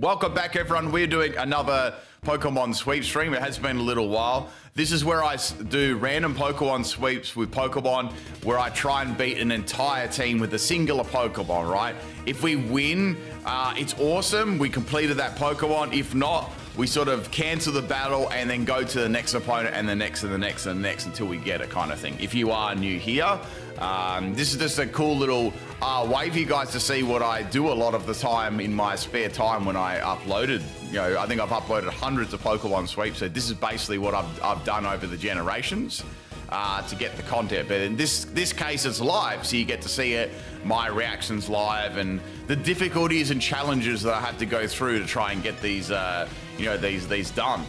Welcome back, everyone. We're doing another Pokemon sweep stream. It has been a little while. This is where I do random Pokemon sweeps with Pokemon where I try and beat an entire team with a singular Pokemon, right? If we win, it's awesome. We completed that Pokemon. If not, we sort of cancel the battle and then go to the next opponent and the next and the next and the next until we get it, kind of thing. If you are new here, this is just a cool little way for you guys to see what I do a lot of the time in my spare time when I uploaded. You know, I think I've uploaded hundreds of Pokemon sweeps, so this is basically what I've done over the generations to get the content. But in this case, it's live, so you get to see it, my reactions live, and the difficulties and challenges that I have to go through to try and get these, these done.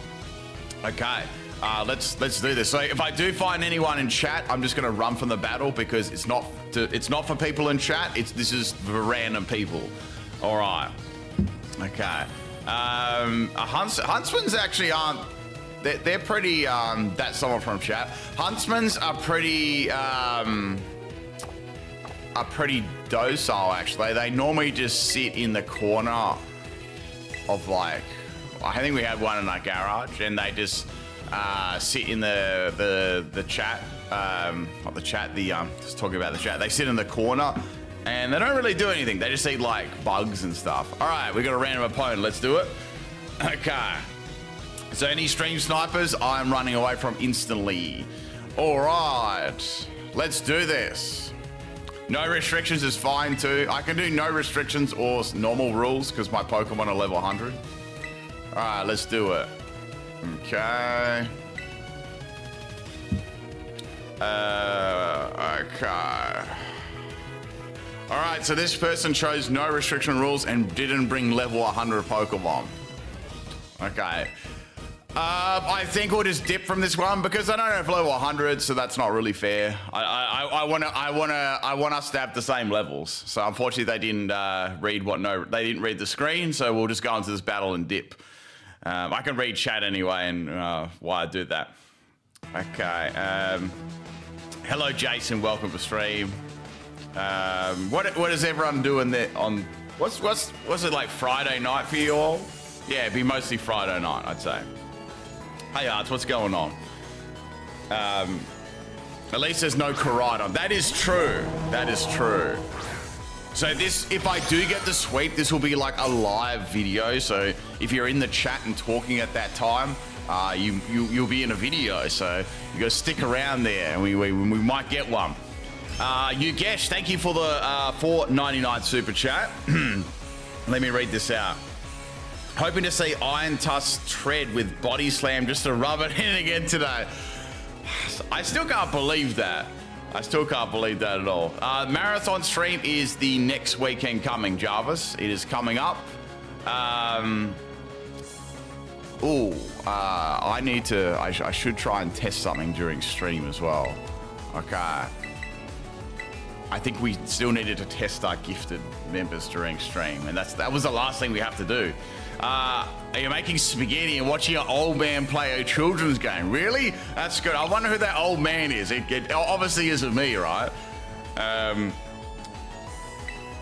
Okay. Let's do this. So if I do find anyone in chat, I'm just going to run from the battle because it's not for people in chat. This is for random people. All right. Okay. Huntsmans actually aren't. They're pretty. That's someone from chat. Huntsmans are pretty docile. Actually, they normally just sit in the corner of like. I think we had one in our garage, and they just. Sit in the chat, not the chat, just talking about the chat. They sit in the corner and they don't really do anything. They just eat like bugs and stuff. All right, we got a random opponent. Let's do it. Okay. So any stream snipers, I'm running away from instantly. All right, let's do this. No restrictions is fine too. I can do no restrictions or normal rules because my Pokemon are level 100. All right, let's do it. Okay. Okay. All right, so this person chose no restriction rules and didn't bring level 100 Pokemon. Okay. I think we'll just dip from this one because I don't have level 100, so that's not really fair. I want us to have the same levels. So unfortunately, they didn't they didn't read the screen, so we'll just go into this battle and dip. I can read chat anyway, and why I do that. Okay. Hello, Jason. Welcome to stream. What is everyone doing there on? What's it like Friday night for you all? Yeah, it'd be mostly Friday night, I'd say. Hey, Arts, what's going on? At least there's no Koridon. That is true. That is true. So this, if I do get the sweep, this will be like a live video. So if you're in the chat and talking at that time, you'll be in a video. So you gotta stick around there, and we might get one. Yugesh, thank you for the $4.99 super chat. Let me read this out. Hoping to see Iron Tusk tread with body slam just to rub it in again today. I still can't believe that. I still can't believe that at all. Marathon stream is the next weekend coming, Jarvis. It is coming up. I should try and test something during stream as well. Okay. I think we still needed to test our gifted members during stream, and that was the last thing we have to do. Are you making spaghetti and watching an old man play a children's game? Really? That's good. I wonder who that old man is. It obviously isn't me, right? I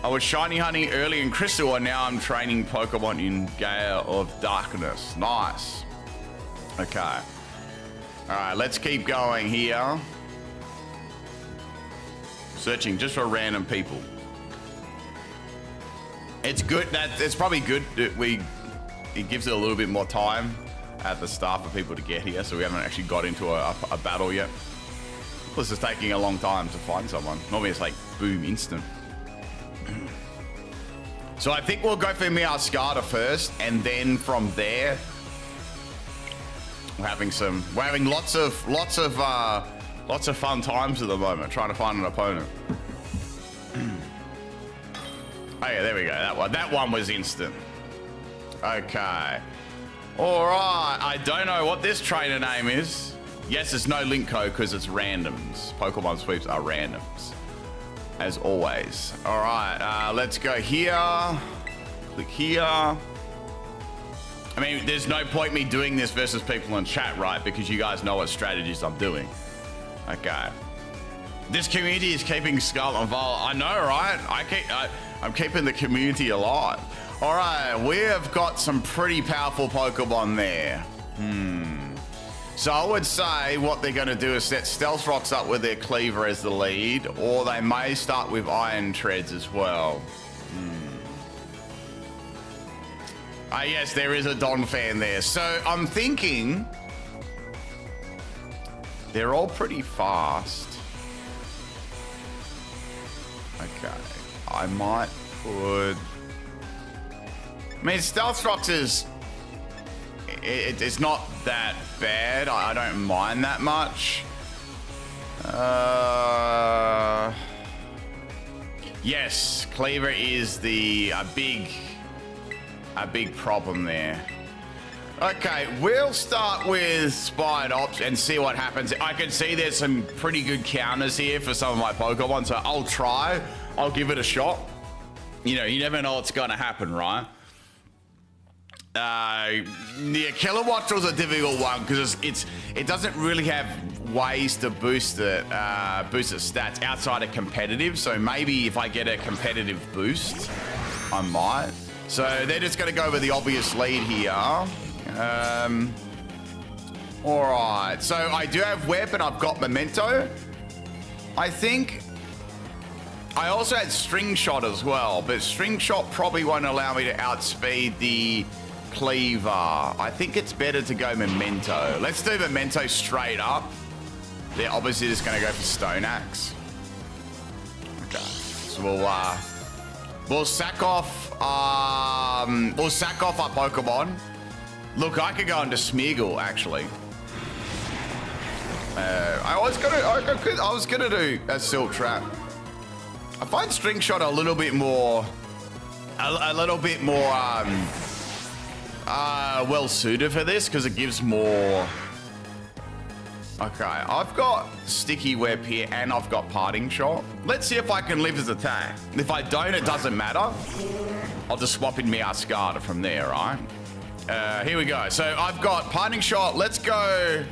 was shiny hunting early in Crystal, and now I'm training Pokemon in Gale of Darkness. Nice. Okay. All right, let's keep going here. Searching just for random people. It's good. It's probably good that it gives it a little bit more time at the start for people to get here, so we haven't actually got into a battle yet. Plus, it's taking a long time to find someone. Normally, it's like boom, instant. So I think we'll go for Meowscarada first, and then from there, we're having lots of fun times at the moment trying to find an opponent. Oh yeah, there we go. That one was instant. Okay. All right. I don't know what this trainer name is. Yes, it's no link code because it's randoms. Pokemon sweeps are randoms, as always. All right. Let's go here. Click here. I mean, there's no point me doing this versus people in chat, right? Because you guys know what strategies I'm doing. Okay. This community is keeping Scarlet and Violet. I know, right? I'm keeping the community alive. All right, we have got some pretty powerful Pokemon there. So I would say what they're going to do is set Stealth Rocks up with their Cleaver as the lead, or they may start with Iron Treads as well. Yes, there is a Don fan there. So I'm thinking they're all pretty fast. Okay, I might put... I mean, Stealth Rocks is... It's not that bad. I don't mind that much. Yes, Cleaver is a big problem there. Okay, we'll start with Spied Ops and see what happens. I can see there's some pretty good counters here for some of my Pokemon, so I'll try. I'll give it a shot. You know, you never know what's going to happen, right? The Kilowattrel's a difficult one because it doesn't really have ways to boost its stats outside of competitive. So maybe if I get a competitive boost, I might. So they're just going to go with the obvious lead here. All right. So I do have Web and I've got Memento. I think I also had String Shot as well, but String Shot probably won't allow me to outspeed the Cleaver. I think it's better to go Memento. Let's do Memento straight up. They're obviously just going to go for Stone Axe. Okay. So we'll sack off our Pokemon. Look, I could go into Smeagol actually. I was gonna do a Silk Trap. I find String Shot a little bit more well suited for this because it gives more. Okay, I've got Sticky Web here and I've got Parting Shot. Let's see if I can live his attack. If I don't, it doesn't matter. I'll just swap in Meowscarada from there, right? Here we go. So I've got Parting Shot. Let's go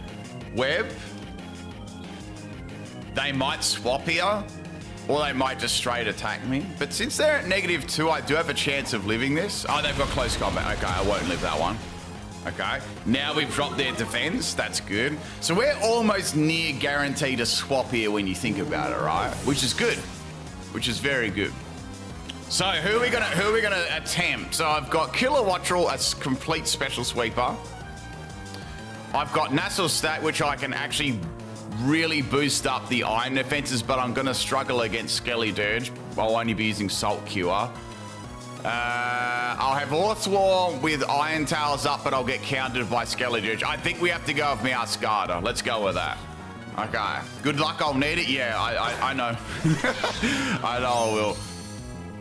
Web. They might swap here, or they might just straight attack me. But since they're at -2, I do have a chance of living this. Oh, they've got close combat. Okay, I won't live that one. Okay, now we've dropped their defense. That's good. So we're almost near guaranteed to swap here when you think about it, right? Which is good. Which is very good. So who are we gonna attempt? So I've got Kilowattrel as complete special sweeper. I've got Naclstack, which I can actually really boost up the iron defenses, but I'm gonna struggle against Skelly Dirge. I'll only be using Salt Cure. I'll have Orthworm with Iron Tails up, but I'll get countered by Skelly Dirge. I think we have to go with Meowscarada. Let's go with that. Okay. Good luck, I'll need it. Yeah, I know. I know I will.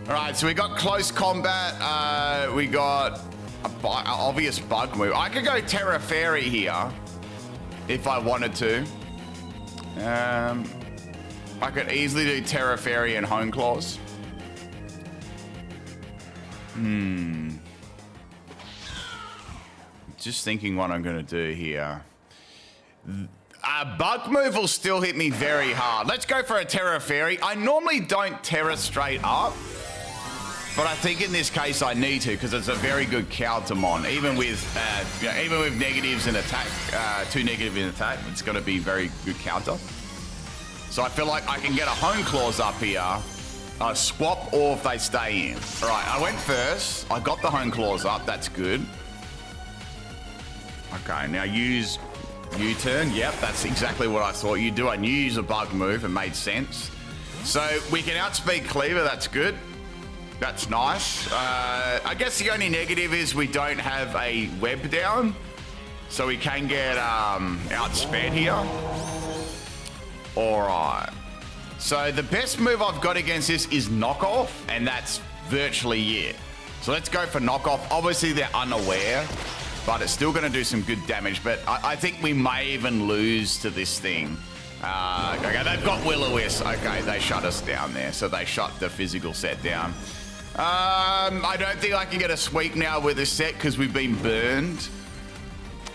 All right, so we got close combat. We got an obvious bug move. I could go Terra Fairy here if I wanted to. I could easily do Terra Fairy and Hone Claws. Just thinking what I'm going to do here. Bug move will still hit me very hard. Let's go for a Terra Fairy. I normally don't Terra straight up, but I think in this case I need to because it's a very good countermon. Even with negatives in attack, 2 negative in attack, it's going to be very good counter. So I feel like I can get a Hone Claws up here, swap, or if they stay in. All right, I went first. I got the Hone Claws up. That's good. Okay, now use U-turn. Yep, that's exactly what I thought you'd do. I knew you use a bug move. It made sense. So we can outspeed Cleaver. That's good. That's nice. I guess the only negative is we don't have a web down, so we can get outsped here. All right. So the best move I've got against this is Knockoff, and that's virtually it. So let's go for Knockoff. Obviously, they're unaware, but it's still going to do some good damage. But I think we may even lose to this thing. Okay, they've got Will-O-Wisp. Okay, they shut us down there. So they shut the physical set down. I don't think I can get a sweep now with this set because we've been burned.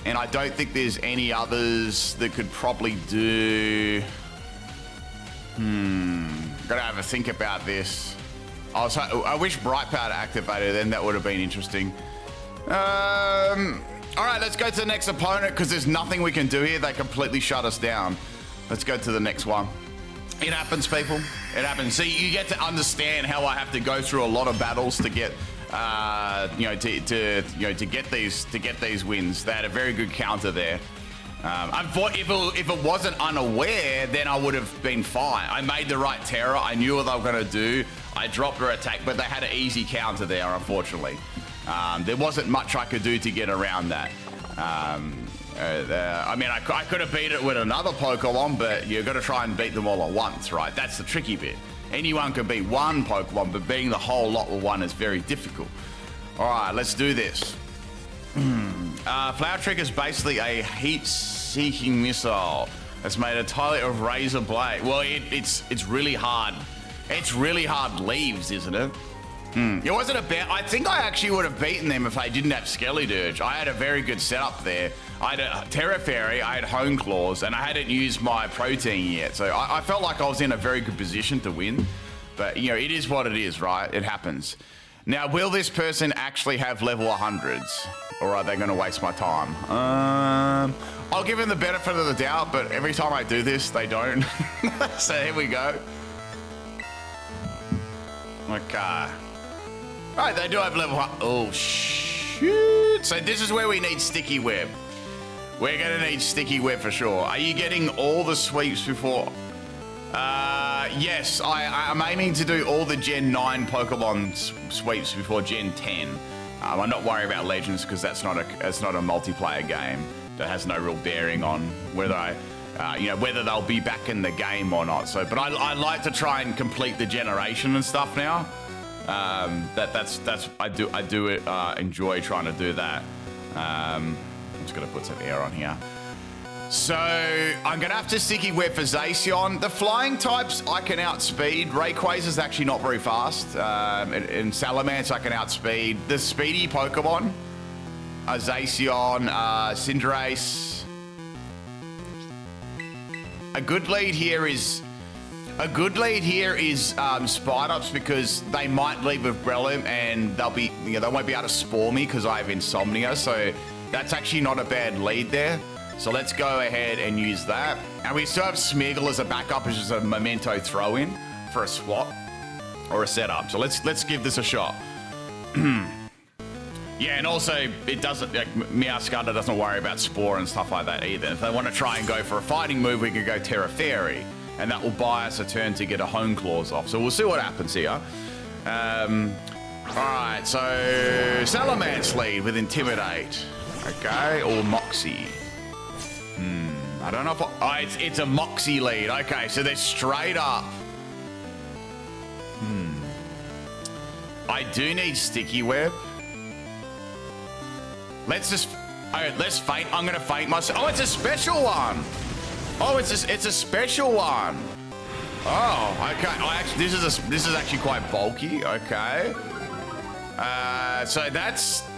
And I don't think there's any others that could probably do... Gotta have a think about this. I wish Bright Powder activated, then that would have been interesting. All right, let's go to the next opponent because there's nothing we can do here. They completely shut us down. Let's go to the next one. It happens, people. It happens. See, you get to understand how I have to go through a lot of battles to get, to get these wins. They had a very good counter there. If it wasn't unaware, then I would have been fine. I made the right terror. I knew what they were going to do. I dropped her attack, but they had an easy counter there, unfortunately. There wasn't much I could do to get around that. I mean, I could have beat it with another Pokemon, but you've got to try and beat them all at once, right? That's the tricky bit. Anyone can beat one Pokemon, but beating the whole lot with one is very difficult. All right, let's do this. Flower Trick is basically a heat-seeking missile. It's made entirely of razor blade. Well, it's really hard. It's really hard leaves, isn't it? It wasn't a bad. I think I actually would have beaten them if I didn't have Skellydirge. I had a very good setup there. I had a Terra Fairy, I had Hone Claws, and I hadn't used my protein yet. So I felt like I was in a very good position to win. But, you know, it is what it is, right? It happens. Now, will this person actually have level 100s? Or are they going to waste my time? I'll give them the benefit of the doubt, but every time I do this, they don't. So here we go. Okay. All right, they do have level 1. Oh, shoot. So this is where we need Sticky Web. We're going to need Sticky Web for sure. Are you getting all the sweeps before? Yes, I'm aiming to do all the Gen 9 Pokemon sweeps before Gen 10. I'm not worried about Legends because that's not a multiplayer game. That has no real bearing on whether whether they'll be back in the game or not. So, but I like to try and complete the generation and stuff now. I do enjoy trying to do that. I'm just gonna put some air on here. So I'm gonna have to Sticky Web for Zacian. The flying types I can outspeed. Rayquaza's actually not very fast. And Salamence I can outspeed. The speedy Pokemon, Zacian, Cinderace. A good lead here is Spidops because they might leave with Breloom and they won't be able to spore me because I have Insomnia. So that's actually not a bad lead there. So let's go ahead and use that. And we still have Smeargle as a backup, which is a memento throw-in for a swap or a setup. So let's give this a shot. Yeah, and also it doesn't, like, Meowscarada doesn't worry about Spore and stuff like that either. If they want to try and go for a fighting move, we could go Terra Fairy, and that will buy us a turn to get a Hone Claws off. So we'll see what happens here. All right, so Salamence lead with Intimidate, okay, or Moxie. I don't know if it's a Moxie lead. Okay, so they're straight up. I do need Sticky Web. Let's feint. I'm gonna feint myself. Oh, it's a special one. Oh, it's a special one. Oh, okay. This is actually quite bulky. Okay. So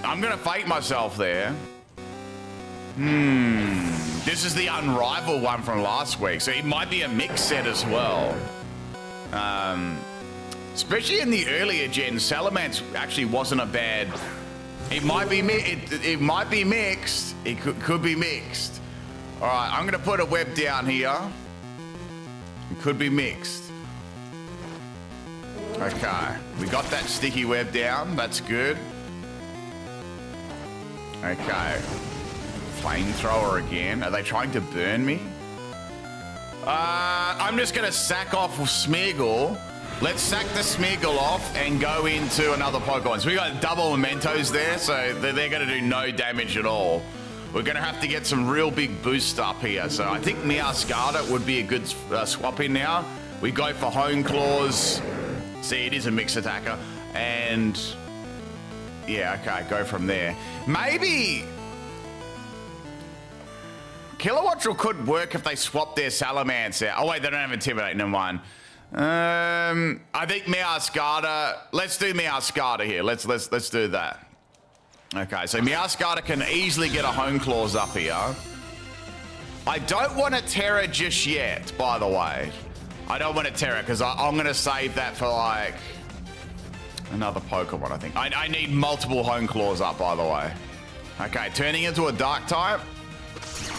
I'm gonna feint myself there. This is the Unrivaled one from last week, so it might be a mixed set as well. Especially in the earlier gens, Salamence actually wasn't a bad. It might be mixed. It could be mixed. All right, I'm gonna put a web down here. It could be mixed. Okay, we got that Sticky Web down. That's good. Okay. Flamethrower again. Are they trying to burn me? I'm just gonna sack off Smeargle. Let's sack the Smeargle off and go into another Pokemon. So we got double mementos there, so they're gonna do no damage at all. We're gonna have to get some real big boost up here. So I think Meowscarada would be a good swap in now. We go for Hone Claws. See, it is a mixed attacker. And yeah, okay, go from there. Maybe Kilowattrel could work if they swap their Salamence out. Oh wait, they don't have Intimidate, never mind. I think Meowscarada. Let's do Meowscarada here. Let's do that. Okay, so Meowscarada can easily get a Hone Claws up here. I don't want a Terra just yet, by the way. I don't want a Terra because I'm gonna save that for like Another Pokemon, I think. I need multiple Hone Claws up, by the way. Okay, turning into a Dark type.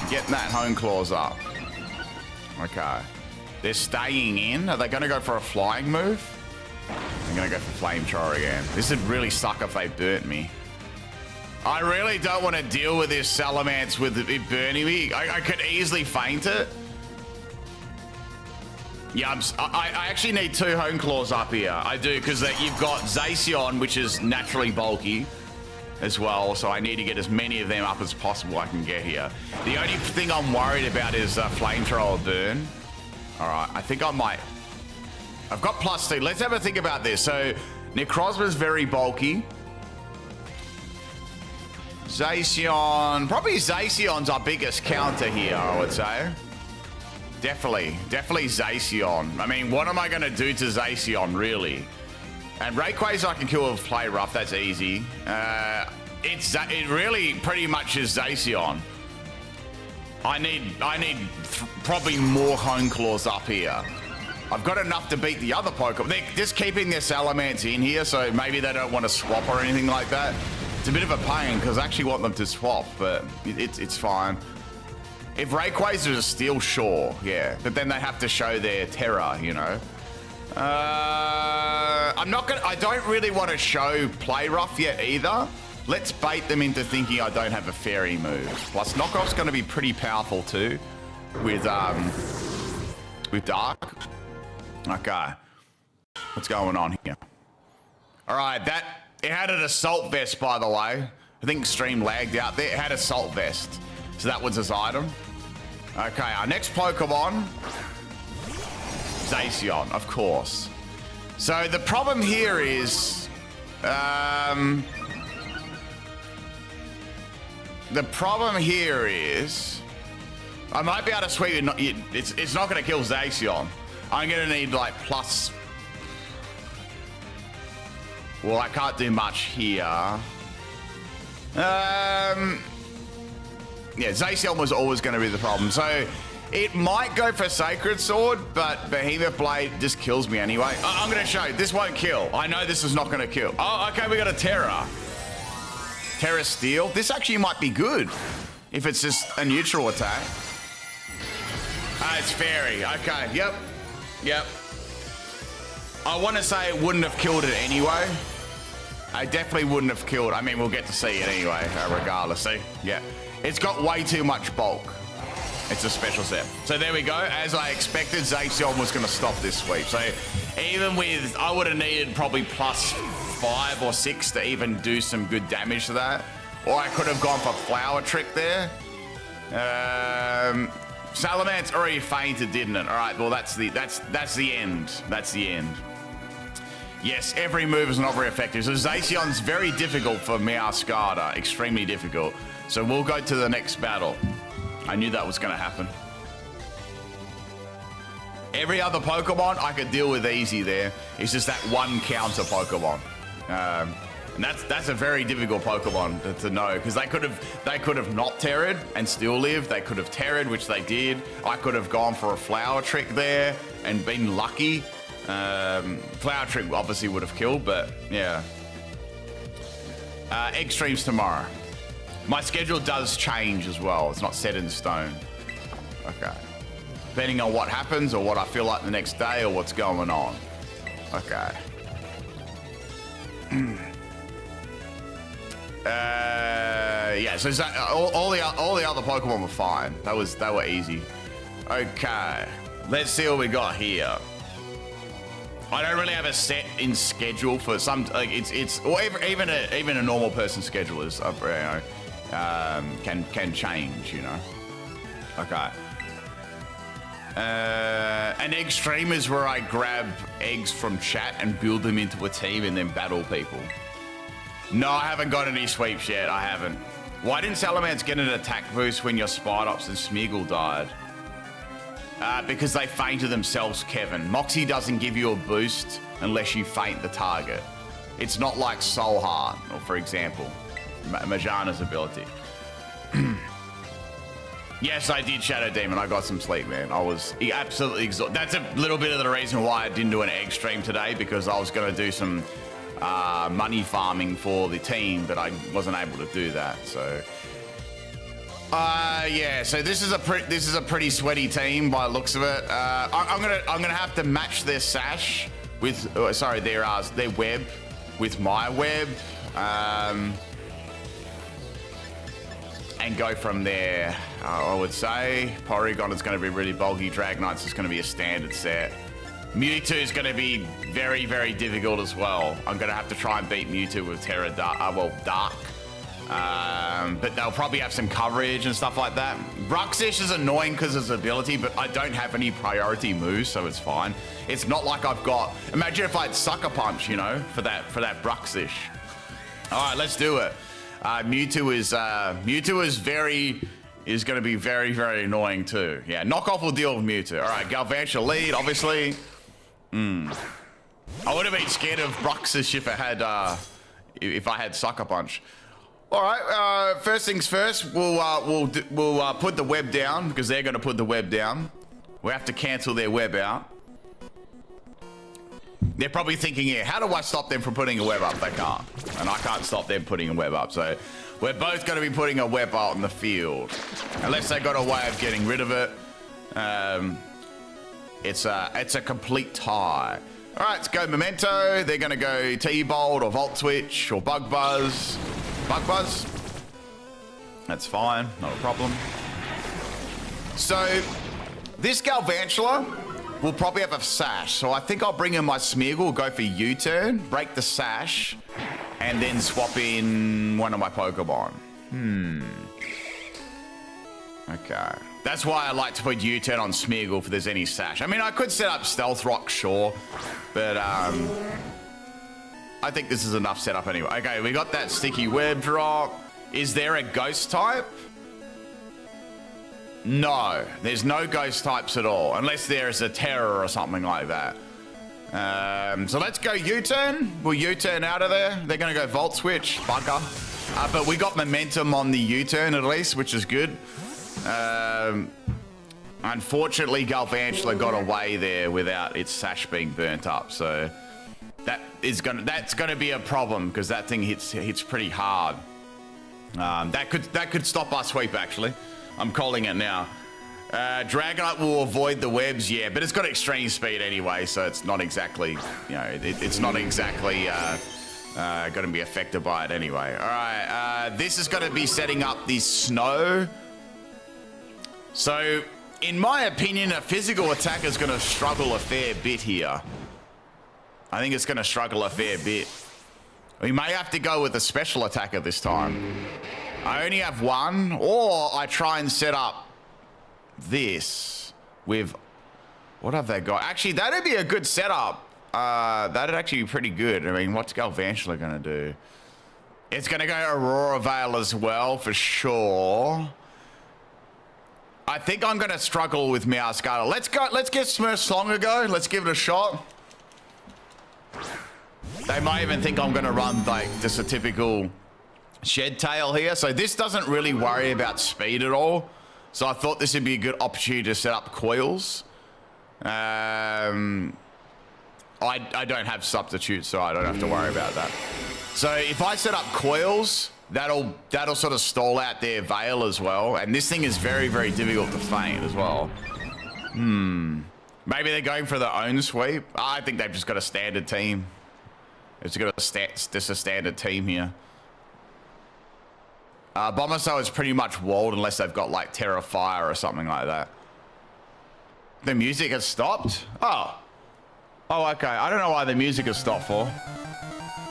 Getting that Hone Claws up. Okay. They're staying in. Are they going to go for a flying move? They're going to go for Flamethrower again. This would really suck if they burnt me. I really don't want to deal with this Salamence with it burning me. I could easily faint it. Yeah, I actually need 2 Hone Claws up here. I do, because you've got Zacian, which is naturally bulky as well, so I need to get as many of them up as possible I can get here. The only thing I'm worried about is Flamethrower burn. All right, I think I might. I've got +2. Let's have a think about this. So Necrozma's very bulky. Zacian, probably Zacian's our biggest counter here, I would say. Definitely Zacian. I mean, what am I going to do to Zacian, really? And Rayquaza I can kill with Play Rough. That's easy. It really pretty much is Zacian. I need probably more Hone Claws up here. I've got enough to beat the other Pokemon. They're just keeping their Salamence in here, so maybe they don't want to swap or anything like that. It's a bit of a pain because I actually want them to swap, but it's fine. If Rayquaza is a Steel, sure, yeah. But then they have to show their Terror, you know. I don't really want to show Play Rough yet either. Let's bait them into thinking I don't have a Fairy move. Plus, Knockoff's going to be pretty powerful too with Dark. Okay. What's going on here? All right, it had an Assault Vest, by the way. I think Stream lagged out there. It had Assault Vest. So that was his item. Okay, our next Pokemon. Zacian, of course. So the problem here is... the problem here is... I might be able to sweep it. It's not going to kill Zacian. I'm going to need, like, plus... Well, I can't do much here. Yeah, Zacian was always going to be the problem. So it might go for Sacred Sword, but Behemoth Blade just kills me anyway. I'm going to show you. This won't kill. I know this is not going to kill. Oh, okay, we got a Terra. Terra Steel. This actually might be good if it's just a neutral attack. It's Fairy. Okay, yep. I want to say it wouldn't have killed it anyway. I definitely wouldn't have killed. I mean, we'll get to see it anyway, regardless. See? Yeah. It's got way too much bulk. It's a special set. So there we go. As I expected, Zacian was going to stop this sweep. So even with, I would have needed probably +5 or 6 to even do some good damage to that. Or I could have gone for Flower Trick there. Salamence already fainted, didn't it? All right. Well, that's the end. That's the end. Yes, every move is not very effective. So Zacian's very difficult for Meowscarada. Extremely difficult. So we'll go to the next battle. I knew that was going to happen. Every other Pokemon I could deal with easy there. It's just that one counter Pokemon. And that's a very difficult Pokemon to know, because they could have not Terra'd and still lived. They could have Terra'd, which they did. I could have gone for a Flower Trick there and been lucky. Flower Trick obviously would have killed, but yeah. Egg streams tomorrow. My schedule does change as well. It's not set in stone. Okay. Depending on what happens or what I feel like the next day or what's going on. Okay. Yeah, so all the other Pokemon were fine. They were easy. Okay. Let's see what we got here. I don't really have a set in schedule for some, like or even a normal person's schedule is, you know, can change, you know. Okay. An egg stream is where I grab eggs from chat and build them into a team and then battle people. No, I haven't got any sweeps yet. I haven't. Why didn't Salamence get an attack boost when your Spidops and Smeagol died? Because they fainted themselves, Kevin. Moxie doesn't give you a boost unless you faint the target. It's not like Soul Heart, or for example, Majana's ability. Yes, I did Shadow Demon. I got some sleep, man. I was absolutely exhausted. That's a little bit of the reason why I didn't do an egg stream today, because I was going to do some money farming for the team, but I wasn't able to do that. So, yeah. So this is a pretty sweaty team by the looks of it. I'm gonna have to match their sash with their web with my web, and go from there. I would say Porygon is going to be really bulky. Dragonite's is going to be a standard set. Mewtwo is going to be very, very difficult as well. I'm going to have to try and beat Mewtwo with Dark. But they'll probably have some coverage and stuff like that. Bruxish is annoying because of his ability, but I don't have any priority moves, so it's fine. It's not like I've got... Imagine if I had Sucker Punch, you know, for that Bruxish. All right, let's do it. Mewtwo is going to be very, very annoying too. Yeah, Knockoff will deal with Mewtwo. All right, Galvantula lead, obviously. I would have been scared of Bruxish if I had Sucker Punch. All right, first things first, we'll put the web down because they're going to put the web down. We have to cancel their web out. They're probably thinking, yeah, how do I stop them from putting a web up? They can't. And I can't stop them putting a web up. So we're both going to be putting a web out in the field. Unless they got a way of getting rid of it. It's a complete tie. All right, let's go Memento. They're going to go T-Bolt or Volt Switch or Bug Buzz. Bug Buzz. That's fine. Not a problem. So this Galvantula will probably have a sash, so I think I'll bring in my Smeargle, go for U-turn, break the sash, and then swap in one of my Pokemon. Okay. That's why I like to put U-turn on Smeargle if there's any sash. I mean, I could set up Stealth Rock, sure, but I think this is enough setup anyway. Okay, we got that Sticky Web drop. Is there a Ghost type? No, there's no ghost types at all, unless there is a terror or something like that. So let's go U-turn. We'll U-turn out of there. They're going to go Volt Switch, bugger. But we got momentum on the U-turn at least, which is good. Unfortunately, Galvantula got away there without its sash being burnt up. So that's gonna be a problem because that thing hits pretty hard. That could stop our sweep actually. I'm calling it now. Dragonite will avoid the webs, yeah, but it's got extreme speed anyway, so it's not exactly, you know, it's not exactly going to be affected by it anyway. All right, this is going to be setting up the snow. So, in my opinion, a physical attack is going to struggle a fair bit here. I think it's going to struggle a fair bit. We may have to go with a special attacker this time. I only have one, or I try and set up this with... What have they got? Actually, that'd be a good setup. That'd actually be pretty good. I mean, what's Galvantula going to do? It's going to go Aurora Veil as well, for sure. I think I'm going to struggle with Meowscarada. Let's give Smurf Slong a go. Let's give it a shot. They might even think I'm going to run, like, just a typical... Shed Tail here, so this doesn't really worry about speed at all. So I thought this would be a good opportunity to set up coils. I don't have substitutes, so I don't have to worry about that. So if I set up coils, that'll sort of stall out their Veil as well. And this thing is very, very difficult to feint as well. Maybe they're going for their own sweep. I think they've just got a standard team. It's got just a standard team here. Bombasol is pretty much walled unless they've got like Terra Fire or something like that. The music has stopped? Oh, okay. I don't know why the music has stopped for.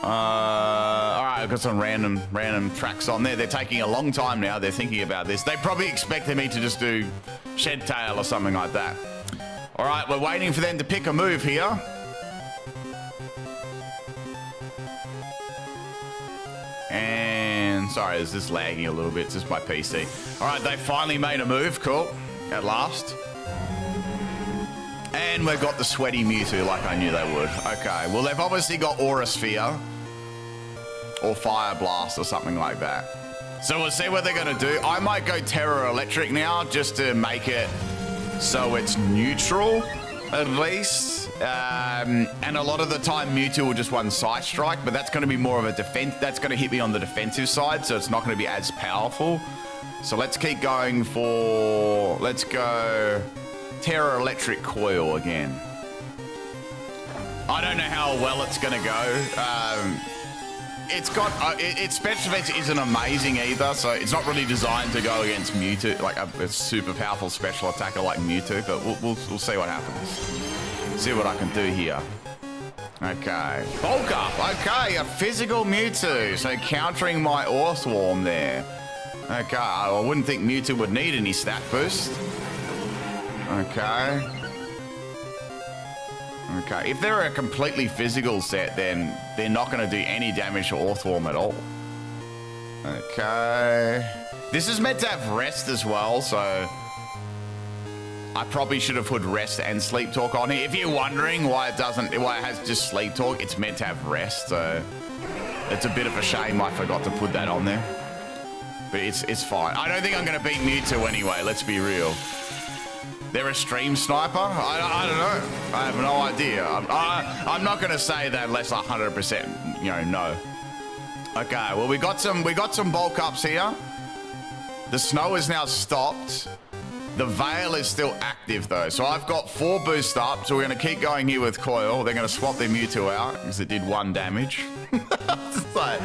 All right, I've got some random tracks on there. They're taking a long time now. They're thinking about this. They probably expected me to just do Shed Tail or something like that. All right, we're waiting for them to pick a move here. And sorry, this is lagging a little bit. It's just my PC. All right, they finally made a move. Cool. At last. And we've got the sweaty Mewtwo like I knew they would. Okay, well, they've obviously got Aura Sphere or Fire Blast or something like that. So we'll see what they're going to do. I might go Terra Electric now just to make it so it's neutral at least. defense, and a lot of the time Mewtwo will just one Side Strike, but that's going to be more of a defense. That's going to hit me on the defensive side, so it's not going to be as powerful. So let's keep going for, let's go Terra Electric Coil again. I don't know how well it's going to go. It's got, its special defense isn't amazing either, so it's not really designed to go against Mewtwo, like a super powerful special attacker like Mewtwo, but we'll see what happens. See what I can do here. Okay, Bulk Up, okay, a physical Mewtwo, so countering my Orthworm there. Okay, I wouldn't think Mewtwo would need any stat boost. Okay. Okay, if they're a completely physical set, then they're not going to do any damage to Orthworm at all. Okay. This is meant to have rest as well, so I probably should have put rest and sleep talk on here. If you're wondering why it has just sleep talk, it's meant to have rest, so it's a bit of a shame I forgot to put that on there. But it's fine. I don't think I'm going to beat Mewtwo anyway, let's be real. They're a stream sniper? I don't know. I have no idea. I'm not going to say that unless 100%, you know, no. Okay, well, we got some bulk ups here. The snow is now stopped. The Veil is still active, though. So I've got 4 boost up, so we're going to keep going here with Coil. They're going to swap their Mewtwo out because it did 1 damage. Like,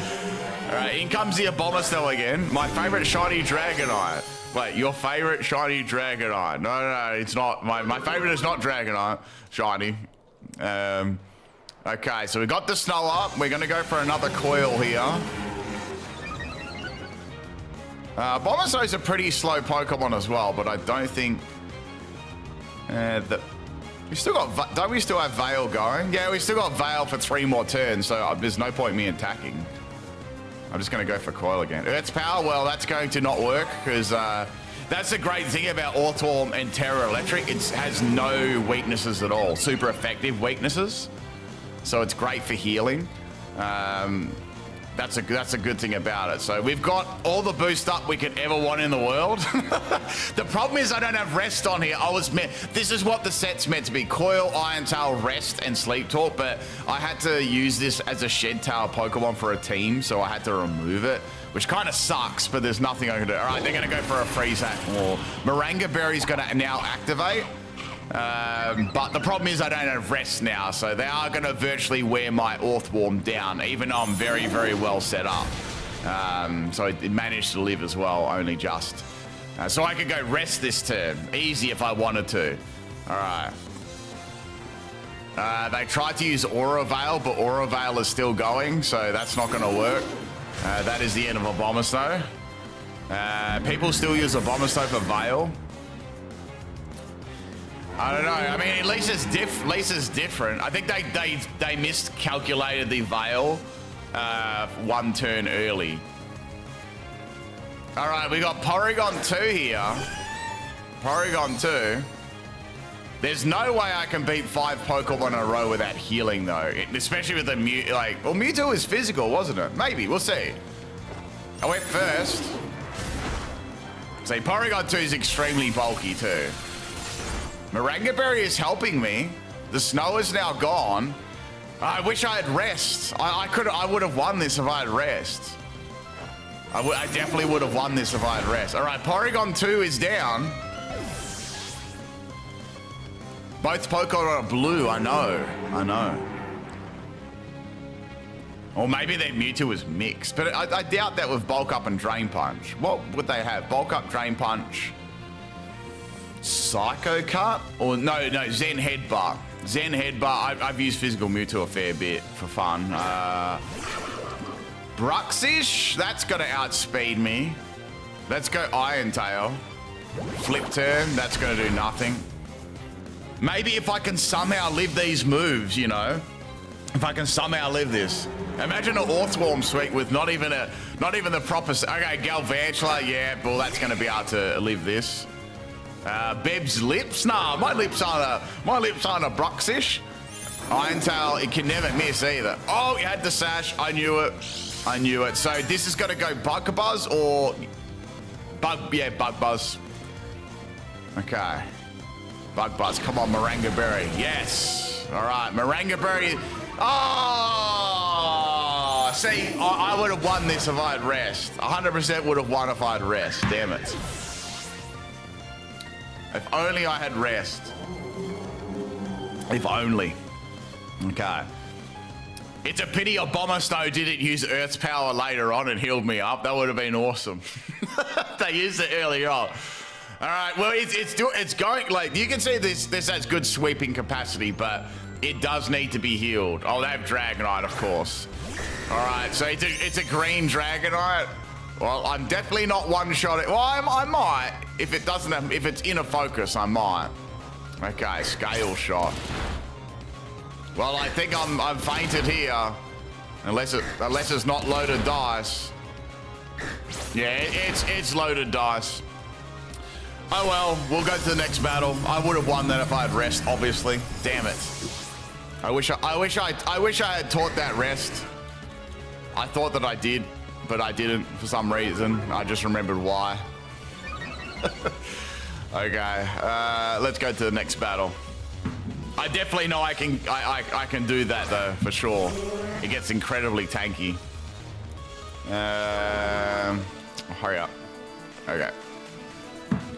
all right, in comes the Abomasnow again. My favorite shiny Dragonite. Wait, your favorite shiny Dragonite? No, it's not. My favorite is not Dragonite shiny. Okay, so we got the snow up. We're going to go for another Coil here. Abomasnow is a pretty slow Pokemon as well, but I don't think that we still got. Don't we still have Veil going? Yeah, we still got Veil for 3 more turns, so there's no point in me attacking. I'm just going to go for Coil again. Earth's Power, well, that's going to not work because that's the great thing about Orthworm and Terra Electric. It has no weaknesses at all. Super effective weaknesses. So it's great for healing. That's a good thing about it. So we've got all the boost up we could ever want in the world. The problem is I don't have rest on here. This is what the set's meant to be. Coil, Iron Tail, Rest, and Sleep Talk, but I had to use this as a Shed Tail Pokemon for a team, so I had to remove it, which kind of sucks, but there's nothing I can do. All right, they're going to go for a Freeze Hack more. Moranga Berry's going to now activate. But the problem is I don't have rest now, so they are going to virtually wear my Orthworm down, even though I'm very, very well set up. So it managed to live as well, only just. So I could go rest this turn, easy if I wanted to. All right. They tried to use Aura Veil, but Aura Veil is still going, so that's not going to work. That is the end of Abomasnow. People still use Abomasnow for Veil. I don't know. I mean, at least it's different. I think they miscalculated the Veil 1 turn early. All right, we got Porygon 2 here. Porygon 2. There's no way I can beat 5 Pokemon in a row without healing, though. Especially with the Mew. Well, Mewtwo is physical, wasn't it? Maybe. We'll see. I went first. See, Porygon 2 is extremely bulky, too. Moranga Berry is helping me. The snow is now gone. I wish I had rest. I would have won this if I had rest. I definitely would have won this if I had rest. All right, Porygon 2 is down. Both Pokemon are blue, I know. Or maybe their Mewtwo is mixed, but I doubt that with Bulk Up and Drain Punch. What would they have? Bulk Up, Drain Punch, Psycho Cut? Or no, Zen Headbutt. Zen Headbutt, I've used Physical Mewtwo a fair bit for fun. Bruxish, that's gonna outspeed me. Let's go Iron Tail. Flip Turn, that's gonna do nothing. Maybe if I can somehow live these moves, you know? If I can somehow live this. Imagine an Orthworm suite with not even the proper... Okay, Galvantula, yeah, well, that's going to be able to live this. Beb's Lips? Nah, my lips aren't a Bruxish. Iron Tail, it can never miss either. Oh, you had the Sash. I knew it. So this is going to go Bug Buzz or... Bug Buzz. Okay. Bug Buzz, come on, Moranga Berry. Yes. All right, Marangaberry. Oh, see, I would have won this if I had rest. 100% would have won if I had rest. Damn it. If only I had rest. If only. Okay. It's a pity Abomasnow didn't use Earth's power later on and healed me up. That would have been awesome. They used it earlier on. All right, well, it's going, like, you can see this has good sweeping capacity, but it does need to be healed. Oh, they have Dragonite, of course. All right, so it's a green Dragonite. Well, I'm definitely not one-shotting. Well, I might. If it doesn't have, if it's in a focus, I might. Okay, Scale Shot. Well, I think I'm fainted here. Unless it's not loaded dice. Yeah, it's loaded dice. Oh well, we'll go to the next battle. I would have won that if I had rest, obviously. Damn it. I wish I had taught that rest. I thought that I did, but I didn't for some reason. I just remembered why. Okay, let's go to the next battle. I definitely know I can do that though, for sure. It gets incredibly tanky. Hurry up. Okay.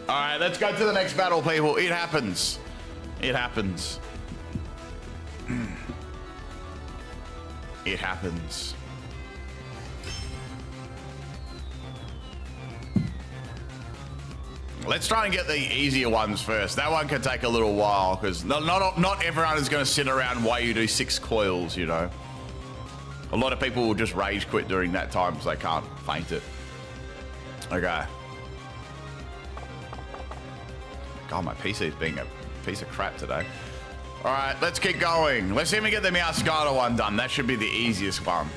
All right, let's go to the next battle, people. It happens. It happens. It happens. Let's try and get the easier ones first. That one can take a little while because not everyone is going to sit around while you do 6 coils, you know. A lot of people will just rage quit during that time because they can't feint it. Okay. God, my PC is being a piece of crap today. All right, let's keep going. Let's see if we get the Meowscarada one done. That should be the easiest one.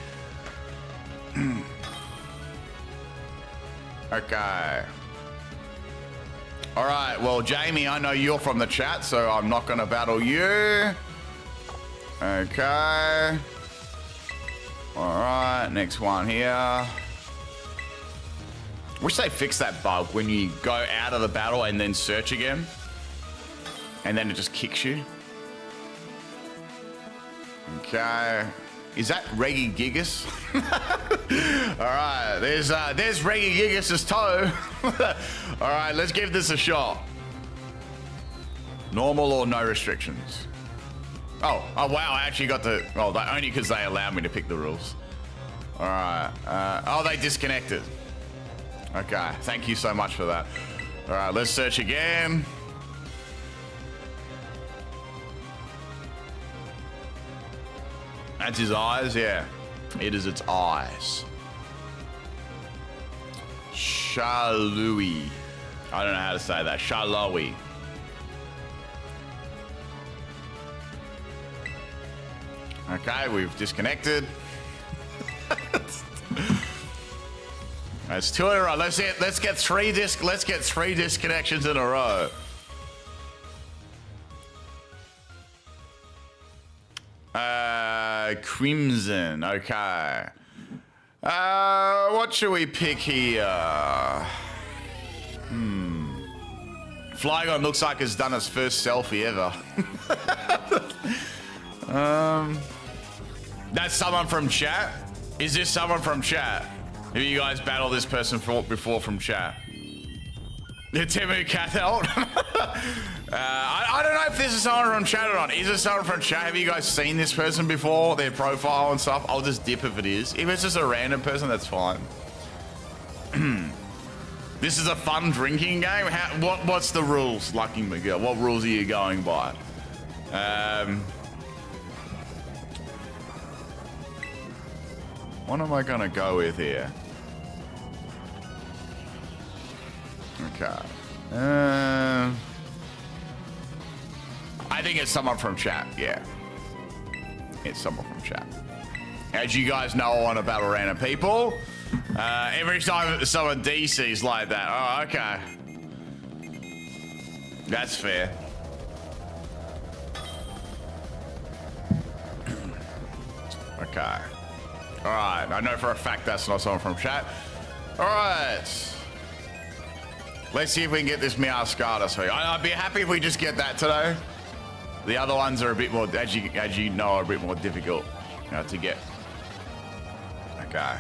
Okay. All right, well, Jamie, I know you're from the chat, so I'm not going to battle you. Okay. All right, next one here. Wish they fixed that bug when you go out of the battle and then search again. And then it just kicks you. Okay. Is that Regigigas? All right, there's Regigigas' toe. All right, let's give this a shot. Normal or no restrictions? Oh wow, I actually got to, well, only because they allowed me to pick the rules. All right, oh, they disconnected. Okay, thank you so much for that. All right, let's search again. That's his eyes, yeah. It is its eyes. Shalui. I don't know how to say that. Shalawi. Okay, we've disconnected. That's 2 in a row. Let's get 3 disconnections in a row. Crimson. Okay. What should we pick here? Flygon looks like it's done its first selfie ever. That's someone from chat. Is this someone from chat? Have you guys battled this person before from chat? The Temu Cathelt? I don't know if this is someone from chat or not. Is it someone from chat? Have you guys seen this person before? Their profile and stuff? I'll just dip if it is. If it's just a random person, that's fine. This is a fun drinking game? What's the rules, Lucky Miguel? What rules are you going by? What am I gonna go with here? Okay. I think it's someone from chat, yeah. It's someone from chat. As you guys know, I want to battle random people. Every time someone DC's like that. Oh, okay. That's fair. Okay. All right, I know for a fact that's not someone from chat. All right. Let's see if we can get this Meowscarada. So I'd be happy if we just get that today. The other ones are a bit more, as you know, are a bit more difficult to get. Okay.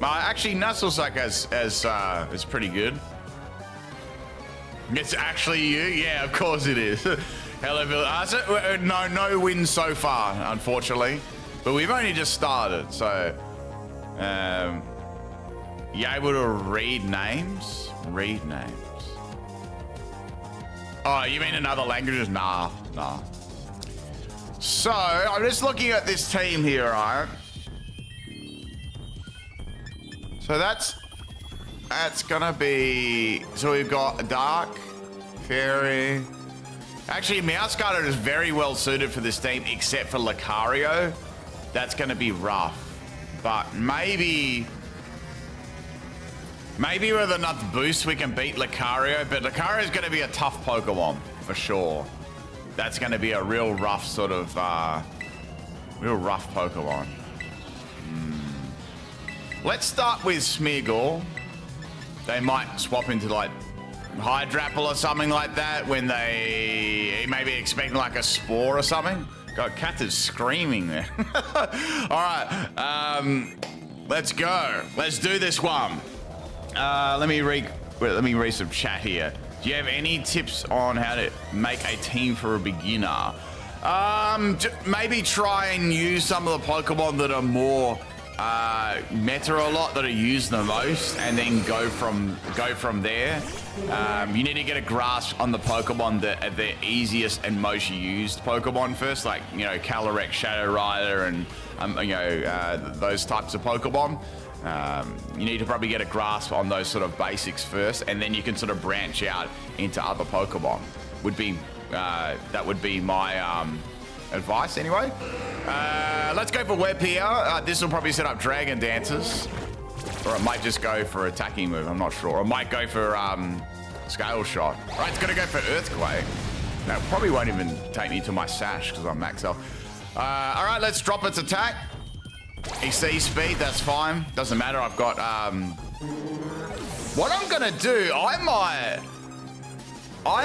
Actually, Naclstack is pretty good. It's actually you? Yeah, of course it is. Hello, Bill. No wins so far, unfortunately. But we've only just started, so... you able to read names? Read names. Oh, you mean in other languages? Nah. So, I'm just looking at this team here, right? So that's gonna be... So we've got Dark, Fairy... Actually, Meowscarada is very well suited for this team, except for Lucario. That's gonna be rough. But maybe with enough boost we can beat Lucario, but Lucario is gonna be a tough Pokemon, for sure. That's gonna be a real rough sort of, real rough Pokemon. Let's start with Smeargle. They might swap into like Hydrapple or something like that when they maybe expecting like a Spore or something. God, Cat is screaming there. All right, let's go. Let's do this one. Let me read some chat here. Do you have any tips on how to make a team for a beginner? Maybe try and use some of the Pokemon that are more meta a lot, that are used the most, and then go from there. You need to get a grasp on the Pokemon that are the easiest and most used Pokemon first, like, you know, Calyrex, Shadow Rider, and those types of Pokemon. You need to probably get a grasp on those sort of basics first, and then you can sort of branch out into other Pokemon. That would be my advice anyway. Let's go for Web here. This will probably set up Dragon Dances, or it might just go for attacking move. I'm not sure. Or it might go for Scale Shot. Right, it's gonna go for Earthquake. No, it probably won't even take me to my Sash because I'm max health. All right, let's drop its attack. EC speed, that's fine. Doesn't matter. I've got what I'm gonna do, I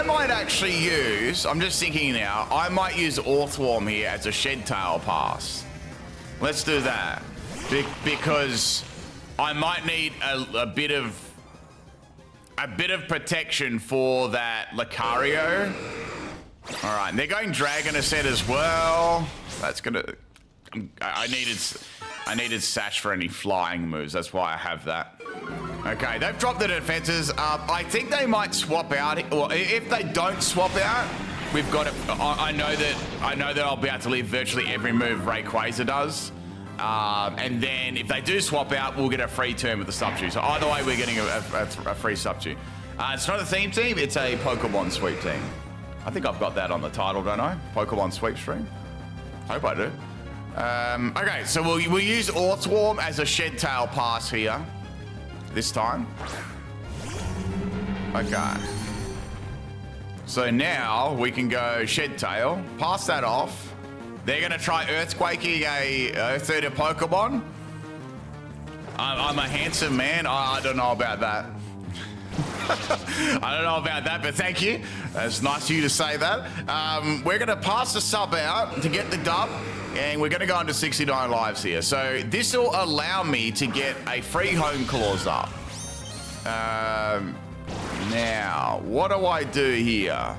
might actually use, I'm just thinking now, I might use Orthworm here as a Shed Tail pass. Let's do that. Because I might need a bit of protection for that Lucario. All right, and they're going Dragon Ascent as well. That's gonna, I needed Sash for any flying moves. That's why I have that. Okay, they've dropped the defenses. I think they might swap out. Well, if they don't swap out, we've got it. I know that I'll be able to leave virtually every move Rayquaza does. And then if they do swap out, we'll get a free turn with the substitute. So either way, we're getting a free substitute. It's not a theme team, it's a Pokemon sweep team. I think I've got that on the title, don't I? Pokemon sweep stream. Hope I do. Okay, so we'll use Orthworm as a Shed Tail pass here. This time. Okay. So now we can go Shed Tail, pass that off. They're gonna try Earthquaking a third Pokemon. I'm a handsome man. I don't know about that. I don't know about that, but thank you. It's nice of you to say that. We're gonna pass the sub out to get the dub, and we're gonna go into 69 lives here. So this will allow me to get a free home clause up. Now, what do I do here?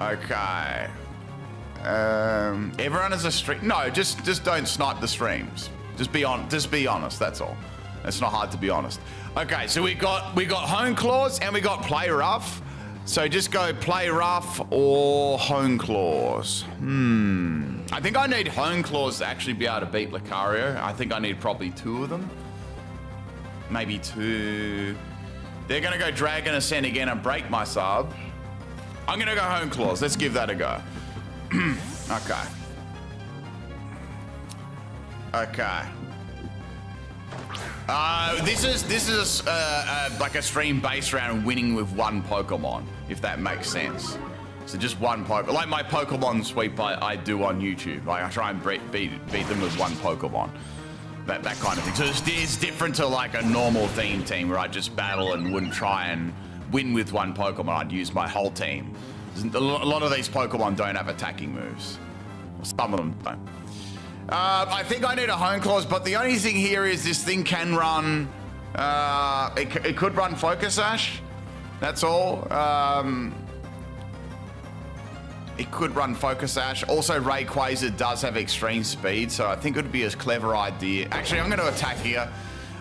Okay. Everyone has a stream. No, just don't snipe the streams. Just be honest. That's all. It's not hard to be honest. Okay, so we got home clause and we got play rough. So just go play rough or home clause. I think I need home clause to actually be able to beat Lucario. I think I need probably 2 of them. Maybe 2. They're gonna go Dragon Ascent again and break my sub. I'm gonna go home clause. Let's give that a go. Okay. Okay. This is like a stream based around winning with one Pokemon, if that makes sense. So just one Pokemon, like my Pokemon sweep I do on YouTube. Like I try and beat them with one Pokemon. that kind of thing. So it's different to like a normal theme team where I just battle and wouldn't try and win with one Pokemon. I'd use my whole team. A lot of these Pokemon don't have attacking moves. Some of them don't. I think I need a Hone Claws, but the only thing here is this thing can run... it could run Focus Sash. That's all. It could run Focus Sash. Also, Rayquaza does have extreme speed, so I think it would be a clever idea. Actually, I'm going to attack here.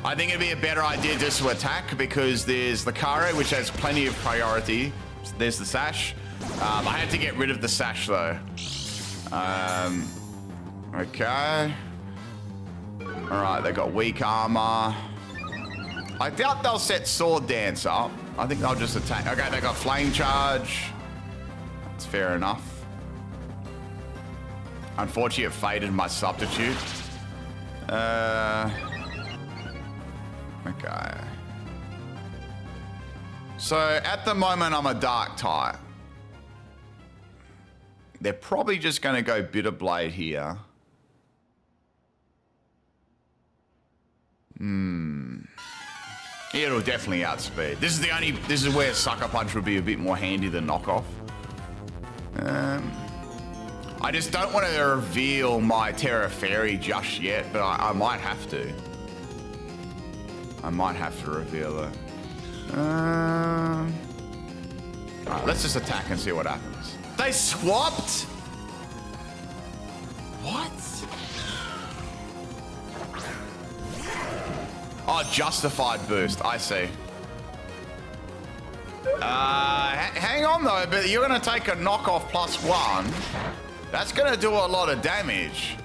I think it'd be a better idea just to attack because there's the Lucario, which has plenty of priority. There's the Sash. I had to get rid of the Sash, though. Okay. All right, they got weak armor. I doubt they'll set Sword Dance up. I think they'll just attack. Okay, they got Flame Charge. That's fair enough. Unfortunately, it faded my substitute. Okay. So at the moment, I'm a Dark type. They're probably just going to go Bitter Blade here. It'll definitely outspeed. This is where Sucker Punch would be a bit more handy than Knockoff. I just don't want to reveal my Terra Fairy just yet, but I might have to. I might have to reveal it. Alright, let's just attack and see what happens. They swapped? What? Oh, justified boost. I see. Hang on though, but you're gonna take a knockoff +1. That's gonna do a lot of damage.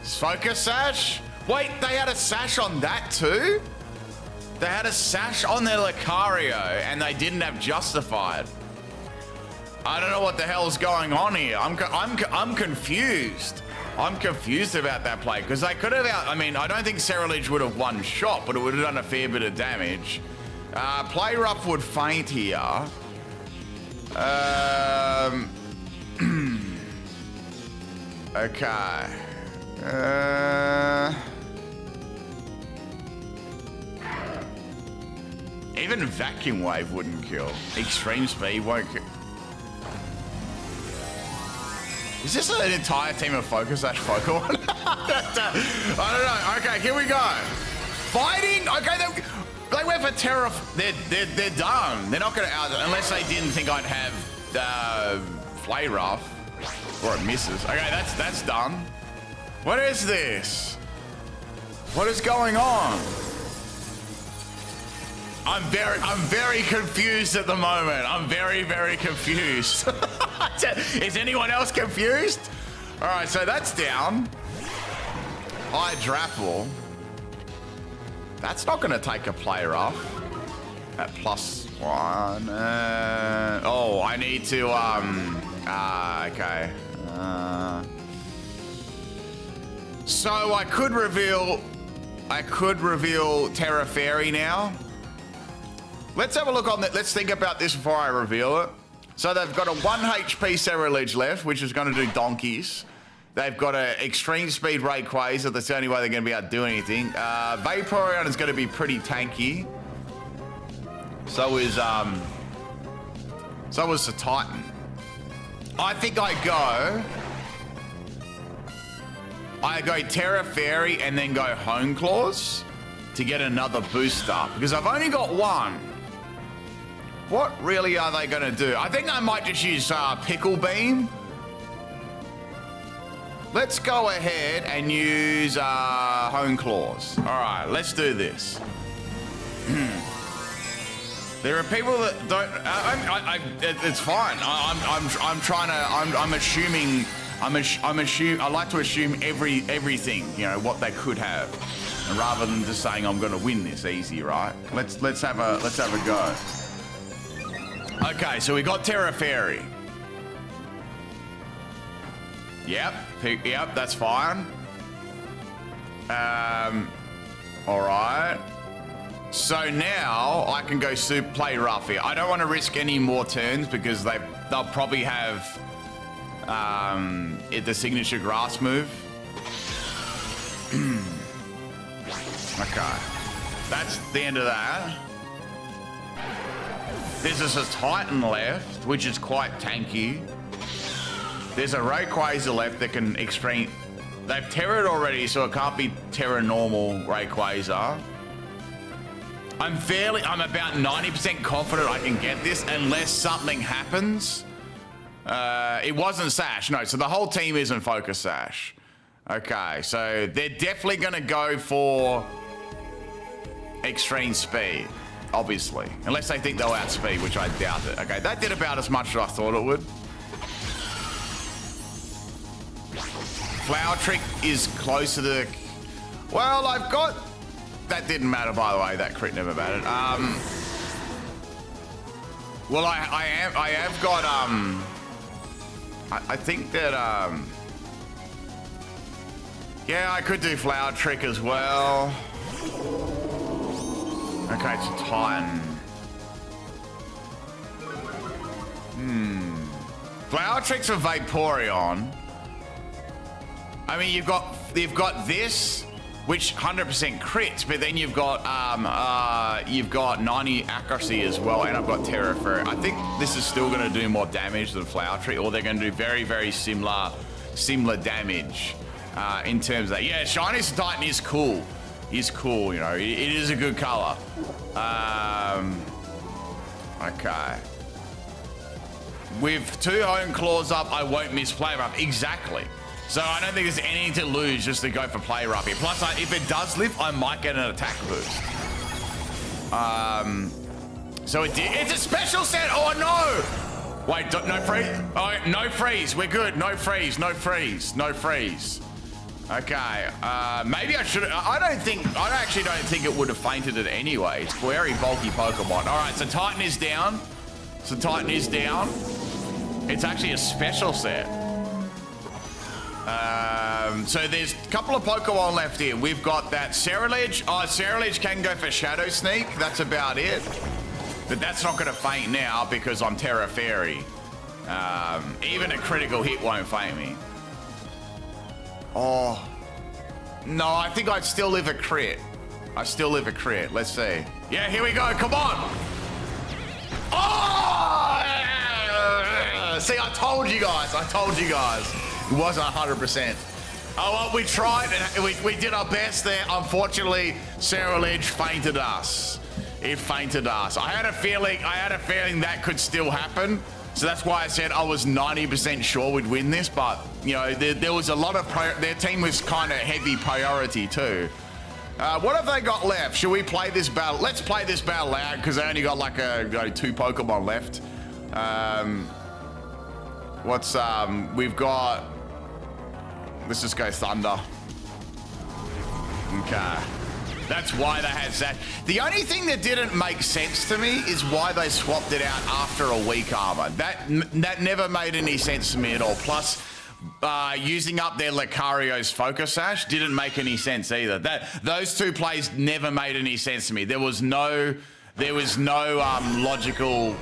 Focus Sash? Wait, they had a Sash on that too? They had a Sash on their Lucario and they didn't have justified. I don't know what the hell's going on here. I'm confused. I'm confused about that play because they could have I mean, I don't think Cerulege would have one shot, but it would have done a fair bit of damage. Play Rough would faint here. Okay. Even Vacuum Wave wouldn't kill. Extreme Speed won't kill. Is this an entire team of Focus Sash Pokemon? I don't know. Okay, here we go. Fighting. Okay, they went for Terra. They're done. They're not going to out unless they didn't think I'd have Flay Rough, or it misses. Okay, that's done. What is this? What is going on? I'm very confused at the moment. I'm very confused. Is anyone else confused? All right, so that's down. Hydrapple. That's not going to take a play rough. At +1. Oh, I need to. Okay. So I could reveal Terra Fairy now. Let's have a look on that. Let's think about this before I reveal it. So they've got a 1 HP Cerulege left, which is going to do donkeys. They've got an extreme speed Rayquaza. That's the only way they're going to be able to do anything. Vaporeon is going to be pretty tanky. So is the Titan. I think I go Terra Fairy and then go Hone Claws to get another boost up because I've only got one. What really are they going to do? I think I might just use Pickle Beam. Let's go ahead and use Hone Claws. All right, let's do this. There are people that don't. It's fine. I'm trying to. I'm assuming. I like to assume everything. You know what they could have, and rather than just saying I'm going to win this easy, right? Let's have a go. Okay, so we got Terra Fairy. Yep, that's fine. All right. So now I can go play rough here. I don't want to risk any more turns because they'll probably have the signature grass move. Okay. That's the end of that. There's just a Titan left, which is quite tanky. There's a Rayquaza left that can extreme... They've Terra'd already, so it can't be Terra normal Rayquaza. I'm about 90% confident I can get this unless something happens. It wasn't Sash, no, so the whole team isn't Focus Sash. Okay, so they're definitely gonna go for extreme speed, obviously. Unless they think they'll outspeed, which I doubt it. Okay, that did about as much as I thought it would. Flower Trick is closer to... Well, I've got... That didn't matter, by the way. That crit never mattered. Well, I have got... I think that... Yeah, I could do Flower Trick as well. Okay, it's a Titan. Flower Trick's a Vaporeon. I mean, you've got this, which 100% crits, but then you've got 90 accuracy as well, and I've got Terra Fairy. I think this is still going to do more damage than Flower Trick, or they're going to do very, very similar damage in terms of that. Yeah, Shiny Titan is cool. Is cool, you know. It is a good color. Okay. With 2 Hone Claws up, I won't miss Play Rough. Exactly. So I don't think there's anything to lose just to go for Play Rough here. Plus, if it does lift, I might get an attack boost. So it's a special set. Oh no! Wait, no freeze. Oh, no freeze. We're good. No freeze. No freeze. No freeze. Okay. Maybe I should. I actually don't think it would have fainted it anyway. It's very bulky Pokemon. All right. So Titan is down. It's actually a special set. So there's a couple of Pokemon left here. We've got that Cerulege. Oh, Cerulege can go for Shadow Sneak. That's about it. But that's not going to faint now because I'm Terra Fairy. Even a critical hit won't faint me. Oh. No, I think I'd still live a crit. Let's see. Yeah, here we go. Come on. Oh! See, I told you guys. It wasn't 100%. Oh, well, we tried and we did our best there. Unfortunately, Cerulege fainted us. It fainted us. I had a feeling that could still happen. So that's why I said I was 90% sure we'd win this. But, you know, there was a lot of... Their team was kind of heavy priority too. What have they got left? Should we play this battle? Let's play this battle out because they only got like 2 Pokemon left. We've got... Let's just go Thunder. Okay. That's why they had that. The only thing that didn't make sense to me is why they swapped it out after a weak armor. That never made any sense to me at all. Plus, using up their Lucario's Focus Sash didn't make any sense either. Those 2 plays never made any sense to me. There was no logical,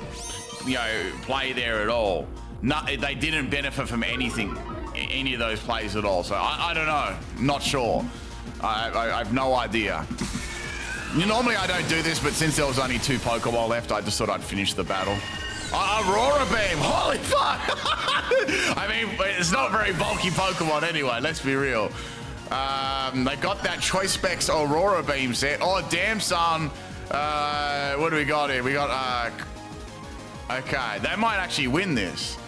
play there at all. No, they didn't benefit from anything. Any of those plays at all. So I don't know. Not sure. I have no idea. Normally I don't do this, but since there was only 2 Pokemon left, I just thought I'd finish the battle. Aurora Beam! Holy fuck! I mean, it's not very bulky Pokemon anyway, let's be real. They got that Choice Specs Aurora Beam set. Oh, damn, son. What do we got here? We got... Okay, they might actually win this.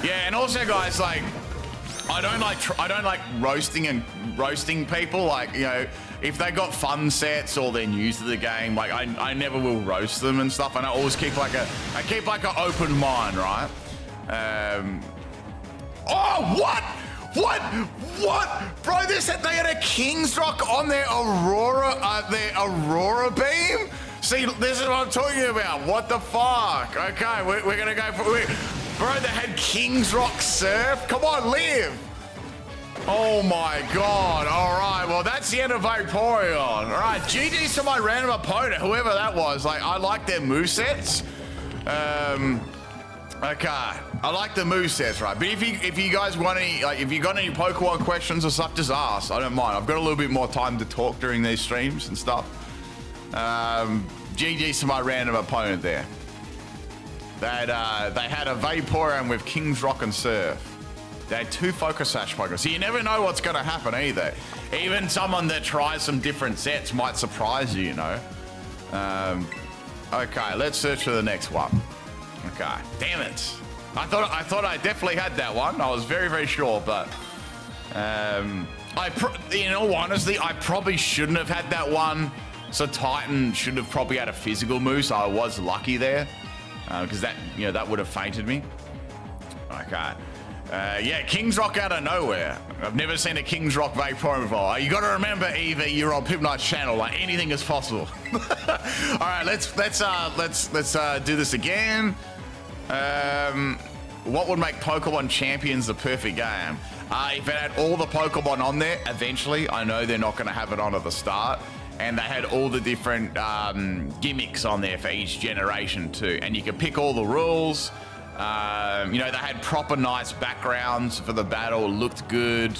Yeah, and also, guys, like, I don't like roasting people. Like, if they got fun sets or they're new to the game, like I never will roast them and stuff. And I always keep like an open mind, right? Oh, what, bro? They had a King's Rock on their Aurora Beam. See, this is what I'm talking about. What the fuck? Okay, we're gonna go for it. Bro, they had King's Rock Surf. Come on, live. Oh my God. All right, well, that's the end of Vaporeon. All right, GG's to my random opponent, whoever that was. Like, I like their movesets. Okay. I like the movesets, right? But if you guys want any, like, if you got any Pokemon questions or stuff, just ask. I don't mind. I've got a little bit more time to talk during these streams and stuff. GG's to my random opponent there. They had a Vaporeon with King's Rock and Surf. They had 2 Focus Sash Pokemon. So you never know what's going to happen either. Even someone that tries some different sets might surprise you, you know. Okay, let's search for the next one. Okay, damn it. I thought I definitely had that one. I was very, very sure, but in all honesty, I probably shouldn't have had that one. So Titan should have probably had a physical move, so I was lucky there, because that would have fainted me. Okay, yeah, King's Rock out of nowhere. I've never seen a King's Rock Vaporeon before. You got to remember, Eva, you're on PIMPNITE's channel. Like, anything is possible. All right, let's do this again. What would make Pokemon Champions the perfect game? If it had all the Pokemon on there, eventually, I know they're not going to have it on at the start, and they had all the different gimmicks on there for each generation too, and you could pick all the rules. They had proper nice backgrounds for the battle, looked good.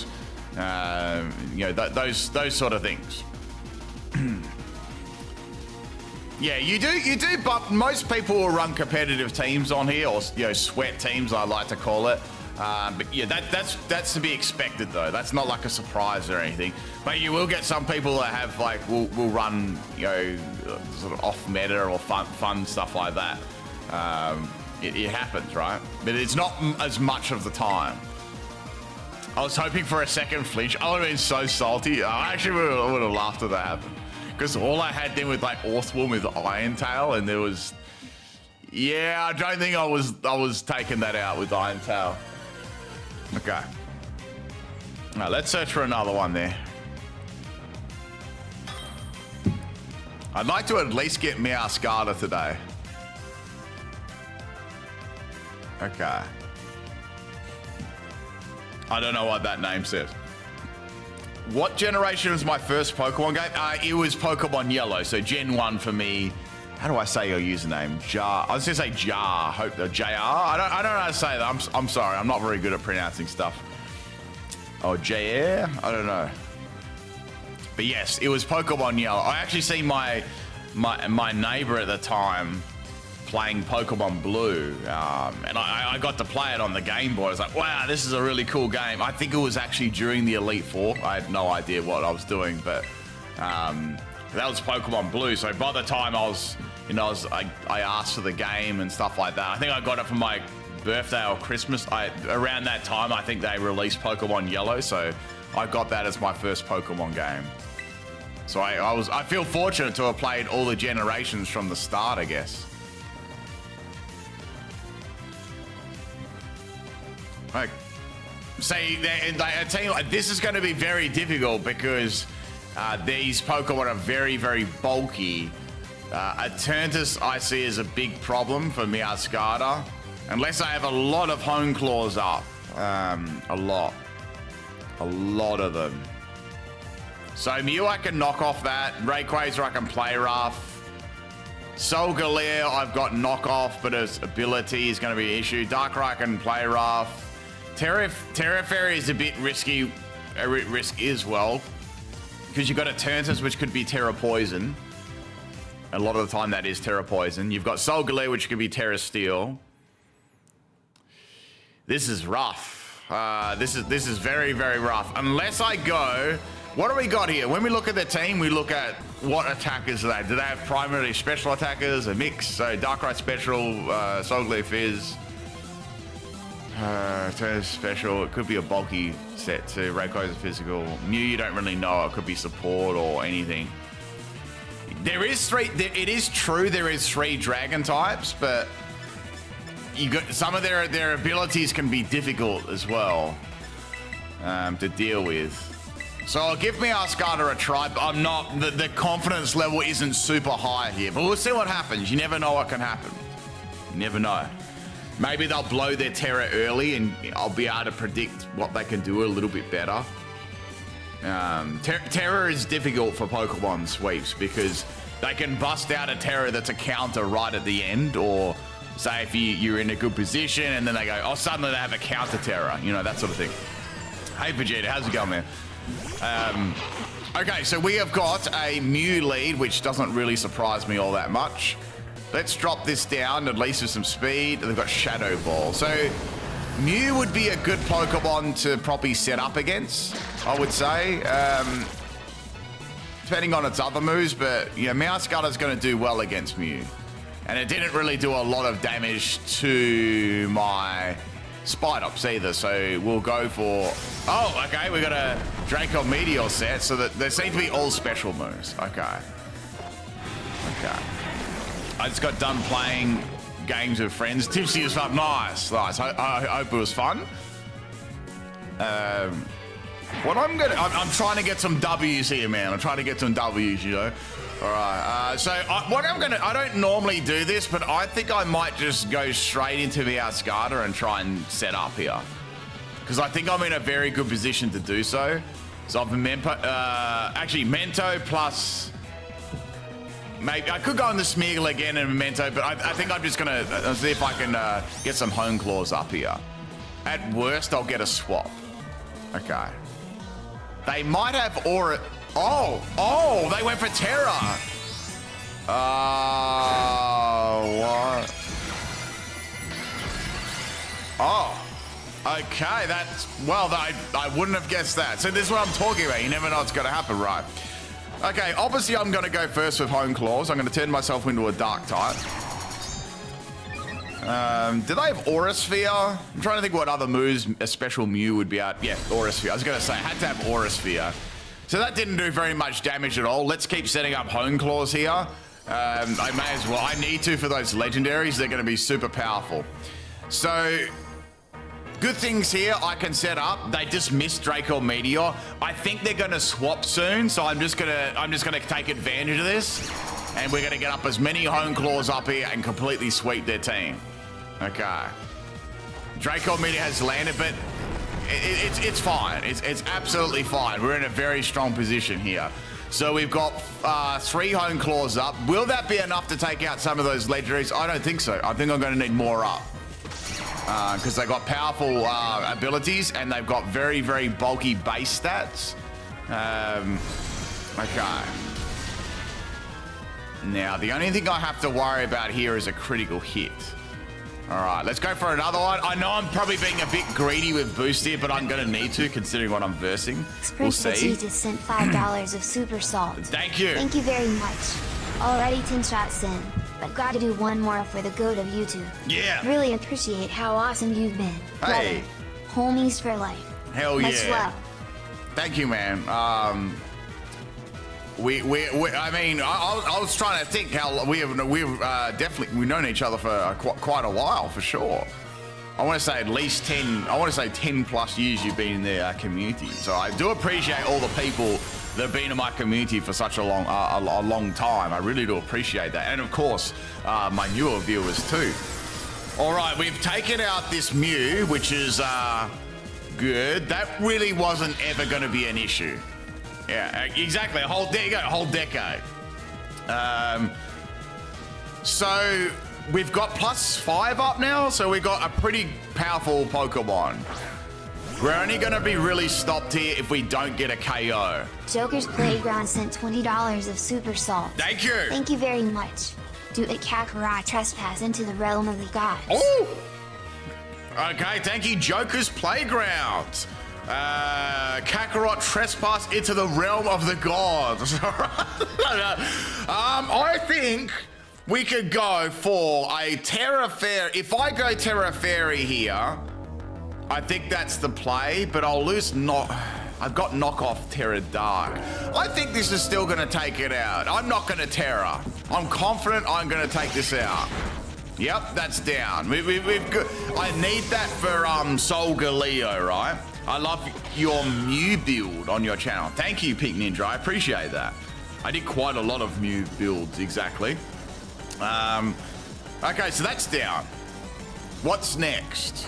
Those sort of things. Yeah, you do, but most people will run competitive teams on here, or sweat teams, I like to call it. But yeah, that's to be expected though. That's not like a surprise or anything. But you will get some people that have will run sort of off meta or fun stuff like that. It happens, right? But it's not as much of the time. I was hoping for a second flinch. I would have been so salty. I actually would have laughed if that happened. Because all I had then with Orthworm with Iron Tail, and there was, yeah, I don't think I was taking that out with Iron Tail. Okay. Now let's search for another one there. I'd like to at least get Meowscarada today. Okay. I don't know what that name says. What generation was my first Pokemon game? It was Pokemon Yellow, so Gen 1 for me. How do I say your username? Jar. I was gonna say Jar. Hope the JR. I don't know how to say that. I'm sorry. I'm not very good at pronouncing stuff. Oh, JR? I don't know. But yes, it was Pokemon Yellow. I actually seen my neighbor at the time playing Pokemon Blue, and I got to play it on the Game Boy. I was like, wow, this is a really cool game. I think it was actually during the Elite Four. I had no idea what I was doing, but that was Pokemon Blue. So by the time I asked for the game and stuff like that. I think I got it for my birthday or Christmas. Around that time, I think they released Pokemon Yellow, so I got that as my first Pokemon game. So I feel fortunate to have played all the generations from the start, I guess. Like, see, a team like this is going to be very difficult because these Pokemon are very, very bulky. Eternatus I see as a big problem for Meowscarada, unless I have a lot of Hone Claws up. A lot of them. So Mew I can knock off that. Rayquaza I can play rough. Solgaleo I've got knock off, but its ability is going to be an issue. Darkrai I can play rough. Terra Fairy is a bit risky as well, because you've got Eternatus, which could be Terra Poison. A lot of the time that is Terra Poison. You've got Solgaleo, which could be Terra Steel. This is rough. This is very, very rough. Unless I go, what do we got here? When we look at the team, we look at what attackers are they. Do they have primarily special attackers, a mix? So Darkrai special, Solgaleo Fizz. Special, it could be a bulky set too. Rayquaza physical. Mew, you don't really know. It could be support or anything. There is three. It is true there is 3 dragon types, but you got some of their abilities can be difficult as well to deal with. So I'll give Meowscarada a try. But I'm not. The confidence level isn't super high here, but we'll see what happens. You never know what can happen. You never know. Maybe they'll blow their Terra early and I'll be able to predict what they can do a little bit better. Terra is difficult for Pokemon sweeps because they can bust out a Terra that's a counter right at the end, or say if you're in a good position and then they go, oh, suddenly they have a counter terror, you know, that sort of thing. Hey, Vegeta, how's it going, man? Okay, so we have got a Mew lead, which doesn't really surprise me all that much. Let's drop this down, at least with some speed. They've got Shadow Ball. So Mew would be a good Pokemon to probably set up against, I would say. Depending on its other moves, but yeah, Meowscarada's going to do well against Mew. And it didn't really do a lot of damage to my Spidops either, so we'll go for... Oh, okay, we got a Draco Meteor set, so that there seem to be all special moves. Okay. I just got done playing games with friends. Tipsy was fun. Nice. I hope it was fun. What I'm trying to get some W's here, man. I'm trying to get some W's, you know. All right. I don't normally do this, but I think I might just go straight into the Meowscarada and try and set up here, because I think I'm in a very good position to do so. So I've actually Mento plus. Maybe I could go on the Smeagol again and Memento, but I think I'm just gonna see if I can get some Hone Claws up here. At worst, I'll get a swap. Okay. They might have Aura. Oh, they went for Terra. What? Oh, okay. I wouldn't have guessed that. So this is what I'm talking about. You never know what's gonna happen, right? Okay, obviously I'm going to go first with Hone Claws. I'm going to turn myself into a Dark type. Did I have Aura Sphere? I'm trying to think what other moves a special Mew would be at. Yeah, Aura Sphere. I was going to say, I had to have Aura Sphere. So that didn't do very much damage at all. Let's keep setting up Hone Claws here. I may as well. I need to for those legendaries. They're going to be super powerful. So... good things here I can set up. They just missed Draco Meteor. I think they're gonna swap soon, so I'm just gonna take advantage of this, and we're gonna get up as many Hone Claws up here and completely sweep their team. Okay. Draco Meteor has landed, but it's fine. It's absolutely fine. We're in a very strong position here. So we've got 3 Hone Claws up. Will that be enough to take out some of those legendaries? I don't think so. I think I'm gonna need more up. Because they've got powerful abilities and they've got very, very bulky base stats. Okay. Now, the only thing I have to worry about here is a critical hit. All right, let's go for another one. I know I'm probably being a bit greedy with boost here, but I'm going to need to, considering what I'm versing. We'll see. Vegeta sent $5 of super salt. Thank you. Thank you very much. Already 10 shots in. But gotta do one more for the goat of YouTube. Yeah. Really appreciate how awesome you've been. Hey. Brother, homies for life. Hell Much yeah. love. Thank you, man. I was trying to think how we've known each other for quite a while, for sure. I want to say at least 10. I want to say 10 plus years you've been in the community. So I do appreciate all the people that have been in my community for such a long time. I really do appreciate that. And of course, my newer viewers too. All right, we've taken out this Mew, which is good. That really wasn't ever going to be an issue. Yeah, exactly. A whole decade. So we've got +5 up now. So we've got a pretty powerful Pokemon. We're only going to be really stopped here if we don't get a KO. Joker's Playground sent $20 of super salt. Thank you. Thank you very much. Do a Kakarot trespass into the realm of the gods. Oh! Okay, thank you, Joker's Playground. Kakarot trespass into the realm of the gods. I think we could go for a Terra Fairy. If I go Terra Fairy here, I think that's the play, but I'll lose I've got knockoff Terra Dark. I think this is still going to take it out. I'm not going to Terra. I'm confident I'm going to take this out. Yep, that's down. We've got, I need that for Soul Galeo, right? I love your Mew build on your channel. Thank you, Pink Ninja. I appreciate that. I did quite a lot of Mew builds, exactly. Okay, so that's down. What's next?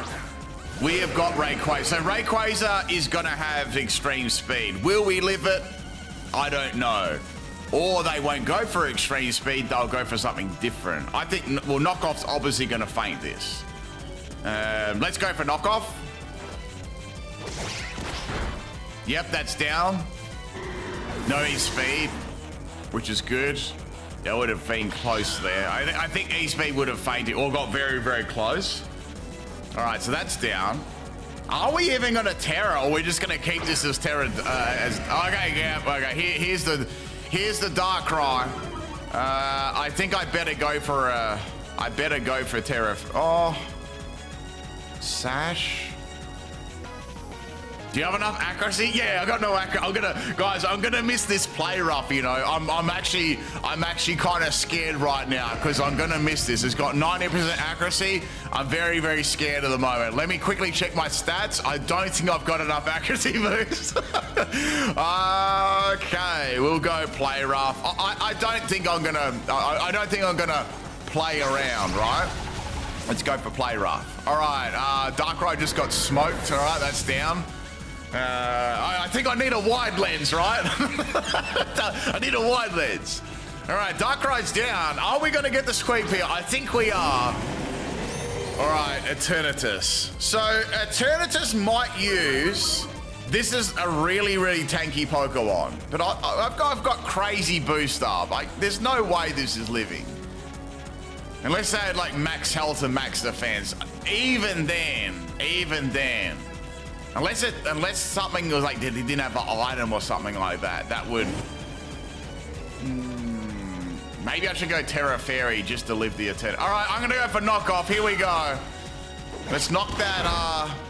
We have got Rayquaza. So Rayquaza is going to have extreme speed. Will we live it? I don't know. or they won't go for extreme speed, they'll go for something different. I think, well, knockoff's obviously going to feint this. Let's go for knockoff. Yep, that's down. No E-speed, which is good. That would have been close there. I think E-speed would have fainted or got very, very close. All right, so that's down. Are we even going to Terra, or are we just going to keep this as Terra? Okay, yeah, okay. Here's the Darkrai. I think I better go for Terra. Oh, Sash. Do you have enough accuracy? Yeah, I got no accuracy. I'm gonna miss this play rough. You know, I'm actually kind of scared right now because I'm gonna miss this. It's got 90% accuracy. I'm very, very scared at the moment. Let me quickly check my stats. I don't think I've got enough accuracy moves. Okay, we'll go play rough. I don't think I'm gonna play around, right? Let's go for play rough. All right, Darkrai just got smoked. All right, that's down. I think I need a wide lens, right? I need a wide lens. All right, Darkrai's down. Are we going to get the sweep here? I think we are. All right, Eternatus. So Eternatus might use... This is a really, really tanky Pokemon. But I've got crazy boost up. Like, there's no way this is living. Unless they had, like, max health and max defense. Even then. Unless something was like, they didn't have an item or something like that, that would... Maybe I should go Terra Fairy just to live the Eternal. All right, I'm gonna go for knockoff. Here we go. Let's knock that,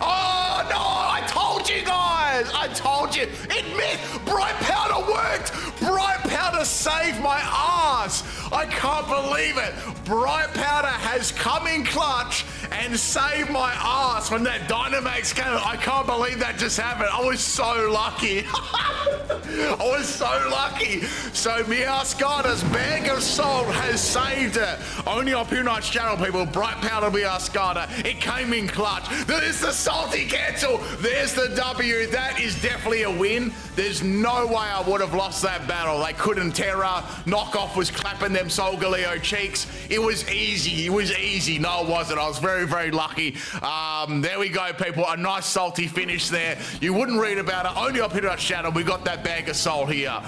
Oh, no! I told you guys! I told you! It missed! Bright Powder worked! Bright Powder saved my ass! I can't believe it! Bright Powder has come in clutch and saved my ass when that Dynamax came. I can't believe that just happened. I was so lucky. I was so lucky. So Meowscarada's bag of salt has saved it. Only on PIMPNITE's channel, people. Bright Powder Meowscarada. It came in clutch. There's the salty cancel. There's the W. That is definitely a win. There's no way I would have lost that battle. They couldn't Terra. Knockoff was clapping them Solgaleo cheeks. It was easy. It was easy. No, it wasn't. I was very, very lucky. There we go, people. A nice salty finish there. You wouldn't read about it. Only on PIMPNITE's channel, we got that bag of salt here.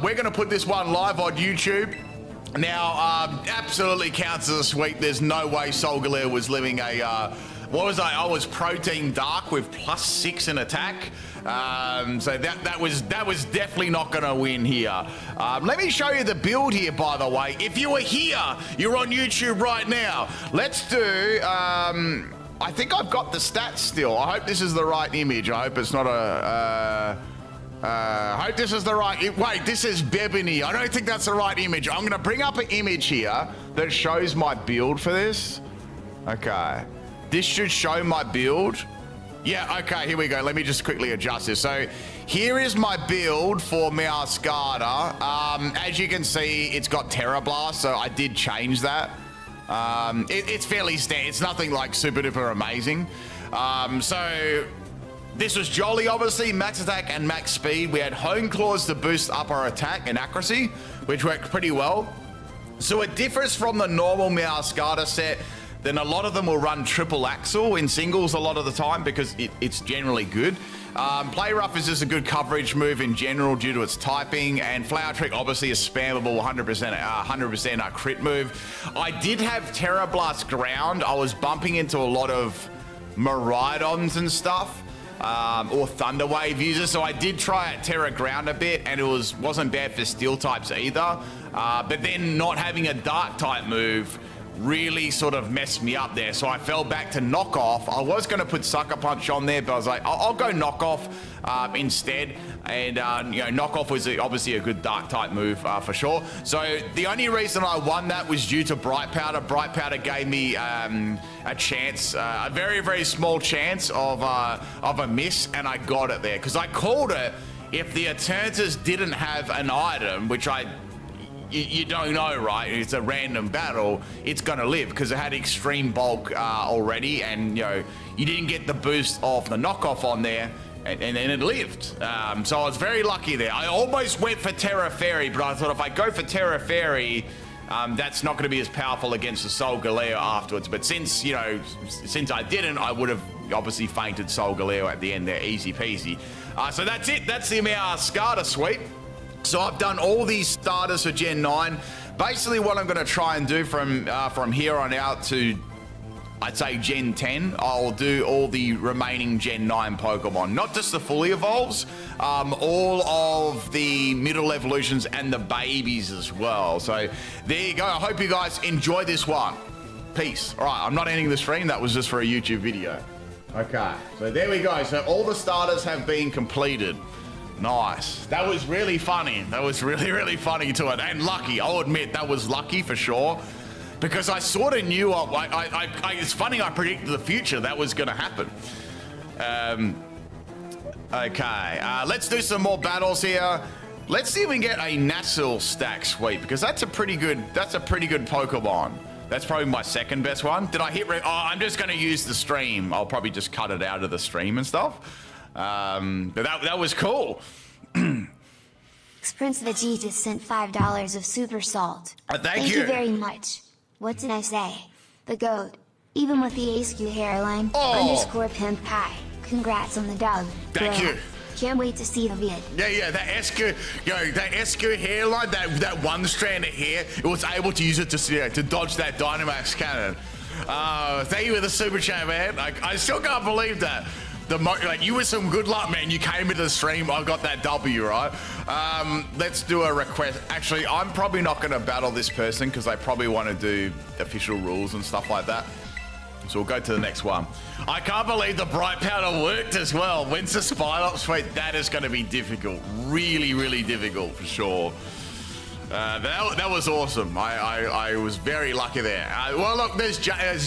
We're going to put this one live on YouTube. Now, absolutely counts as a sweep. There's no way Solgaleo was living a... what was I? I was Protein Dark with +6 in attack. So that was definitely not going to win here. Let me show you the build here, by the way. If you were here, you're on YouTube right now. Let's do... I think I've got the stats still. I hope this is the right image. I hope it's not a... I hope this is the right... Wait, this is Bebony. I don't think that's the right image. I'm going to bring up an image here that shows my build for this. Okay. This should show my build. Yeah, okay, here we go. Let me just quickly adjust this. So here is my build for Meowscarada. As you can see, it's got Terra Blast, so I did change that. It's fairly standard. It's nothing like super duper amazing. So this was Jolly, obviously, max attack and max speed. We had Hone Claws to boost up our attack and accuracy, which worked pretty well. So it differs from the normal Meowscarada set. Then a lot of them will run triple axle in singles a lot of the time because it's generally good. Play Rough is just a good coverage move in general due to its typing, and Flower Trick obviously is spammable 100% crit move. I did have Terra Blast Ground. I was bumping into a lot of Miraidons and stuff. Or Thunder Wave users, so I did try out Terra Ground a bit, and it wasn't bad for Steel types either. But then not having a Dark type move really sort of messed me up there, so I fell back to Knockoff. I was going to put Sucker Punch on there, but I was like, I'll go Knockoff instead. And you know, Knockoff was obviously a good Dark type move for sure. So the only reason I won that was due to Bright Powder. Bright Powder gave me a chance, a very, very small chance of a miss, and I got it there because I called it. If the Eternatus didn't have an item, which you don't know, right? It's a random battle. It's gonna live because it had extreme bulk already, and you know, you didn't get the boost of the knockoff on there. and it lived. So I was very lucky there. I almost went for Terra Fairy, but I thought if I go for Terra Fairy, that's not going to be as powerful against the Solgaleo afterwards. But since I didn't, I would have obviously fainted Solgaleo at the end there, easy peasy. So that's it. That's the Meowscarada sweep. So I've done all these starters for Gen 9. Basically, what I'm going to try and do from here on out to, I'd say, Gen 10, I'll do all the remaining Gen 9 Pokemon. Not just the fully evolves, all of the middle evolutions and the babies as well. So there you go. I hope you guys enjoy this one. Peace. All right, I'm not ending the stream. That was just for a YouTube video. Okay, so there we go. So all the starters have been completed. Nice. That was really funny. That was really, really funny to it. And lucky. I'll admit that was lucky for sure. Because I sort of knew, it's funny, I predicted the future that was going to happen. Okay, let's do some more battles here. Let's see if we can get a Naclstack sweep, because that's a pretty good Pokemon. That's probably my second best one. Did I hit? Oh, I'm just going to use the stream. I'll probably just cut it out of the stream and stuff. But that was cool. Prince Vegeta sent $5 of super salt. Thank you very much. What did I say? The GOAT. Even with the ASQ hairline, underscore pimp pie. Congrats on the dub. Thank you. Can't wait to see the vid. Yeah, that Escu hairline, that one strand of hair, it was able to use it to dodge that Dynamax cannon. Thank you for the super chat, man. I still can't believe that. You were some good luck, man. You came into the stream, I got that W, right? Let's do a request. Actually, I'm probably not going to battle this person because they probably want to do official rules and stuff like that. So we'll go to the next one. I can't believe the bright powder worked as well. When's the Spidops? Wait, that is going to be difficult. Really, really difficult for sure. That was awesome. I was very lucky there. Well, look, there's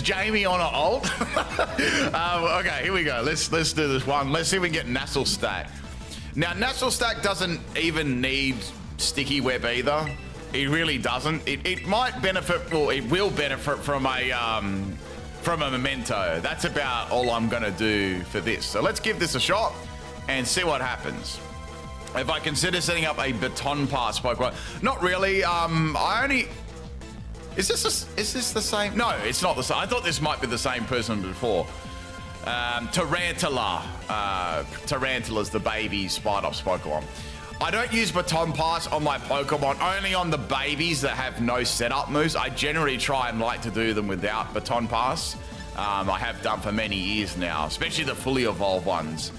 Jamie on an ult. Okay, here we go. Let's do this one. Let's see if we can get Naclstack. Now, Naclstack doesn't even need Sticky Web either. It really doesn't. It might benefit, or it will benefit from a memento. That's about all I'm gonna do for this. So let's give this a shot and see what happens. If I consider setting up a baton pass Pokemon, not really. Is this the same? No, it's not the same. I thought this might be the same person before. Tarantula. Tarantula's the baby Spidops Pokemon. I don't use baton pass on my Pokemon, only on the babies that have no setup moves. I generally try and like to do them without baton pass. I have done for many years now, especially the fully evolved ones.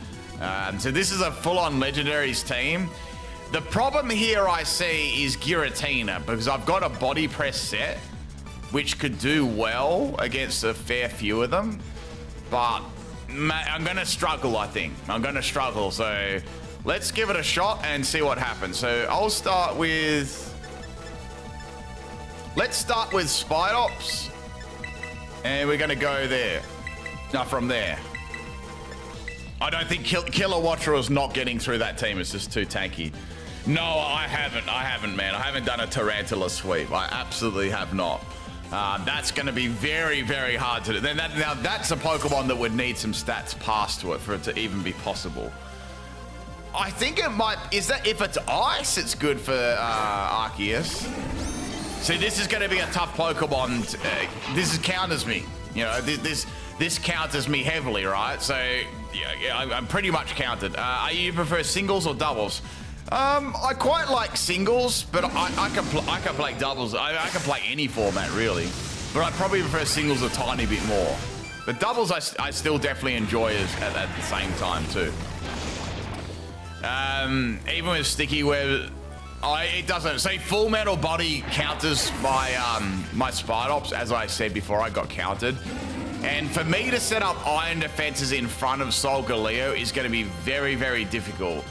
So this is a full-on Legendaries team. The problem here I see is Giratina, because I've got a body press set, which could do well against a fair few of them. But I'm going to struggle, I think. I'm going to struggle, so let's give it a shot and see what happens. So I'll start with... Let's start with Spidops. And we're going to go there. No, from there. I don't think Killer Watcher is not getting through that team. It's just too tanky. No, I haven't, man. I haven't done a Tarantula sweep. I absolutely have not. That's going to be very, very hard to do. Now, that's a Pokemon that would need some stats passed to it for it to even be possible. I think it might... Is that... If it's Ice, it's good for Arceus. See, this is going to be a tough Pokemon. This counters me. You know, this counters me heavily, right? So, yeah, I'm pretty much countered. You prefer singles or doubles? I quite like singles, but I can play doubles. I can play any format, really. But I probably prefer singles a tiny bit more. But doubles I still definitely enjoy at the same time, too. Even with Sticky Web, it doesn't. See, Full Metal Body counters my Spidops, as I said before, I got countered. And for me to set up Iron Defenses in front of Solgaleo is going to be very, very difficult.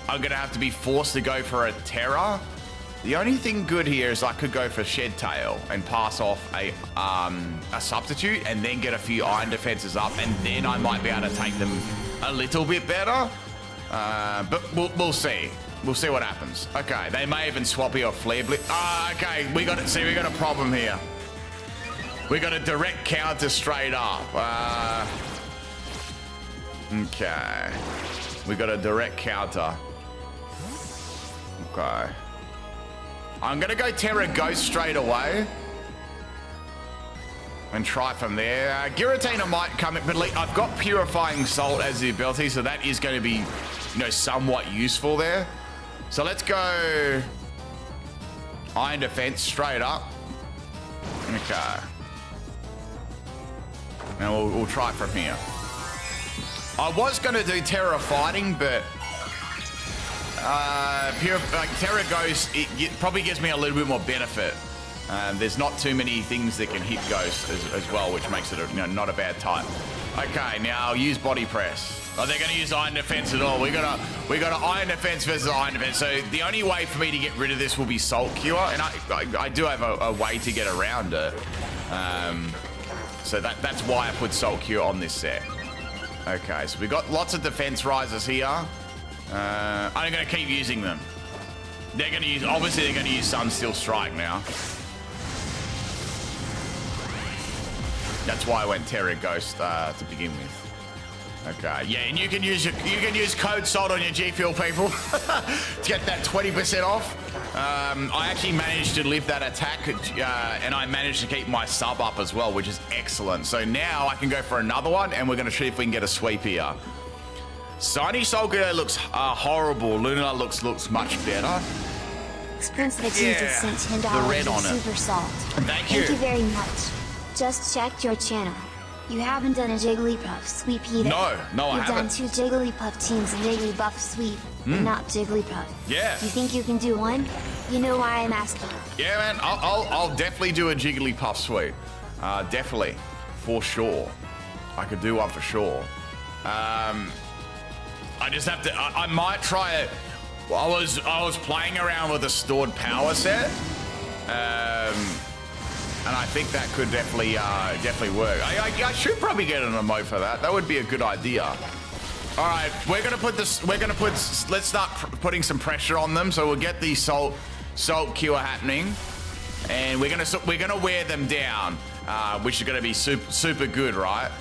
I'm going to have to be forced to go for a Terra. The only thing good here is I could go for Shed Tail and pass off a substitute and then get a few Iron Defenses up, and then I might be able to take them a little bit better. But we'll see. We'll see what happens. Okay, they may even swap you off Flare Blitz. Okay, we got a problem here. We got a direct counter straight up. Okay. We got a direct counter. Okay. I'm gonna go Terra Ghost straight away. And try from there. Giratina might come in, but I've got Purifying Salt as the ability, so that is going to be, you know, somewhat useful there. So let's go Iron Defense straight up. Okay. And we'll try from here. I was going to do Terra Fighting, but Terra Ghost, it probably gives me a little bit more benefit. There's not too many things that can hit Ghost as well, which makes it not a bad type. Okay, now use Body Press. Oh, they're going to use Iron Defense at all. We got an Iron Defense versus Iron Defense. So the only way for me to get rid of this will be Salt Cure, and I do have a way to get around it. So that's why I put Salt Cure on this set. Okay, so we got lots of defense rises here. I'm going to keep using them. They're going to use, obviously they're going to use Sunsteel Strike now. That's why I went Terra Ghost to begin with. Okay, yeah, and you can use code SALT on your G Fuel, people, to get that 20% off. I actually managed to live that attack, and I managed to keep my sub up as well, which is excellent. So now I can go for another one, and we're going to see if we can get a sweep here. Shiny Solgudo looks horrible. Luna looks much better. Prince the King just sent $10 the red on Super it. Salt. Thank you. Thank you very much. Just checked your channel. You haven't done a Jigglypuff sweep either. No, I You've haven't. You've done 2 Jigglypuff teams and Jigglypuff sweep, but not Jigglypuff. Yeah. Do you think you can do one? You know why I'm asking. Yeah, man, I'll definitely do a Jigglypuff sweep. Definitely, for sure. I could do one for sure. I just have to. I might try it. Well, I was playing around with a stored power set, and I think that could definitely work. I should probably get an emote for that. That would be a good idea. All right, we're gonna put this. Let's start putting some pressure on them. So we'll get the salt cure happening, and we're gonna wear them down, which is gonna be super good, right?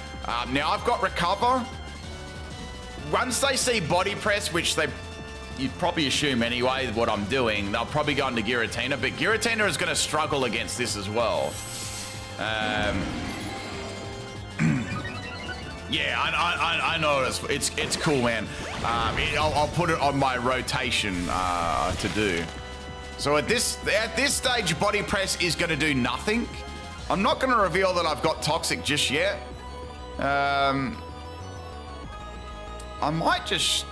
Now I've got recover. Once they see body press, which you'd probably assume anyway what I'm doing, they'll probably go into Giratina, but Giratina is going to struggle against this as well. Yeah, I know it's cool, man. I'll put it on my rotation to do. So at this stage, body press is going to do nothing. I'm not going to reveal that I've got toxic just yet. I might just...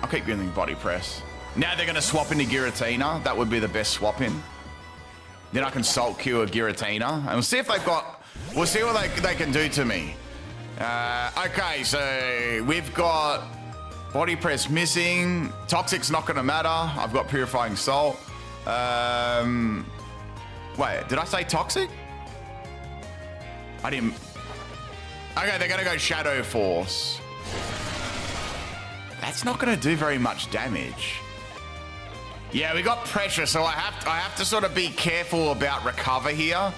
I'll keep using body press. Now they're going to swap into Giratina. That would be the best swap in. Then I can Salt Cure Giratina. And we'll see if they've got... We'll see what they can do to me. Okay, so we've got body press missing. Toxic's not going to matter. I've got Purifying Salt. Wait, did I say Toxic? I didn't... Okay, they're gonna go Shadow Force. That's not gonna do very much damage. Yeah, we got pressure, so I have to sort of be careful about recover here.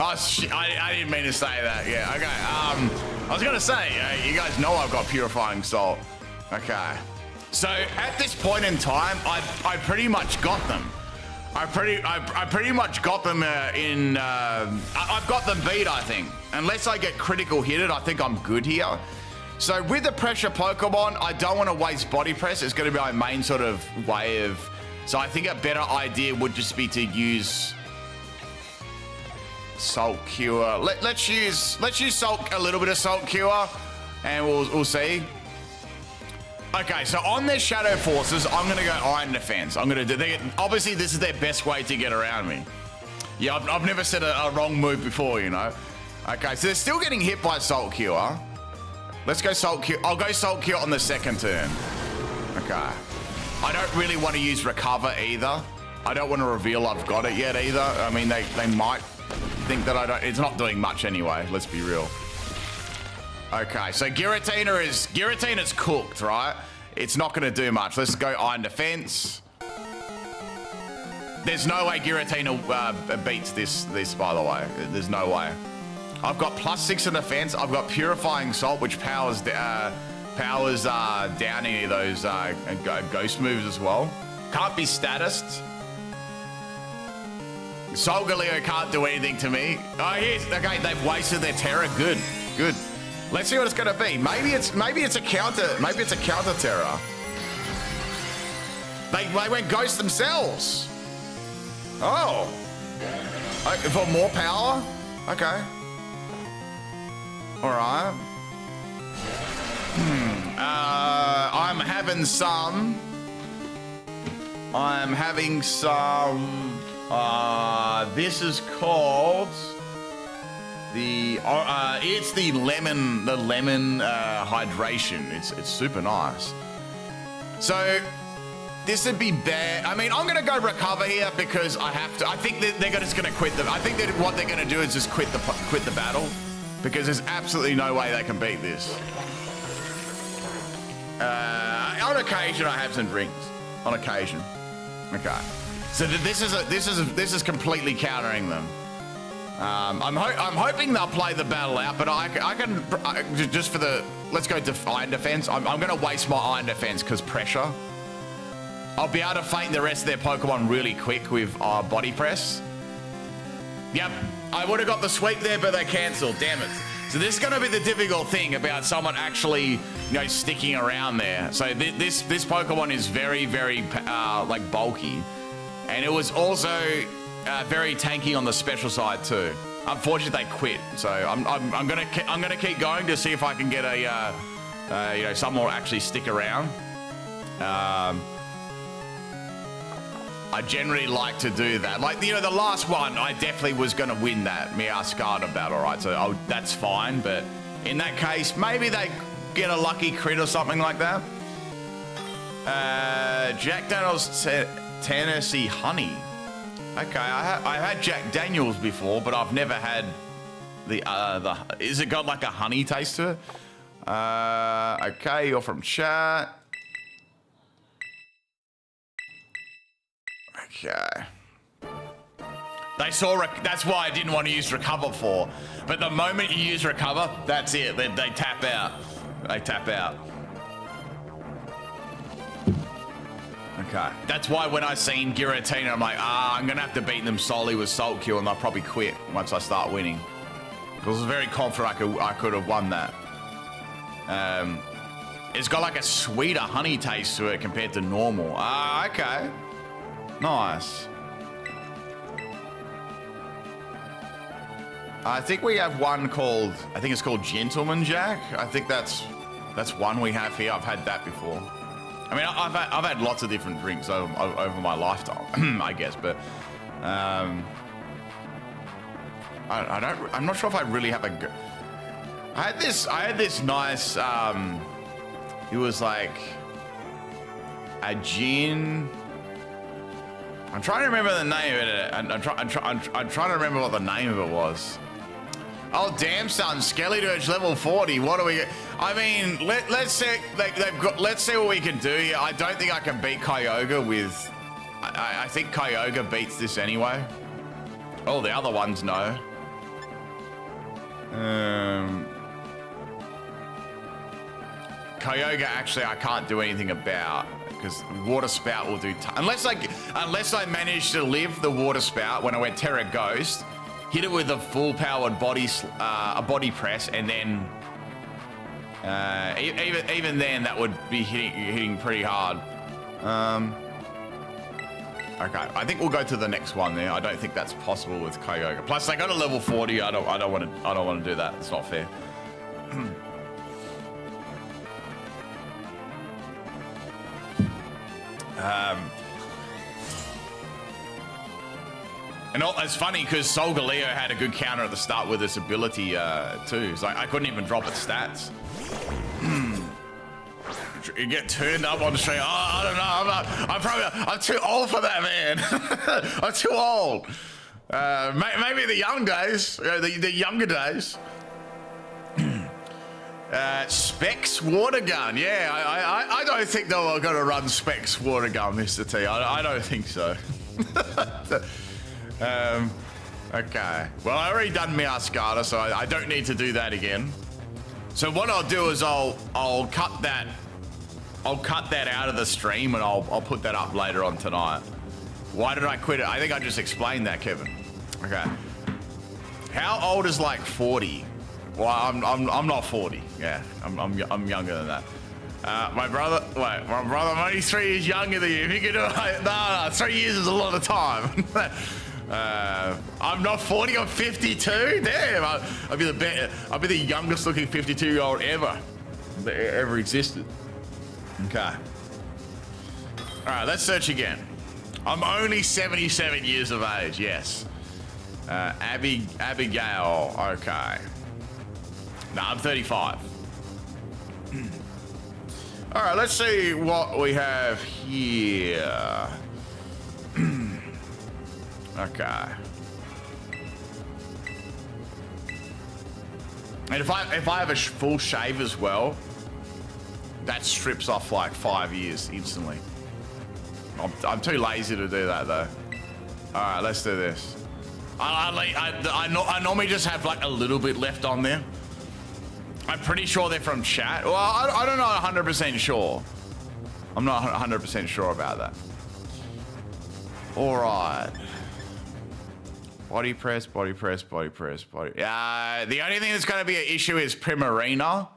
Oh shit, I didn't mean to say that. Yeah, okay. I was gonna say, you guys know I've got Purifying Salt. Okay. So at this point in time, I pretty much got them. I pretty much got them I've got them beat, I think. Unless I get critical hitted, I think I'm good here. So with the pressure Pokemon, I don't want to waste body press. It's going to be my main sort of way of... So I think a better idea would just be to use Salt Cure. Let's use a little bit of Salt Cure, and we'll see. Okay, so on their Shadow Forces, I'm going to go Iron Defense. I'm going to do... Obviously, this is their best way to get around me. Yeah, I've never said a wrong move before, you know. Okay, so they're still getting hit by Salt Cure. Let's go Salt Cure. I'll go Salt Cure on the second turn. Okay. I don't really want to use Recover either. I don't want to reveal I've got it yet either. I mean, they might think that I don't... It's not doing much anyway, let's be real. Okay, so Giratina's cooked, right? It's not going to do much. Let's go Iron Defense. There's no way Giratina beats this, by the way. There's no way. I've got +6 in defense. I've got Purifying Salt, which powers down any of those ghost moves as well. Can't be statused. Solgaleo can't do anything to me. Oh, yes. Okay, they've wasted their terror. Good, good. Let's see what it's gonna be. Maybe it's a counter. Maybe it's a counter terror. They went ghost themselves. Oh. For more power? Okay. All right. I'm having some. This is called the. It's the lemon hydration. It's super nice. So this would be bad. I mean, I'm gonna go recover here because I have to. I think they're just gonna quit the. I think that what they're gonna do is just quit the battle because there's absolutely no way they can beat this. On occasion, I have some drinks. On occasion. Okay. So this is completely countering them. I'm hoping they'll play the battle out, but I can just for the. Let's go Iron Defense. I'm gonna waste my Iron Defense because pressure. I'll be able to feint the rest of their Pokemon really quick with Body Press. Yep, I would have got the sweep there, but they cancelled. Damn it. So this is going to be the difficult thing about someone actually, sticking around there. So this Pokemon is very, very like bulky, and it was also very tanky on the special side too. Unfortunately, they quit. So I'm gonna keep going to see if I can get someone will actually stick around. I generally like to do that. Like, the last one, I definitely was going to win that Meowscarada battle, right? So that's fine, but in that case, maybe they get a lucky crit or something like that. Jack Daniels Tennessee Honey. Okay, I've had Jack Daniels before, but I've never had is it got like a honey taste to it? Okay, you're from chat. Okay. They saw, that's why I didn't want to use recover for. But the moment you use recover, that's it. They tap out. They tap out. Okay. That's why when I seen Giratina, I'm like, I'm going to have to beat them solely with Salt Kill, and they'll probably quit once I start winning. I was very confident I could have won that. It's got like a sweeter honey taste to it compared to normal. Okay. Nice. I think we have one called, I think it's called Gentleman Jack. I think that's one we have here. I've had that before. I mean, I've had lots of different drinks over my lifetime, I guess, but I'm not sure if I really have a. I had this nice. It was like a gin. I'm trying to remember the name of it. I'm trying to remember what the name of it was. Oh damn, son! Skeleturge level 40. What do we? I mean, let's say let's see what we can do here. I don't think I can beat Kyogre with. I think Kyogre beats this anyway. Oh, the other ones no. Kyogre actually I can't do anything about because Water Spout will do unless I manage to live the Water Spout when I went Terra Ghost, hit it with a full powered body press, and then even then that would be hitting pretty hard. Okay, I think we'll go to the next one there. I don't think that's possible with Kyogre. Plus, they got a level 40. I don't want to do that. It's not fair. And it's funny because Solgaleo had a good counter at the start with this ability too. So I couldn't even drop its stats. You get turned up on the street. Oh, I don't know. I'm too old for that, man. I'm too old. Maybe the young days, the younger days. Specs Water Gun. Yeah, I don't think they were going to run Specs Water Gun, Mr. T. I don't think so. Okay. Well, I already done Meowscarada, so I don't need to do that again. So what I'll do is I'll cut that out of the stream and I'll put that up later on tonight. Why did I quit it? I think I just explained that, Kevin. Okay. How old is like 40? Well, I'm not 40. Yeah, I'm younger than that. My brother, I'm only 3 years younger than you. If you can do it, no, 3 years is a lot of time. I'm not 40, I'm 52. Damn, I'll be the youngest looking 52-year-old ever existed. Okay. All right, let's search again. I'm only 77 years of age, yes. Abigail, okay. No, I'm 35. All right, let's see what we have here. Okay. And if I have a full shave as well, that strips off like 5 years instantly. I'm too lazy to do that though. All right, let's do this. I normally just have like a little bit left on there. I'm pretty sure they're from chat. Well, I don't know 100% sure. I'm not 100% sure about that. All right. Body press, body press, body press, body. The only thing that's going to be an issue is Primarina.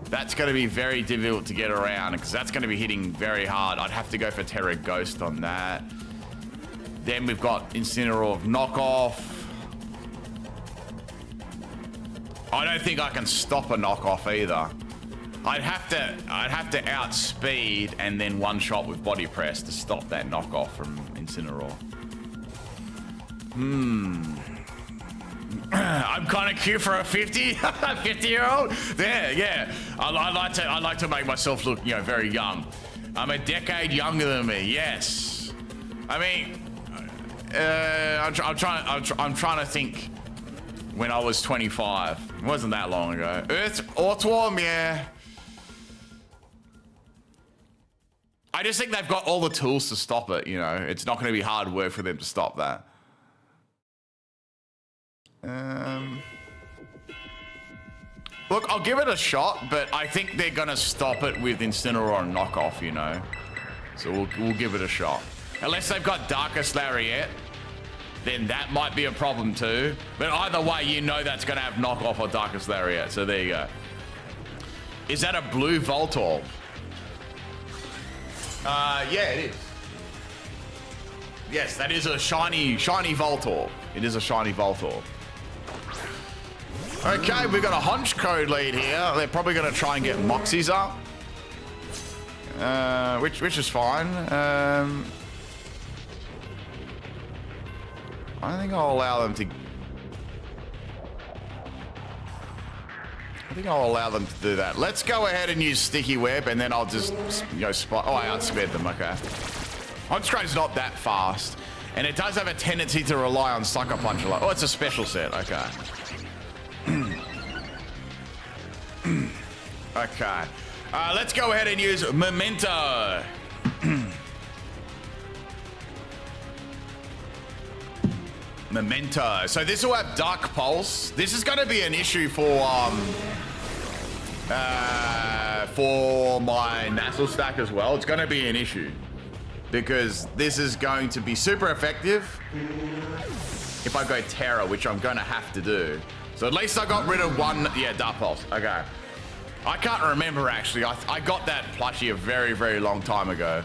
That's going to be very difficult to get around because that's going to be hitting very hard. I'd have to go for Terra Ghost on that. Then we've got Incineroar knockoff. I don't think I can stop a knockoff either. I'd have to outspeed and then one shot with body press to stop that knockoff from Incineroar. I'm kind of cute for a 50-year-old. Yeah. I like to make myself look, very young. I'm a decade younger than me. Yes. I mean, I'm trying to think. When I was 25, it wasn't that long ago. Orthworm, yeah. I just think they've got all the tools to stop it. It's not going to be hard work for them to stop that. Look, I'll give it a shot, but I think they're going to stop it with Incineroar and knockoff. So we'll give it a shot. Unless they've got Darkest Lariat, then that might be a problem too. But either way, that's going to have knockoff or Darkest Lariat. So there you go. Is that a blue Voltorb? Yeah, it is. Yes, that is a shiny Voltorb. It is a shiny Voltorb. Okay, we've got a Hunch Code lead here. They're probably going to try and get Moxies up. Which is fine. I think I'll allow them to... do that. Let's go ahead and use Sticky Web, and then I'll just spot... Oh, I outsped them, okay. Honchcode's not that fast, and it does have a tendency to rely on Sucker Punch a lot. Oh, it's a special set, okay. Okay. Let's go ahead and use Memento. Memento. So this will have Dark Pulse. This is going to be an issue for my Naclstack as well. It's going to be an issue because this is going to be super effective if I go Terra, which I'm going to have to do. So at least I got rid of one. Yeah, Dark Pulse. Okay. I can't remember actually. I got that plushie a very, very long time ago.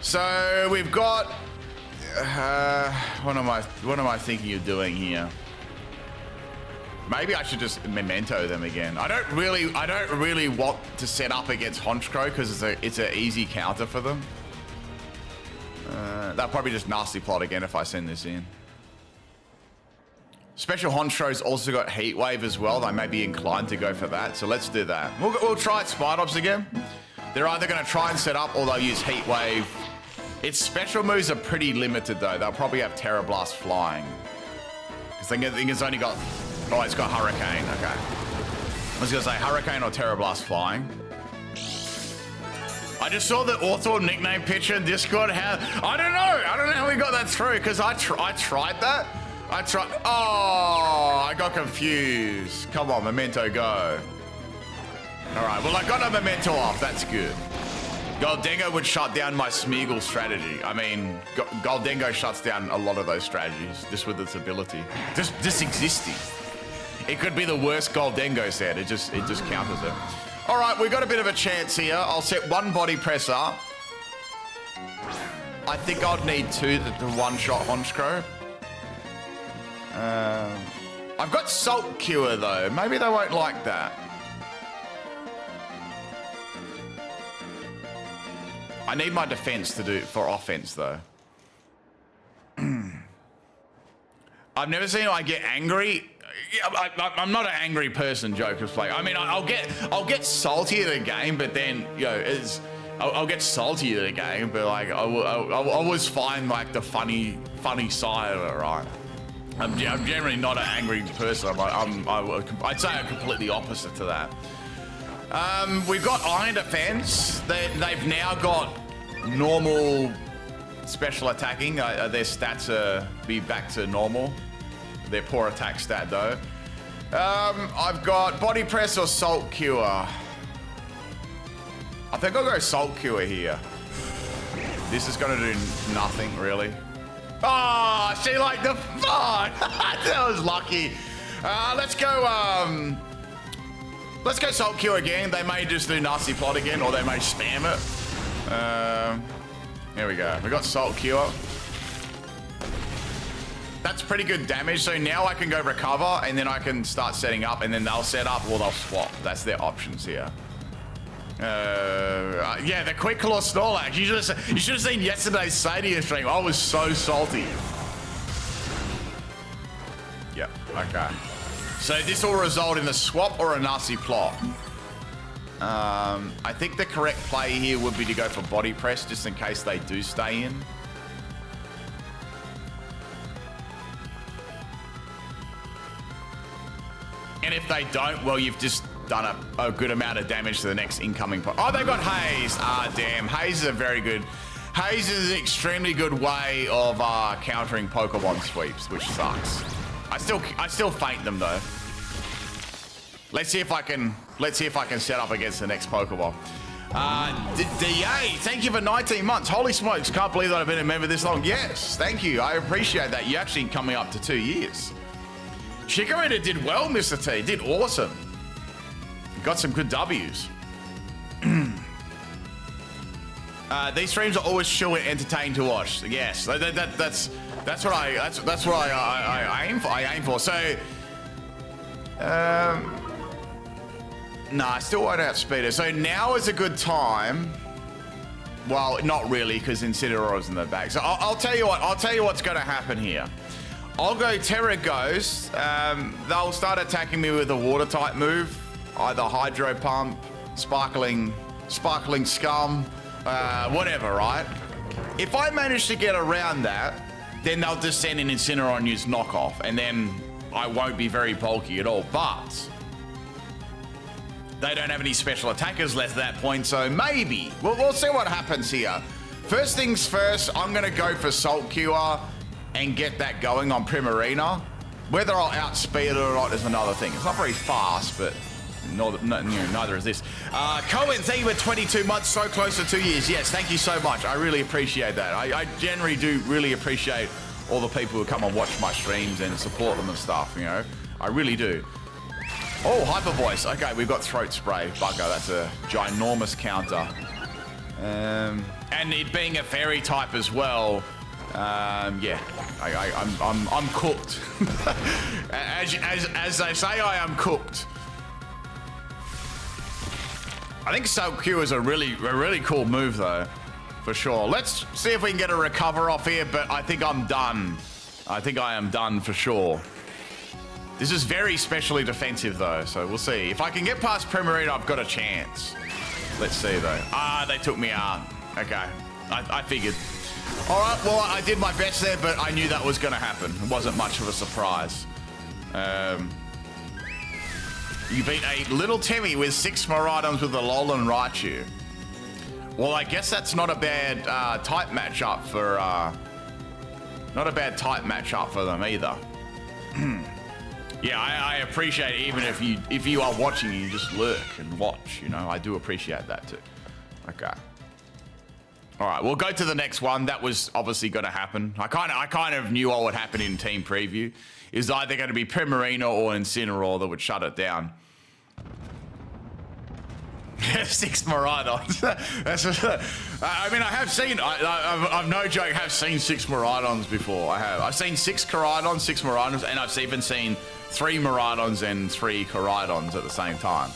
So we've got. What am I thinking of doing here? Maybe I should just Memento them again. I don't really want to set up against Honchcrow because it's an easy counter for them. They'll probably just nasty plot again if I send this in. Special Honchcrow's also got Heat Wave as well. They may be inclined to go for that, so let's do that. We'll try Spidops again. They're either going to try and set up or they'll use Heat Wave. Its special moves are pretty limited though. They'll probably have Terra Blast flying. Because I think it's only got... Oh, it's got Hurricane, okay. I was going to say Hurricane or Terra Blast flying. I just saw the Orthworm nickname picture in Discord. I don't know how we got that through because I tried that. I tried. Oh, I got confused. Come on, Memento, go. All right, well, I got a Memento off. That's good. Goldengo would shut down my Smeagol strategy. I mean, Goldengo shuts down a lot of those strategies just with its ability. Just existing. It could be the worst Goldengo set. It just counters it. All right, we got a bit of a chance here. I'll set one body press up. I think I'd need two to one-shot Honchkrow. I've got Salt Cure, though. Maybe they won't like that. I need my defense to do for offense, though. I've never seen I get angry. I'm not an angry person, Joker's play. I mean, I'll get salty at a game, but then, you know, I'll get salty at a game, but like I always find like the funny side of it, right? I'm generally not an angry person. I'd say I'm completely opposite to that. We've got Iron Defense. They've now got normal special attacking. Their stats be back to normal. Their poor attack stat though. I've got Body Press or Salt Cure. I think I'll go Salt Cure here. This is gonna do nothing really. Oh, she like the fuck. That was lucky. Let's go Salt Cure again. They may just do Nasty Plot again, or they may spam it. Here we go. We got Salt Cure. That's pretty good damage. So now I can go recover, and then I can start setting up, and then they'll set up or they'll swap. That's their options here. Yeah, the Quick Claw Snorlax. You should have seen yesterday's Sadia stream. I was so salty. Yep. Okay. So this will result in a swap or a Nasty Plot. I think the correct play here would be to go for Body Press just in case they do stay in. And if they don't, well, you've just done a good amount of damage to the next incoming. Oh, they got Haze. Ah, damn. Haze is a very good... Haze is an extremely good way of countering Pokemon sweeps, which sucks. I still feint them though. Let's see if I can set up against the next Pokeball. DA, thank you for 19 months. Holy smokes, can't believe that I've been a member this long. Yes, thank you. I appreciate that. You're actually coming up to 2 years. Chikorita did well, Mr. T. Did awesome. Got some good W's. These streams are always chill and entertaining to watch. Yes, that's what I aim for. I aim for. So, nah, I still won't outspeed it. So now is a good time. Well, not really, because Incineroar's in the bag. So I'll tell you what. I'll tell you what's going to happen here. I'll go Terra Ghost. They'll start attacking me with a water type move, either Hydro Pump, Sparkling Scum, whatever, right? If I manage to get around that, then they'll just send an Incineroar and use Knockoff, and then I won't be very bulky at all. But they don't have any special attackers left at that point, so maybe. We'll see what happens here. First things first, I'm going to go for Salt Cure and get that going on Primarina. Whether I'll outspeed it or not is another thing. It's not very fast, but neither is this. Cohen, thank you for 22 months, so close to 2 years. Yes, thank you so much. I really appreciate that. I generally do really appreciate all the people who come and watch my streams and support them and stuff, you know. I really do. Oh, Hyper Voice. Okay, we've got Throat Spray. Bugger, that's a ginormous counter. And it being a fairy type as well, yeah, I'm cooked. as they say, I am cooked. I think Salt Cure is a really cool move though, for sure. Let's see if we can get a recover off here, but I think I'm done. I think I am done for sure. This is very specially defensive though, so we'll see. If I can get past Primarina, I've got a chance. Let's see though. Ah, they took me out. Okay, I figured. All right, well, I did my best there, but I knew that was going to happen. It wasn't much of a surprise. You beat a little Timmy with 6 more items with the Alolan Raichu. Well, I guess that's not a bad type matchup for them either. Yeah, I appreciate it, even if you are watching, you just lurk and watch, you know. I do appreciate that too. Okay. All right, we'll go to the next one. That was obviously going to happen. I kind of knew what would happen in team preview. Is either going to be Primarina or Incineroar that would shut it down. 6 Miraidons. I mean, I have seen, I've no joke, have seen 6 Miraidons before. I have. I've seen 6 Koraidons, 6 Miraidons, and I've even seen 3 Miraidons and 3 Koraidons at the same time.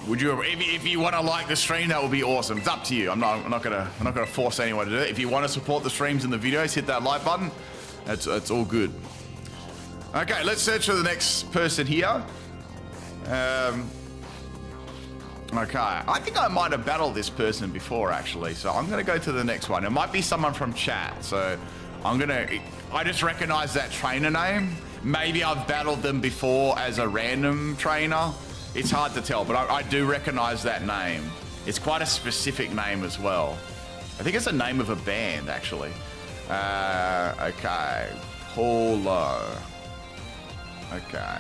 Would you, if you want to like the stream, that would be awesome. It's up to you. I'm not gonna force anyone to do it. If you want to support the streams and the videos, hit that like button. It's all good. Okay, let's search for the next person here. Okay, I think I might have battled this person before actually, so I'm gonna go to the next one. It might be someone from chat, so I just recognize that trainer name. Maybe I've battled them before as a random trainer. It's hard to tell, but I do recognize that name. It's quite a specific name as well. I think it's the name of a band, actually. Okay, Paulo. Okay.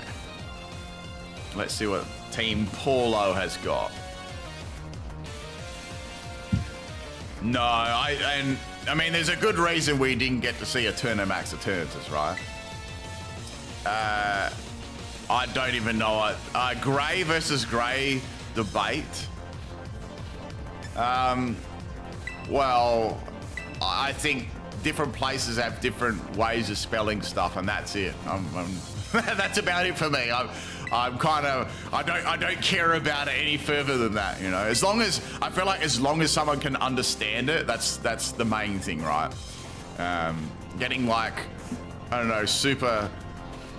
Let's see what Team Paulo has got. No, I mean, there's a good reason we didn't get to see a Turnimax Eternatus, right? I don't even know it. Grey versus Grey debate. Well, I think different places have different ways of spelling stuff, and that's it. That's about it for me. I'm kind of, I don't care about it any further than that, you know. As long as, I feel like as long as someone can understand it, that's the main thing, right? Getting like, I don't know, super,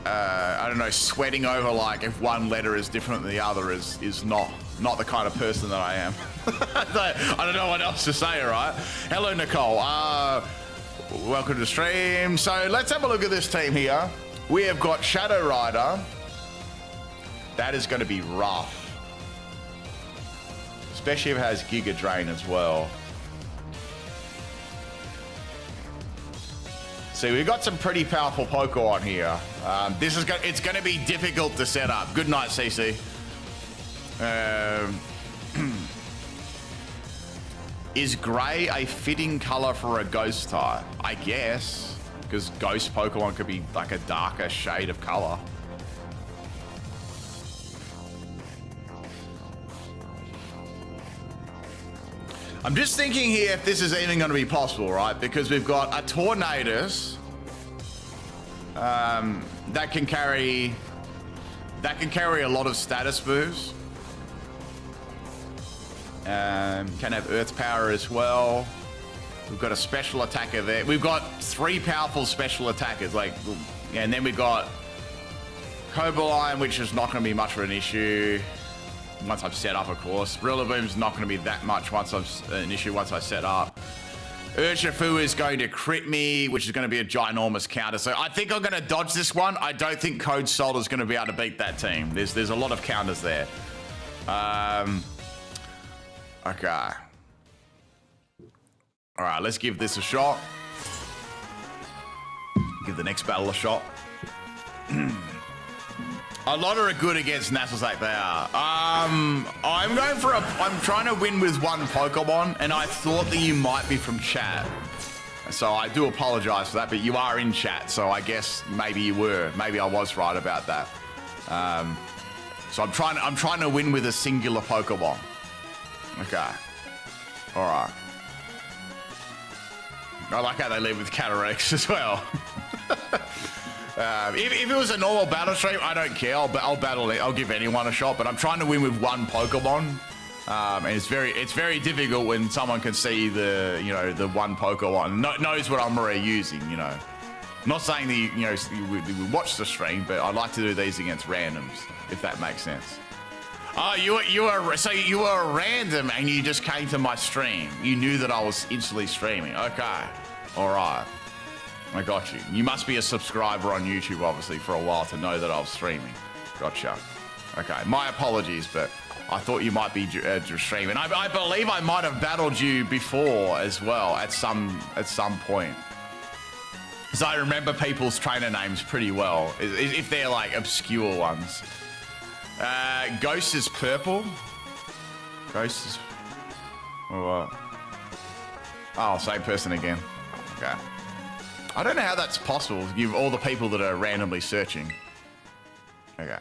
I don't know, sweating over like if one letter is different than the other is not the kind of person that I am. I don't know what else to say, right? Hello, Nicole. Welcome to the stream. So let's have a look at this team here. We have got Shadow Rider. That is going to be rough. Especially if it has Giga Drain as well. See, we've got some pretty powerful Pokemon here. It's going to be difficult to set up. Good night, CC. Is grey a fitting color for a ghost type? I guess, because ghost Pokemon could be like a darker shade of color. I'm just thinking here if this is even going to be possible, right? Because we've got a Tornadus that can carry a lot of status moves. Can have Earth Power as well. We've got a special attacker there. We've got 3 powerful special attackers, and then we've got Cobaline, which is not going to be much of an issue once I've set up, of course. Rillaboom's not going to be that much once I set up. Urshifu is going to crit me, which is going to be a ginormous counter. So I think I'm going to dodge this one. I don't think Code Soul is going to be able to beat that team. There's a lot of counters there. Okay. All right, let's give this a shot. Give the next battle a shot. A lot are good against Naclstack, they are. I'm trying to win with one Pokemon, and I thought that you might be from chat. So I do apologize for that, but you are in chat, so I guess maybe you were. Maybe I was right about that. So I'm trying to win with a singular Pokemon. Okay. All right. I like how they leave with Cataracts as well. If it was a normal battle stream, I don't care. I'll battle it. I'll give anyone a shot. But I'm trying to win with one Pokemon, and it's very difficult when someone can see the one Pokemon, knows what I'm already using. You know, I'm not saying that you would watch the stream, but I like to do these against randoms, if that makes sense. Oh, you were a random, and you just came to my stream. You knew that I was instantly streaming. Okay, all right. I got you. You must be a subscriber on YouTube, obviously, for a while to know that I was streaming. Gotcha. Okay, my apologies, but I thought you might be streaming. I believe I might have battled you before as well at some point. So I remember people's trainer names pretty well, if they're like obscure ones. Ghost is purple. Ghost is... Oh, same person again. Okay. I don't know how that's possible, give all the people that are randomly searching. Okay.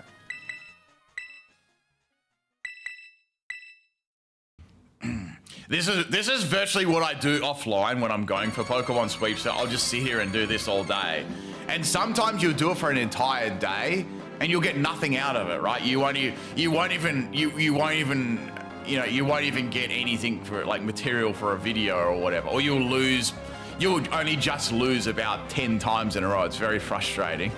This is virtually what I do offline when I'm going for Pokemon sweeps. So I'll just sit here and do this all day. And sometimes you'll do it for an entire day and you'll get nothing out of it, right? You won't even get anything for like material for a video or whatever. Or you'll only just lose about 10 times in a row. It's very frustrating.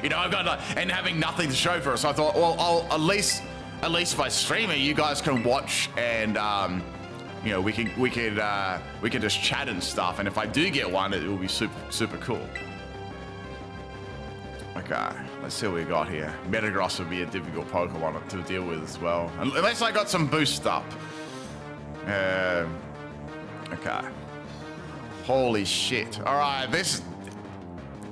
You know, I've got and having nothing to show for it. So I thought, well, I'll at least if I stream it, you guys can watch and you know, we could just chat and stuff, and if I do get one, it will be super cool. Okay, let's see what we got here. Metagross would be a difficult Pokemon to deal with as well, unless I got some boost up. Okay. Holy shit! All right,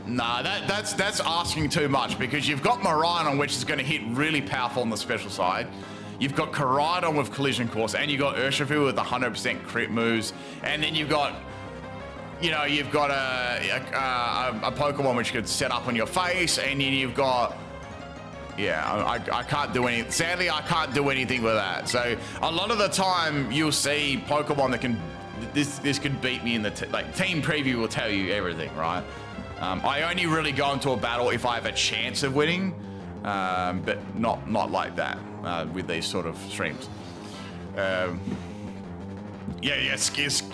nah, that's asking too much because you've got Miraidon, which is going to hit really powerful on the special side. You've got Koraidon with Collision Course, and you've got Urshifu with 100% crit moves, and then you've got, you know, you've got a Pokemon which could set up on your face, and then you've got, yeah, I can't do anything. Sadly, I can't do anything with that. So a lot of the time, you'll see Pokemon that can, this could beat me in the like team preview will tell you everything, right? I only really go into a battle if I have a chance of winning, but not like that. With these sort of streams.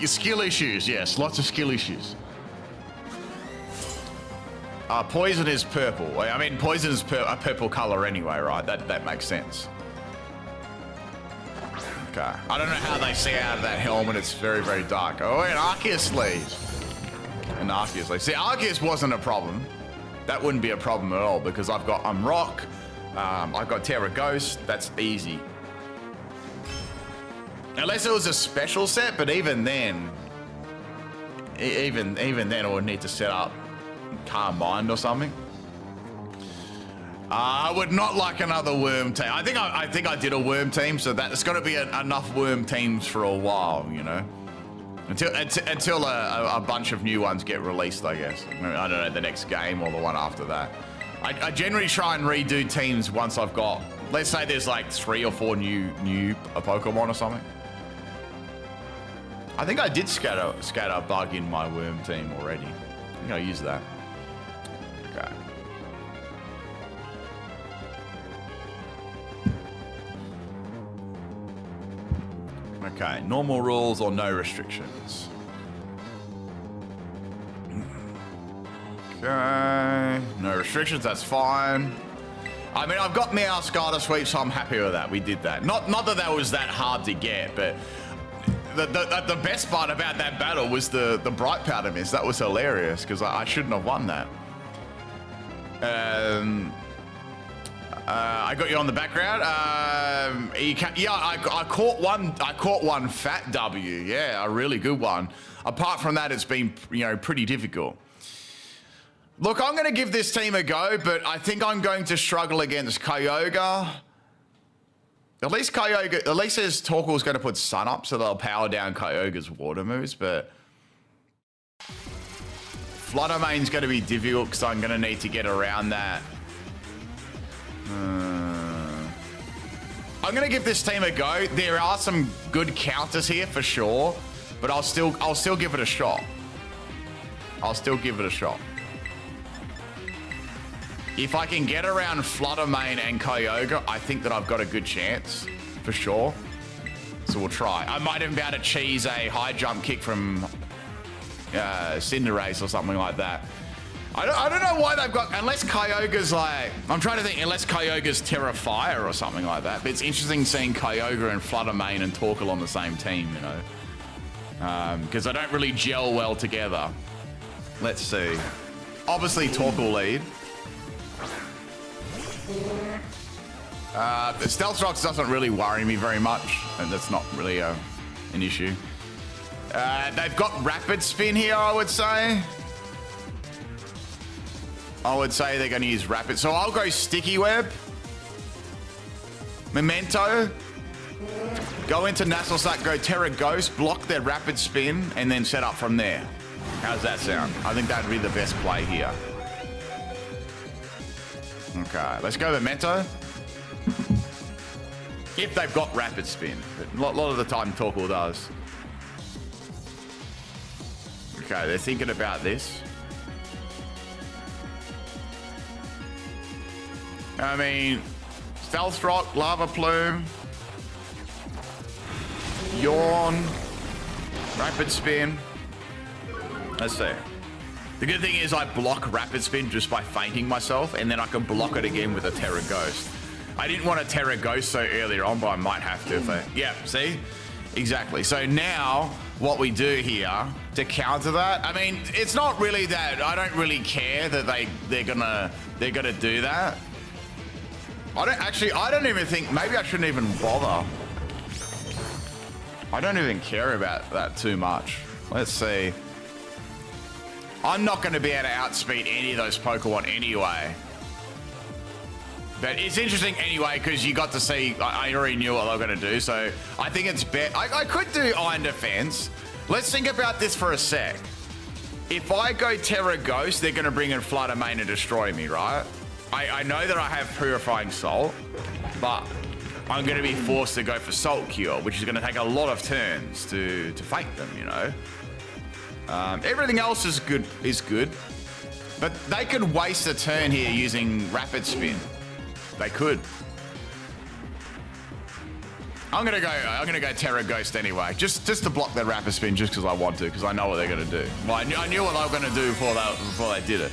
Skill issues, yes, lots of skill issues. Poison is purple. I mean, poison is a purple color anyway, right? That makes sense. Okay, I don't know how they see out of that helmet. It's very, very dark. Oh, and Arceus leaves. See, Arceus wasn't a problem. That wouldn't be a problem at all because I'm Rock. I've got Terra Ghost, that's easy. Unless it was a special set, but even then I would need to set up Calm Mind or something. I would not like another worm team. I think I did a worm team, so that's got to be enough worm teams for a while, you know, until a bunch of new ones get released, I guess. I don't know, the next game or the one after that. I generally try and redo teams once I've got, let's say there's like 3 or 4 new Pokemon or something. I think I did scatter a bug in my worm team already. I think I used that. Okay. Okay, normal rules or no restrictions. Okay, no restrictions, that's fine. I mean, I've got Meowscarada sweep, so I'm happy with that. We did that. Not that was that hard to get, but the best part about that battle was the bright powder miss. That was hilarious because I shouldn't have won that. I got you on the background. I caught one fat W. Yeah, a really good one. Apart from that, it's been, you know, pretty difficult. Look, I'm going to give this team a go, but I think I'm going to struggle against Kyogre. At least says Torkoal's going to put Sun up, so they'll power down Kyogre's water moves, but Flutter Mane's going to be difficult because I'm going to need to get around that. I'm going to give this team a go. There are some good counters here for sure, but I'll still give it a shot. If I can get around Flutter Mane and Kyogre, I think that I've got a good chance, for sure. So we'll try. I might even be able to cheese a high jump kick from Cinderace or something like that. I don't know why they've got, unless Kyogre's like, I'm trying to think, unless Kyogre's Terra Fire or something like that. But it's interesting seeing Kyogre and Flutter Mane and Torkoal on the same team, you know. Because they don't really gel well together. Let's see. Obviously Torkoal lead. The Stealth Rocks doesn't really worry me very much, and that's not really an issue. They've got Rapid Spin here, I would say. I would say they're going to use Rapid. So I'll go Sticky Web, Memento, go into Naclstack, go Terra Ghost, block their Rapid Spin, and then set up from there. How's that sound? I think that would be the best play here. Okay, let's go Memento. If they've got Rapid Spin. But a lot of the time, Torkoal does. Okay, they're thinking about this. I mean, Stealth Rock, Lava Plume, Yawn, Rapid Spin. Let's see. The good thing is I block Rapid Spin just by fainting myself, and then I can block it again with a Terra Ghost. I didn't want a Terra Ghost so earlier on, but I might have to. Yeah, see? Exactly. So now what we do here to counter that, I mean, it's not really that, I don't really care that they're gonna do that. I don't even think, maybe I shouldn't even bother. I don't even care about that too much. Let's see. I'm not going to be able to outspeed any of those Pokemon anyway. But it's interesting anyway, because you got to see, I already knew what they were going to do, so I think it's better. I could do Iron Defense. Let's think about this for a sec. If I go Terra Ghost, they're going to bring in Flutter Mane and destroy me, right? I know that I have Purifying Salt, but I'm going to be forced to go for Salt Cure, which is going to take a lot of turns to fight them, you know? Everything else is good, but they could waste a turn here using Rapid Spin. They could. I'm gonna go Terra Ghost anyway, just to block their Rapid Spin, just because I want to, because I know what they're gonna do. Well, I knew what they were gonna do before they did it.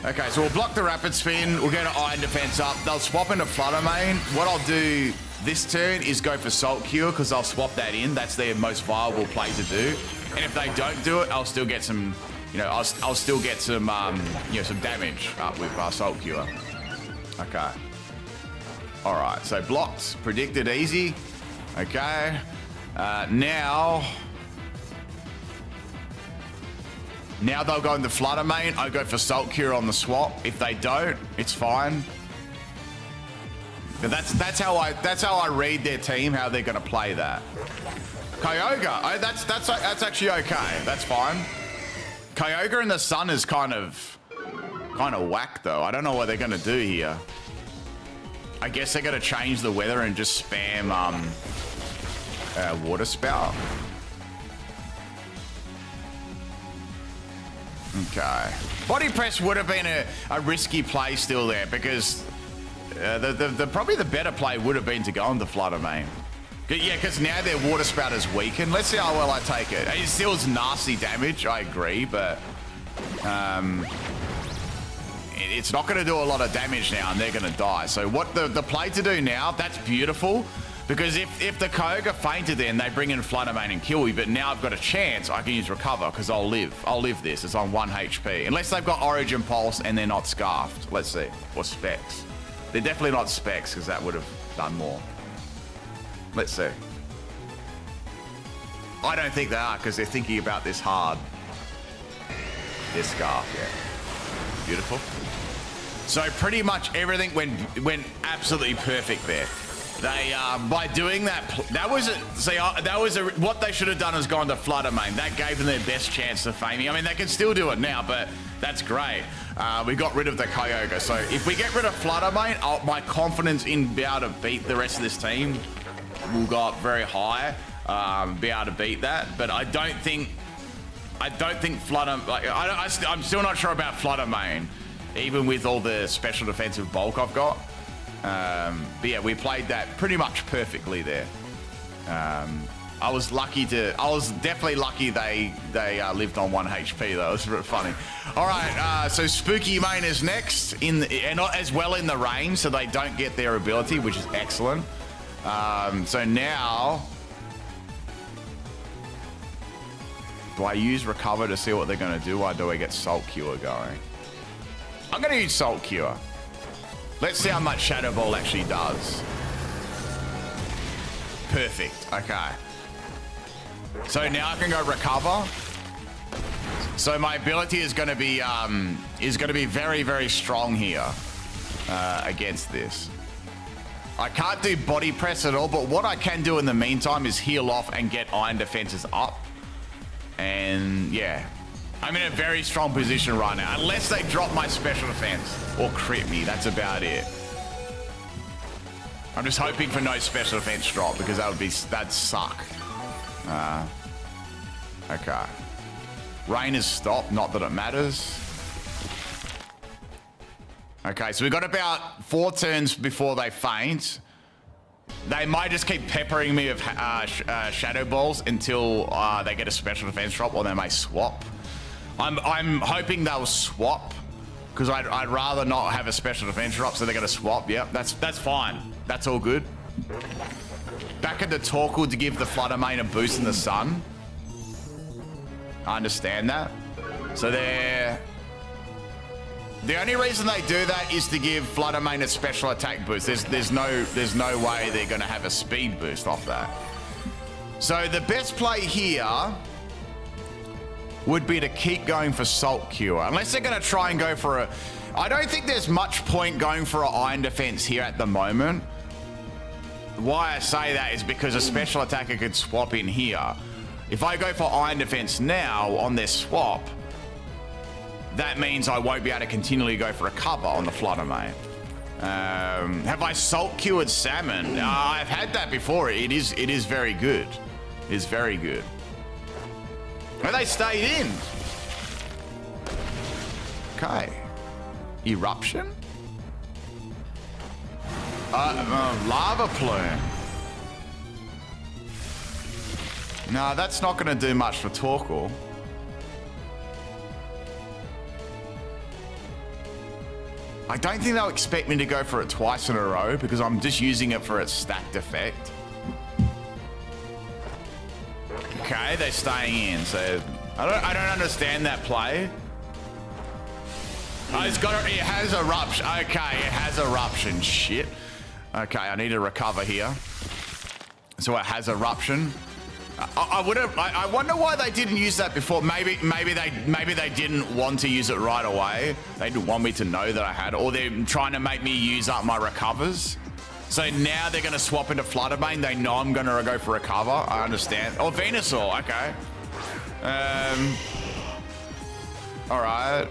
Okay, so we'll block the Rapid Spin. We'll get an Iron Defense up. They'll swap into Flutter Mane. What I'll do this turn is go for Salt Cure, because I'll swap that in. That's their most viable play to do. And if they don't do it, I'll still get some, I'll still get some, some damage up with Salt Cure. Okay. All right, so blocked, predicted easy. Okay. Now they'll go into Flutter Mane. I go for Salt Cure on the swap. If they don't, it's fine. But that's how I read their team, how they're going to play that. Kyogre, oh, that's actually okay. That's fine. Kyogre in the sun is kind of whack though. I don't know what they're going to do here. I guess they're going to change the weather and just spam Water Spout. Okay. Body Press would have been a risky play still there, because probably the better play would have been to go into Flutter Mane. Yeah, because now their Water Spout is weakened. Let's see how well I take it. It still is nasty damage, I agree, but it's not going to do a lot of damage now, and they're going to die. So what the play to do now, that's beautiful, because if the Kyogre fainted then, they bring in Flutter Mane and kill me, but now I've got a chance, I can use Recover, because I'll live. I'll live this. It's on 1 HP. Unless they've got Origin Pulse and they're not Scarfed. Let's see. Or Specs. They're definitely not Specs, because that would have done more. Let's see. I don't think they are, because they're thinking about this hard. They're Scarfed, yeah. Beautiful. So pretty much everything went absolutely perfect there. They by doing that, what they should have done is gone to Flutter Mane. That gave them their best chance to fame me. I mean, they can still do it now, but that's great. We got rid of the Kyogre. So if we get rid of Flutter Mane, my confidence in being able to beat the rest of this team will go up very high. Be able to beat that, but I don't think Flutter. I'm still not sure about Flutter Mane, even with all the special defensive bulk I've got. But yeah, we played that pretty much perfectly there. I was definitely lucky they lived on 1 HP though. It was funny. All right, so Spooky Mane is next and as well in the range, so they don't get their ability, which is excellent. So now, do I use Recover to see what they're going to do, or do I get Salt Cure going? I'm going to use Salt Cure. Let's see how much Shadow Ball actually does. Perfect. Okay. So now I can go Recover. So my ability is going to be very, very strong here against this. I can't do body press at all, but what I can do in the meantime is heal off and get iron defenses up. And yeah, I'm in a very strong position right now. Unless they drop my special defense or crit me, that's about it. I'm just hoping for no special defense drop because that'd suck. Okay. Rain has stopped, not that it matters. Okay, so we've got about 4 turns before they faint. They might just keep peppering me with shadow balls until they get a special defense drop, or they may swap. I'm hoping they'll swap because I'd rather not have a special defense drop, so they're gonna swap. Yep, that's fine. That's all good. Back at the Torkoal to give the Flutter Mane a boost in the sun. I understand that. So the only reason they do that is to give Flutter Mane a special attack boost. There's no way they're gonna have a speed boost off that. So the best play here would be to keep going for Salt Cure. Unless they're gonna try and go for a... I don't think there's much point going for an Iron Defense here at the moment. Why I say that is because a special attacker could swap in here. If I go for Iron Defense now on their swap, that means I won't be able to continually go for a cover on the Flutter Mane. Have I Salt Cured Salmon? I've had that before. It is very good. It is very good. Oh, they stayed in. Okay. Eruption? Lava Plume. No, that's not going to do much for Torkoal. I don't think they'll expect me to go for it twice in a row because I'm just using it for its stacked effect. Okay, they're staying in, so I don't understand that play. Oh, it has eruption. Okay, it has eruption. Shit. Okay, I need to recover here. So it has eruption. I wonder why they didn't use that before. Maybe they didn't want to use it right away. They didn't want me to know that I had, or they're trying to make me use up my recovers. So now they're going to swap into Flutter Mane. They know I'm going to go for recover. I understand. Oh, Venusaur. Okay. All right.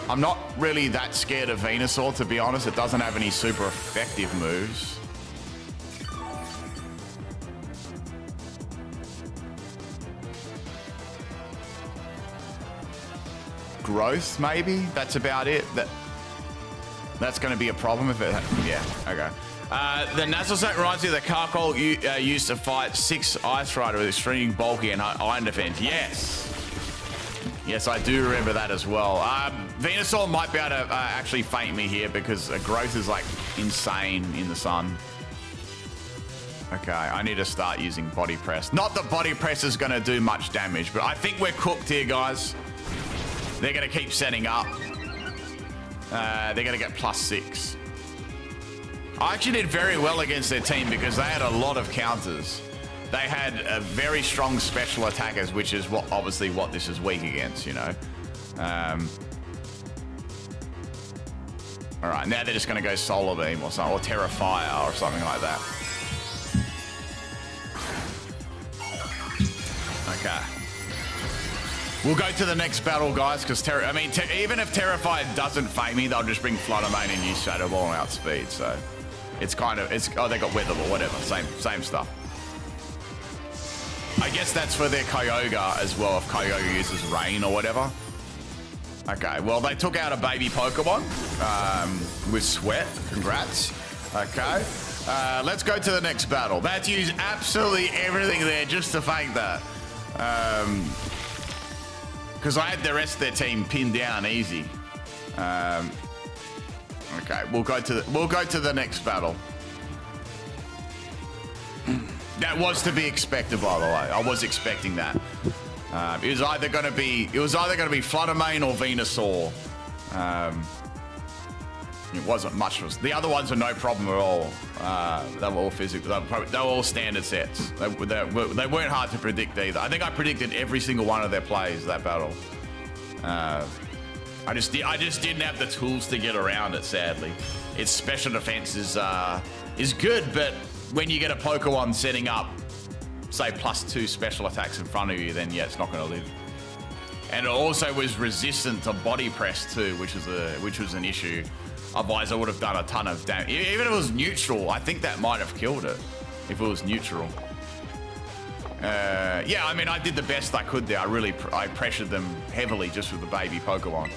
I'm not really that scared of Venusaur, to be honest. It doesn't have any super effective moves. Growth, maybe? That's about it. That's going to be a problem if it... Yeah, okay. The Naclstack reminds me of the Carcol used to fight 6 Ice Rider with extremely bulky and iron defense. Yes. Yes, I do remember that as well. Venusaur might be able to actually feint me here because growth is like insane in the sun. Okay, I need to start using body press. Not that body press is going to do much damage, but I think we're cooked here, guys. They're going to keep setting up. They're going to get +6. I actually did very well against their team because they had a lot of counters. They had a very strong special attackers, which is obviously what this is weak against, you know. All right, now they're just going to go Solar Beam or something, or Terra Fire or something like that. Okay. We'll go to the next battle, guys, because even if Terrified doesn't fade me, they'll just bring Flutter Mane and use Shadow Ball and outspeed. So it's kind of oh, they got Weather Ball, whatever, same stuff. I guess that's for their Kyogre as well, if Kyogre uses Rain or whatever. Okay, well they took out a baby Pokemon with Sweat. Congrats. Okay, let's go to the next battle. They had to use absolutely everything there just to fake that. Because I had the rest of their team pinned down easy. Okay, we'll go to the next battle. That was to be expected, by the way. I was expecting that. It was either going to be Flutter Mane or Venusaur. It wasn't much. The other ones were no problem at all. They were all physical. They were all standard sets. They weren't hard to predict either. I think I predicted every single one of their plays that battle. I just didn't have the tools to get around it. Sadly, its special defense is good, but when you get a Pokemon setting up, say +2 special attacks in front of you, then yeah, it's not going to live. And it also was resistant to body press too, which was an issue. Otherwise, I would have done a ton of damage. Even if it was neutral, I think that might have killed it. If it was neutral. Yeah, I mean, I did the best I could there. I pressured them heavily just with the baby Pokemon.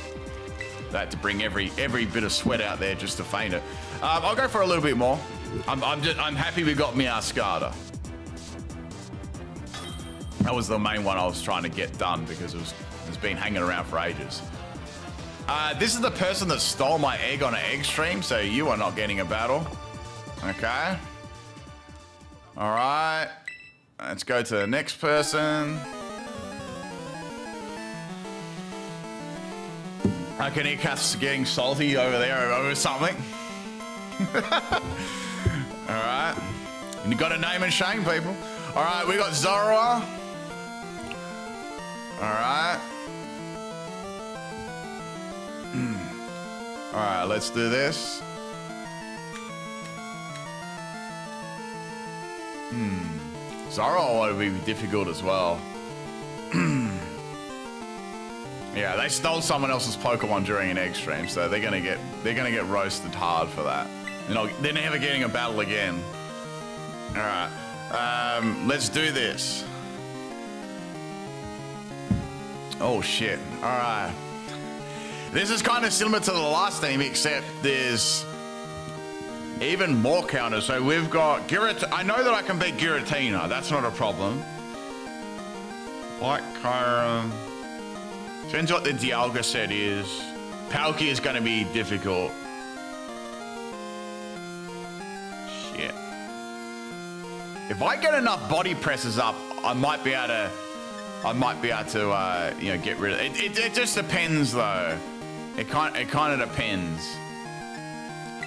I had to bring every bit of sweat out there just to feint it. I'll go for a little bit more. I'm happy we got Meowscarada. That was the main one I was trying to get done because it's been hanging around for ages. This is the person that stole my egg on an egg stream, so you are not getting a battle. Okay. All right. Let's go to the next person. Kanikat's getting salty over there over something. All right. You got to name and shame people. All right, we got Zorua. All right. All right, let's do this. Zorua would be difficult as well. Yeah, they stole someone else's Pokemon during an egg stream, so they're gonna get roasted hard for that. They're never getting a battle again. All right, let's do this. Oh shit! All right. This is kind of similar to the last team, except there's even more counters. So we've got Giratina. I know that I can beat Giratina. That's not a problem. Like Kyurem. Depends what the Dialga set is. Palkia is going to be difficult. Shit. If I get enough body presses up, I might be able to, you know, get rid of it. It just depends, though. It kind of depends.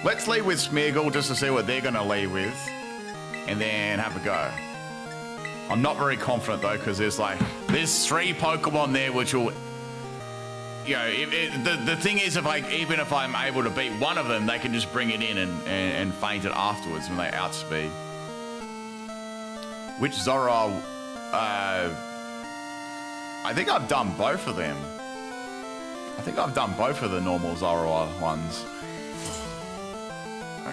Let's lead with Smeargle just to see what they're going to lead with, and then have a go. I'm not very confident though, because there's 3 Pokemon there which will, you know, the thing is, even if I'm able to beat one of them, they can just bring it in and feint it afterwards when they outspeed. Which Zorua? I think I've done both of them. I think I've done both of the normal Zorua ones.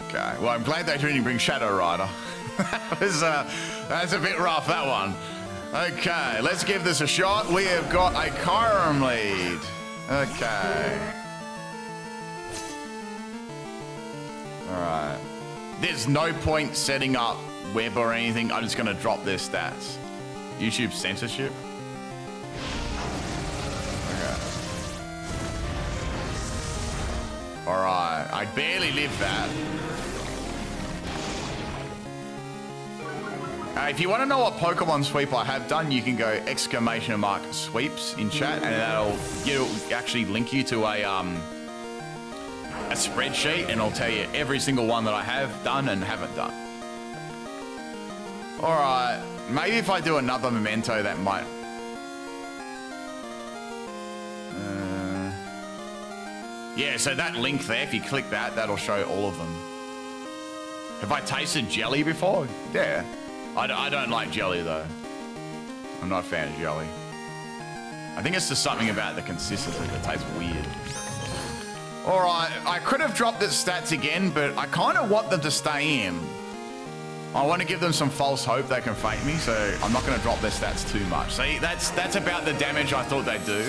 Okay, well, I'm glad they didn't bring Shadow Rider. That's a bit rough, that one. Okay, let's give this a shot. We have got a Kyurem lead. Okay. All right. There's no point setting up web or anything. I'm just going to drop their stats. YouTube censorship. All right, I barely lived that. If you want to know what Pokemon sweep I have done, you can go !sweeps in chat, and it'll actually link you to a spreadsheet, and it'll tell you every single one that I have done and haven't done. All right, maybe if I do another memento, that might. Yeah, so that link there, if you click that, that'll show all of them. Have I tasted jelly before? Yeah. I don't like jelly, though. I'm not a fan of jelly. I think it's just something about the consistency that tastes weird. All right, I could have dropped the stats again, but I kind of want them to stay in. I want to give them some false hope they can feint me, so I'm not going to drop their stats too much. See, that's about the damage I thought they'd do.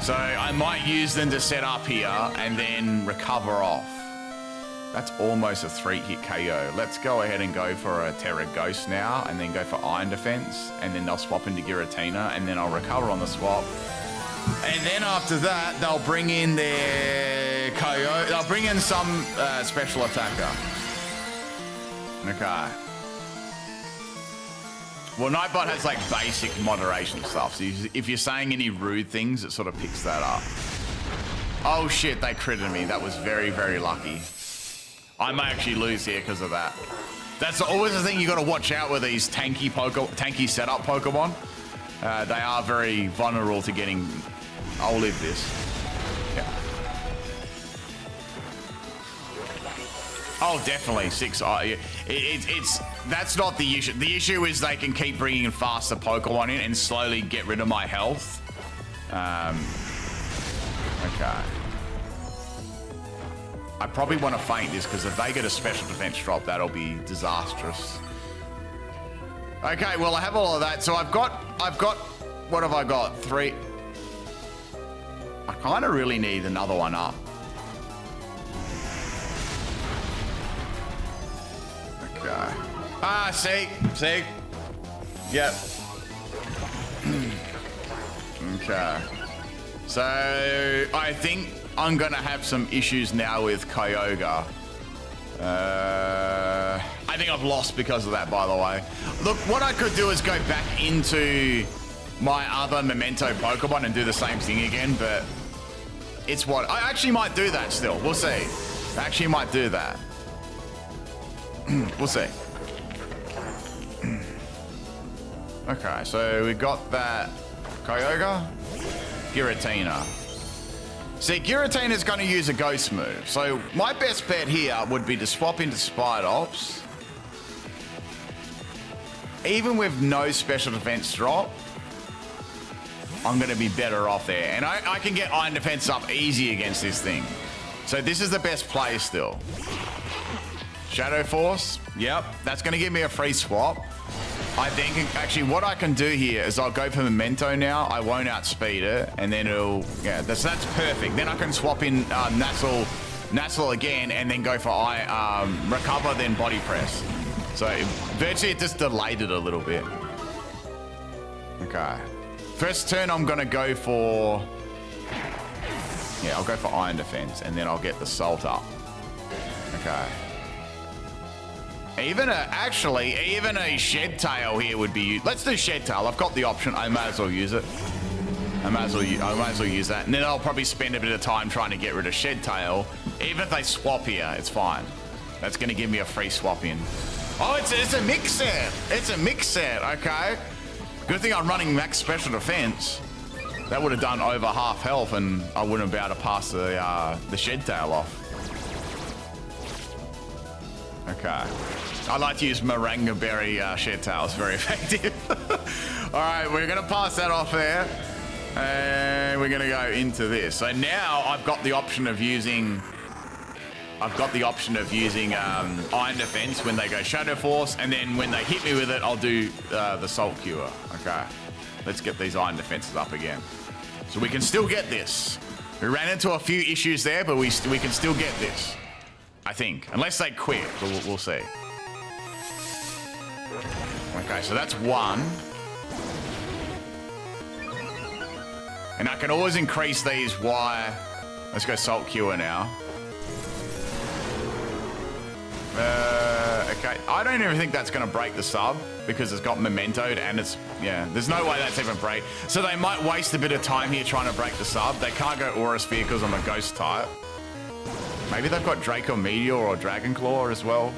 So I might use them to set up here and then recover off. That's almost a 3-hit KO. Let's go ahead and go for a Terra Ghost now, and then go for Iron Defense, and then they'll swap into Giratina, and then I'll recover on the swap. And then after that, they'll bring in their KO. They'll bring in some special attacker. Okay. Well, Nightbot has like basic moderation stuff, so if you're saying any rude things, it sort of picks that up. Oh shit, they critted me. That was very, very lucky. I may actually lose here because of that. That's always the thing you got to watch out with these tanky setup Pokemon. They are very vulnerable to getting... I'll live this. Yeah. Oh, definitely 6. That's not the issue. The issue is they can keep bringing faster Pokemon in and slowly get rid of my health. Okay. I probably want to feint this because if they get a special defense drop, that'll be disastrous. Okay, well I have all of that. So I've got. What have I got? 3. I kind of really need another one up. Okay. Ah, see? Yep. Okay. So I think I'm gonna have some issues now with Kyogre. I think I've lost because of that, by the way. Look, what I could do is go back into my other Memento Pokemon and do the same thing again, but it's what I actually might do that still. We'll see. I actually might do that. We'll see. Okay, so we got that Kyogre, Giratina. See, Giratina's going to use a ghost move. So my best bet here would be to swap into Spidops. Even with no special defense drop, I'm going to be better off there. And I can get Iron Defense up easy against this thing. So this is the best play still. Shadow Force. Yep, that's going to give me a free swap. I think actually what I can do here is I'll go for Memento now. I won't outspeed it, and then it'll that's perfect. Then I can swap in Nacl again, and then go for Recover, then Body Press. So virtually it just delayed it a little bit. Okay. First turn I'm gonna go for I'll go for Iron Defense, and then I'll get the Salt up. Okay. Even a Shed Tail here would be. Let's do Shed Tail. I've got the option. I might as well use it. I might as well use that. And then I'll probably spend a bit of time trying to get rid of Shed Tail. Even if they swap here, it's fine. That's going to give me a free swap in. Oh, it's a mix set. It's a mix set. Okay. Good thing I'm running max special defense. That would have done over half health, and I wouldn't be able to pass the Shed Tail off. Okay. I like to use Moringa Berry Shed Tail. It's very effective. All right, we're going to pass that off there. And we're going to go into this. So now I've got the option of using... Iron Defense when they go Shadow Force. And then when they hit me with it, I'll do the Salt Cure. Okay. Let's get these Iron Defenses up again. So we can still get this. We ran into a few issues there, but we can still get this. I think. Unless they quit, but we'll see. Okay, so that's 1. And I can always increase these Let's go Salt Cure now. Okay, I don't even think that's going to break the sub because it's got Mementoed and it's, there's no way that's even break. So they might waste a bit of time here trying to break the sub. They can't go Aura Sphere because I'm a Ghost type. Maybe they've got Draco Meteor or Dragon Claw as well.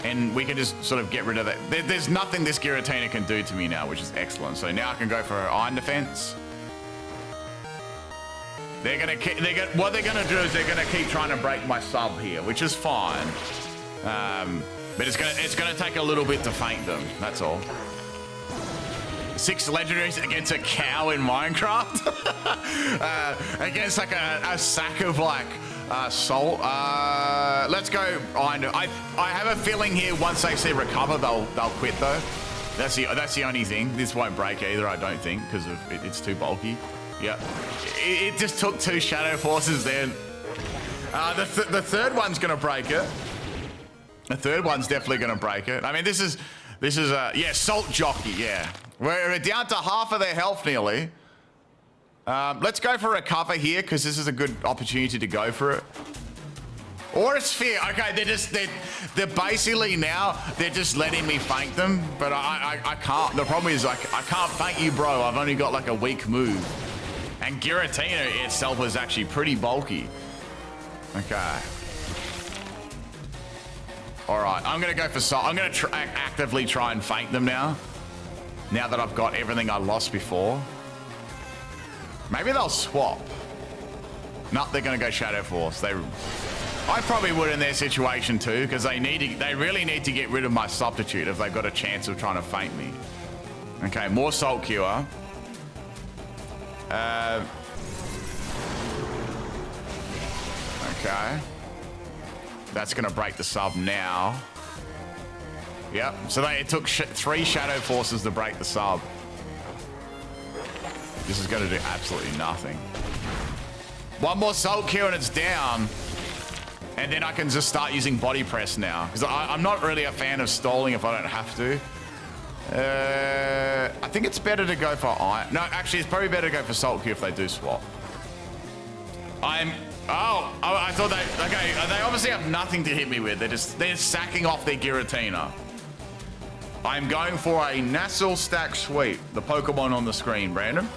And we can just sort of get rid of that. There's nothing this Giratina can do to me now, which is excellent. So now I can go for Iron Defense. What they're gonna do is they're gonna keep trying to break my sub here, which is fine. But it's gonna take a little bit to feint them. That's all. 6 legendaries against a cow in Minecraft. Against like a sack of like salt. Let's go Iron. I have a feeling here once they see Recover, they'll quit though. That's the only thing. This won't break either, I don't think, because it's too bulky. Yeah, it just took 2 Shadow Forces then. The third one's gonna break it. The third one's definitely gonna break it. I mean, this is Salt Jockey. Yeah, we're down to half of their health nearly. Let's go for Recover here because this is a good opportunity to go for it. Or a Sphere. Okay, they're basically now they're just letting me feint them, but I can't. The problem is I can't feint you, bro. I've only got like a weak move. And Giratina itself is actually pretty bulky. Okay. All right, I'm gonna go for Salt. I'm gonna actively try and feint them now. Now that I've got everything I lost before. Maybe they'll swap. No, they're gonna go Shadow Force. I probably would in their situation too, because they really need to get rid of my substitute if they've got a chance of trying to feint me. Okay, more Salt Cure. Okay. That's gonna break the sub now. Yep, so it took 3 Shadow Forces to break the sub. This is gonna do absolutely nothing. One more Salt Cure and it's down. And then I can just start using Body Press now. Because I'm not really a fan of stalling if I don't have to. I think it's better to go for Iron. No, actually, it's probably better to go for Salt Cure if they do swap. Oh, I thought they obviously have nothing to hit me with. They're sacking off their Giratina. I'm going for a Naclstack sweep. The Pokemon on the screen, Brandon.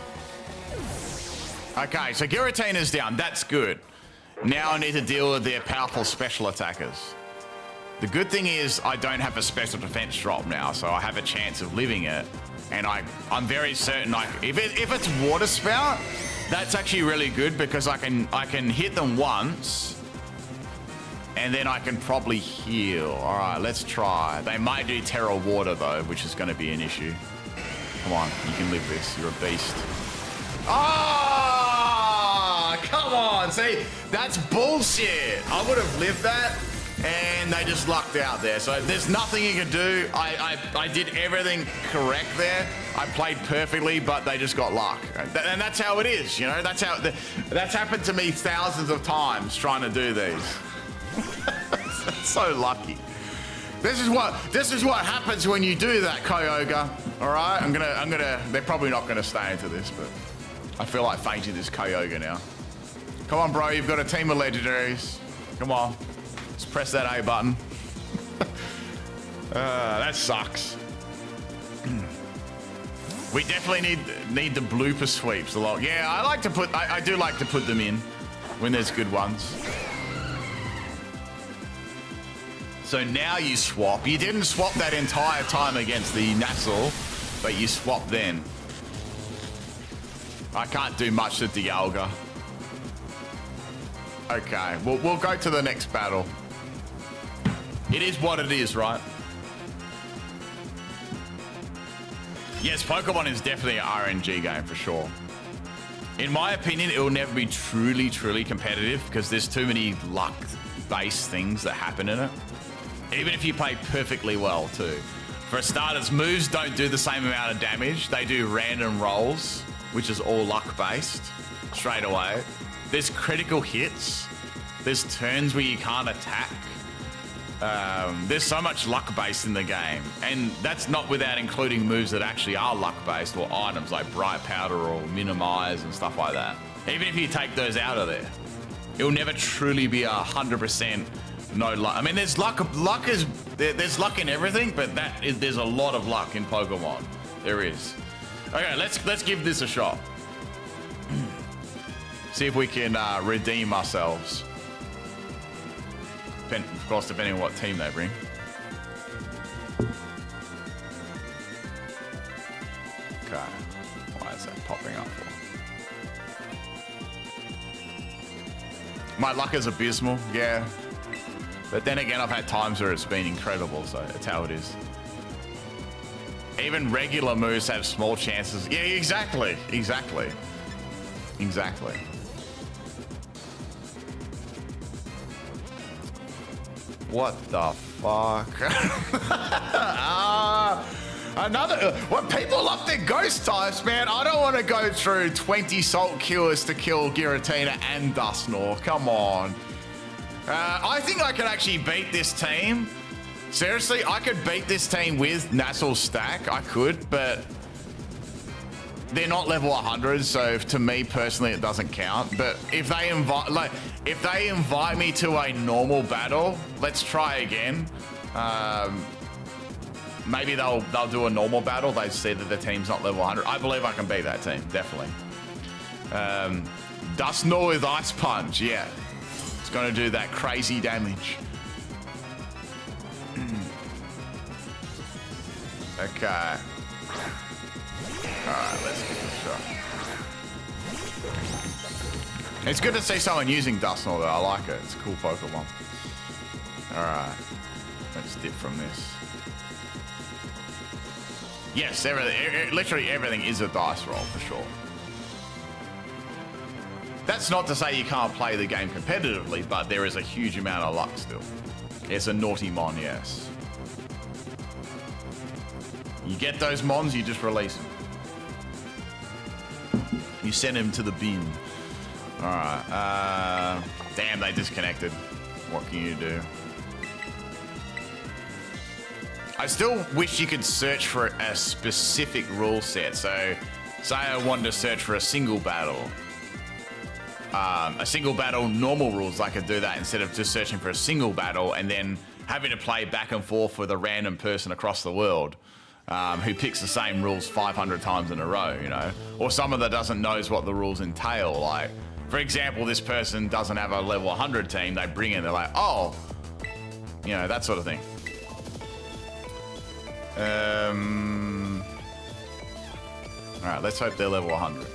Okay, so Giratina's down. That's good. Now I need to deal with their powerful special attackers. The good thing is I don't have a special defense drop now, so I have a chance of living it. And I'm very certain if it's Water Spout, that's actually really good because I can hit them once and then I can probably heal. All right, let's try. They might do Terra Water though, which is going to be an issue. Come on, you can live this. You're a beast. Oh, come on. See, that's bullshit. I would have lived that. And they just lucked out there. So there's nothing you can do. I did everything correct there. I played perfectly, but they just got luck. And that's how it is, you know? That's happened to me thousands of times trying to do these. So lucky. This is what happens when you do that, Kyogre. All right? They're probably not gonna stay into this, but I feel like fainting this Kyogre now. Come on, bro, you've got a team of legendaries. Come on. Just press that A button. That sucks. We definitely need the blooper sweeps a lot. Yeah, I do like to put them in when there's good ones. So now you swap. You didn't swap that entire time against the Nacl, but you swapped then. I can't do much to Dialga. Okay, we'll go to the next battle. It is what it is, right? Yes, Pokemon is definitely an RNG game for sure. In my opinion, it will never be truly, truly competitive because there's too many luck-based things that happen in it. Even if you play perfectly well, too. For starters, moves don't do the same amount of damage. They do random rolls, which is all luck-based, straight away. There's critical hits. There's turns where you can't attack. There's so much luck-based in the game. And that's not without including moves that actually are luck-based or items like Bright Powder or Minimize and stuff like that. Even if you take those out of there, it'll never truly be 100% no luck. I mean, there's luck there's luck in everything, but there's a lot of luck in Pokemon. There is. Okay, let's give this a shot. See if we can redeem ourselves. Of course, depending on what team they bring. Okay. Why is that popping up for? My luck is abysmal, yeah. But then again, I've had times where it's been incredible, so that's how it is. Even regular moves have small chances. Yeah, exactly. What the fuck? What people love their ghost types, man. I don't want to go through 20 Salt Cures to kill Giratina and Dusknoir. Come on. I think I could actually beat this team. Seriously, I could beat this team with Naclstack. I could, but they're not level 100, so to me personally, it doesn't count. But if they invite me to a normal battle, let's try again. Maybe they'll do a normal battle. They see that the team's not level 100. I believe I can beat that team, definitely. Dusknoir with Ice Punch, yeah. It's gonna do that crazy damage. Okay. Alright, let's give this a shot. It's good to see someone using Dusknoir though, I like it. It's a cool Pokemon. Alright. Let's dip from this. Yes, everything, literally everything is a dice roll for sure. That's not to say you can't play the game competitively, but there is a huge amount of luck still. It's a naughty mon, yes. You get those mons, you just release them. You send them to the bin. Alright, damn, they disconnected. What can you do? I still wish you could search for a specific rule set. So, say I wanted to search for a single battle normal rules, I could do that instead of just searching for a single battle and then having to play back and forth with a random person across the world who picks the same rules 500 times in a row, you know? Or someone that doesn't knows what the rules entail. Like, for example, this person doesn't have a level 100 team, they bring in, they're like, oh, you know, that sort of thing. Alright, let's hope they're level 100.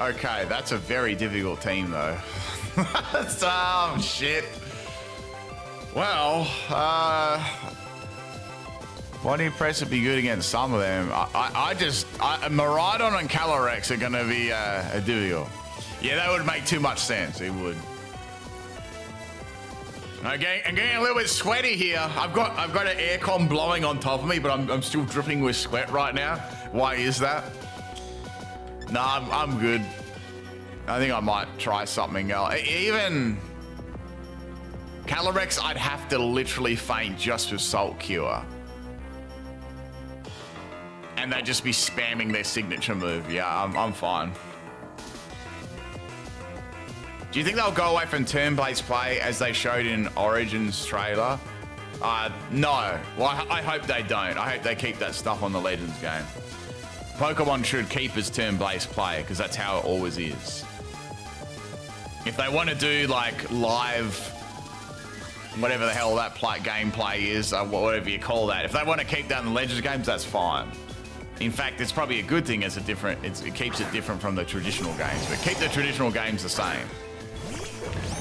Okay, that's a very difficult team though. Oh, shit. Well, Body Press would be good against some of them. Miraidon and Calyrex are gonna be difficult. Yeah, that would make too much sense, it would. I'm getting a little bit sweaty here. I've got an aircon blowing on top of me, but I'm still dripping with sweat right now. Why is that? Nah, I'm good. I think I might try something else. Even Calyrex, I'd have to literally faint just with Salt Cure. And they'd just be spamming their signature move. Yeah, I'm fine. Do you think they'll go away from turn-based play as they showed in Origins trailer? No. Well, I hope they don't. I hope they keep that stuff on the Legends game. Pokemon should keep as turn-based play because that's how it always is. If they want to do like live, whatever the hell that gameplay is, whatever you call that, if they want to keep that in the Legends games, that's fine. In fact, it's probably a good thing as it keeps it different from the traditional games, but keep the traditional games the same.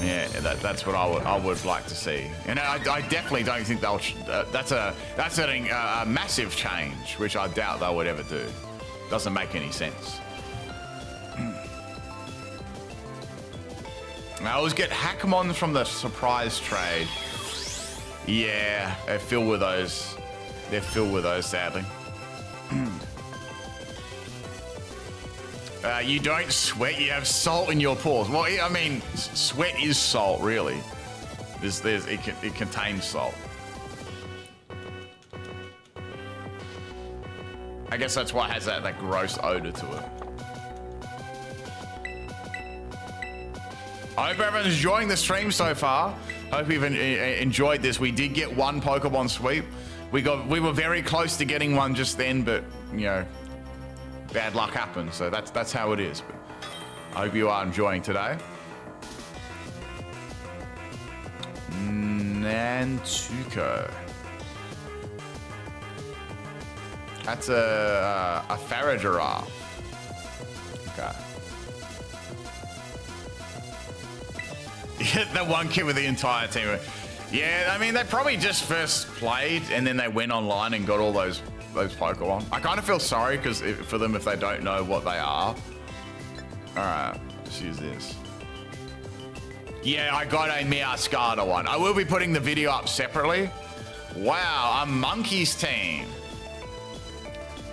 Yeah, that's what I would like to see. And I definitely don't think they'll. That's a massive change, which I doubt they would ever do. Doesn't make any sense. I always get Hackmons from the surprise trade. Yeah, they're filled with those. They're filled with those, sadly. You don't sweat, you have salt in your pores. Well, I mean, sweat is salt, really. It contains salt. I guess that's why it has that gross odor to it. I hope everyone's enjoying the stream so far. Hope you've enjoyed this. We did get one Pokemon sweep. We were very close to getting one just then, but you know, bad luck happened. So that's how it is. But I hope you are enjoying today. Nantuko. That's a Farigiraf. Okay. The one kid with the entire team. Yeah, I mean, they probably just first played and then they went online and got all those Pokemon. I kind of feel sorry for them if they don't know what they are. All right, let's use this. Yeah, I got a Meowscarada one. I will be putting the video up separately. Wow, a Monkeys team.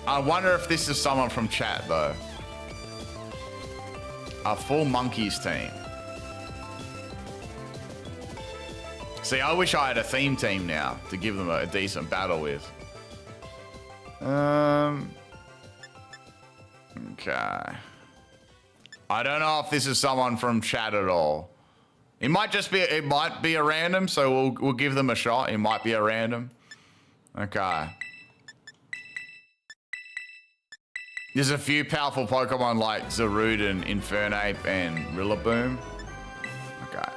I wonder if this is someone from chat though. A full Monkeys team. See, I wish I had a theme team now to give them a decent battle with. Okay. I don't know if this is someone from chat at all. It might be a random, so we'll give them a shot. It might be a random. Okay. There's a few powerful Pokemon like Zarude and Infernape and Rillaboom. Okay.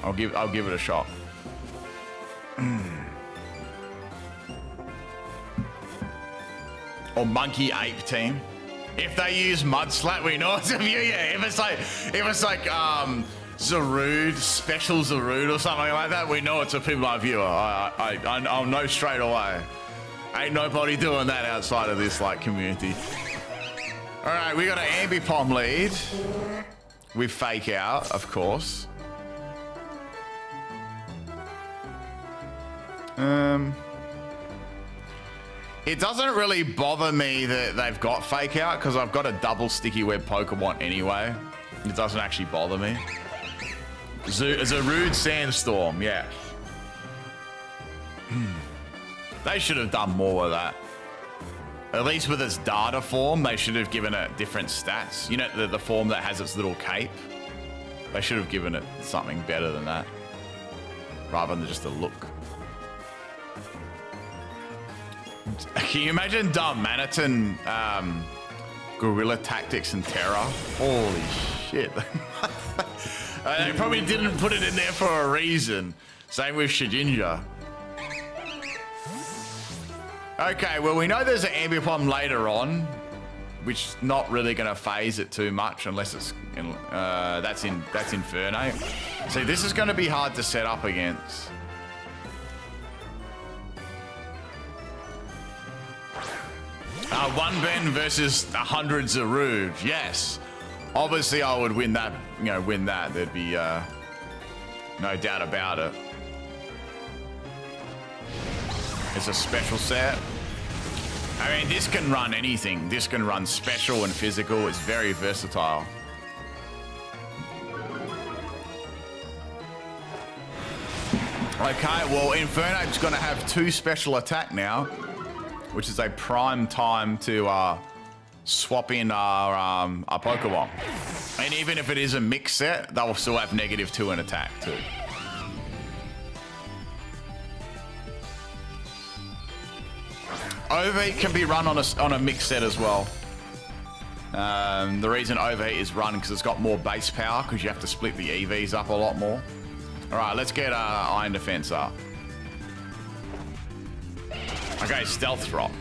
I'll give it a shot. Or Monkey Ape Team. If they use Mudslap, we know it's a view. Yeah, if it's like Zarude, special Zarude or something like that, we know it's a people like viewer. I'll know straight away. Ain't nobody doing that outside of this like community. All right, we got an Ambipom lead with Fake Out, of course. It doesn't really bother me that they've got Fake Out because I've got a double sticky web Pokemon anyway. It doesn't actually bother me. Zarude Sandstorm, yeah. They should have done more with that. At least with its data form, they should have given it different stats. You know, the form that has its little cape? They should have given it something better than that. Rather than just a look. Can you imagine Darmanitan, Guerrilla Tactics and Terror? Holy shit. They probably didn't put it in there for a reason. Same with Shedinja. Okay, well, we know there's an Ambipom later on, which is not really going to phase it too much unless it's that's Infernape. See, this is going to be hard to set up against. One Ben versus 100 Zarude. Yes, obviously I would win that. Win that. There'd be no doubt about it. It's a special set. I mean, this can run anything. This can run special and physical. It's very versatile. Okay, well, Infernape's going to have 2 special attack now, which is a prime time to swap in our Pokemon. And even if it is a mix set, they'll still have -2 in attack too. Overheat can be run on a mix set as well. The reason Overheat is run because it's got more base power because you have to split the EVs up a lot more. All right, let's get Iron Defense up. Okay, Stealth Rock.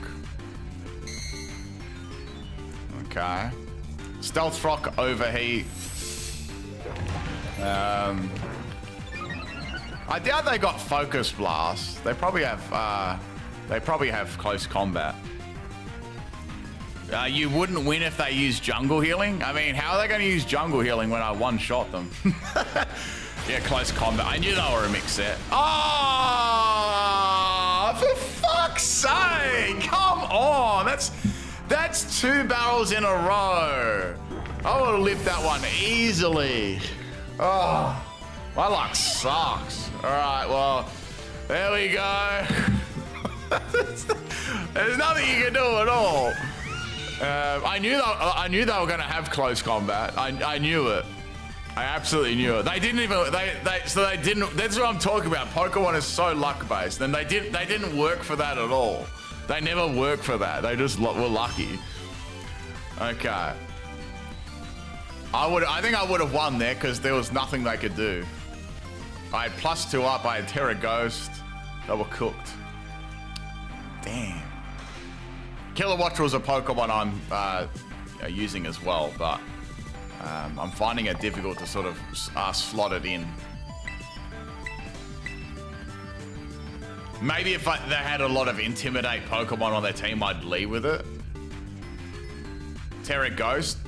Okay. Stealth Rock, Overheat. I doubt they got Focus Blast. They probably have Close Combat. You wouldn't win if they used Jungle Healing? I mean, how are they going to use Jungle Healing when I one-shot them? Yeah, Close Combat. I knew they were a mix set. Oh, for fuck's sake! Come on! That's 2 barrels in a row. I would have lived that one easily. Oh, my luck sucks. All right, well, there we go. There's nothing you can do at all. I knew they were going to have Close Combat. I knew it. I absolutely knew it. They didn't even. They didn't. That's what I'm talking about. Pokemon is so luck based, and they didn't work for that at all. They never worked for that. They just were lucky. Okay. I think I would have won there because there was nothing they could do. I had +2 up. I had Terra Ghost. They were cooked. Damn. Kilowattrel was a Pokemon I'm using as well, but I'm finding it difficult to sort of slot it in. Maybe if they had a lot of Intimidate Pokemon on their team, I'd lead with it. Terra Ghost.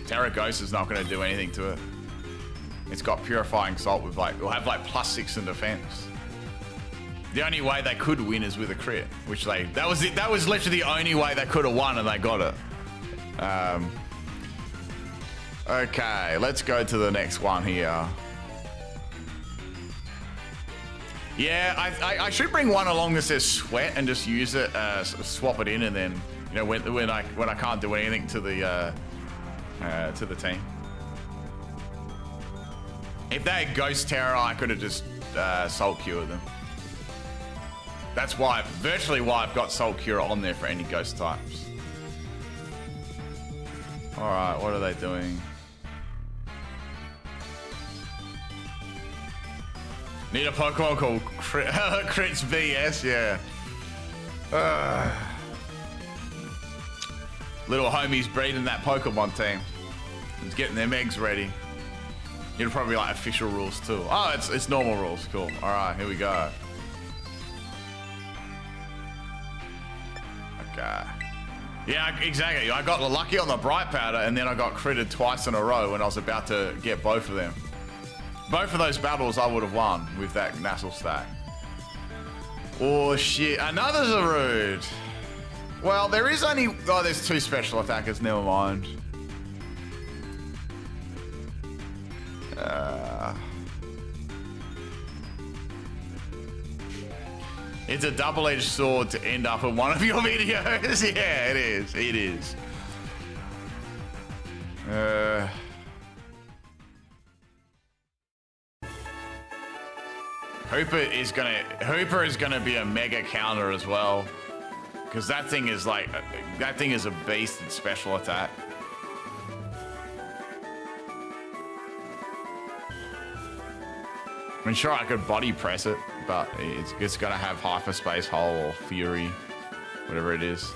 Terra Ghost is not going to do anything to it. It's got Purifying Salt with it'll have +6 in defense. The only way they could win is with a crit, which that was literally the only way they could have won, and they got it. Okay, let's go to the next one here. Yeah, I should bring one along that says Sweat and just use it, swap it in, and then when I can't do anything to the team. If they had Ghost Terror, I could have just Salt Cure them. That's virtually why I've got Soul Cure on there for any ghost types. All right, what are they doing? Need a Pokemon called Crits BS, yeah. Little homies breeding that Pokemon team. He's getting them eggs ready. It'll probably be like official rules too. Oh, it's normal rules. Cool. All right, here we go. Okay. Yeah, exactly. I got lucky on the Bright Powder, and then I got critted twice in a row when I was about to get both of them. Both of those battles I would have won with that Naclstack. Oh shit! Another Zarude. Well, there is only... Oh, there's 2 special attackers. Never mind. It's a double-edged sword to end up in one of your videos. Yeah, it is. It is. Hooper is gonna be a mega counter as well, because that thing is a beast in special attack. I mean, sure, I could body press it, but it's gonna have hyperspace hole or fury, whatever it is.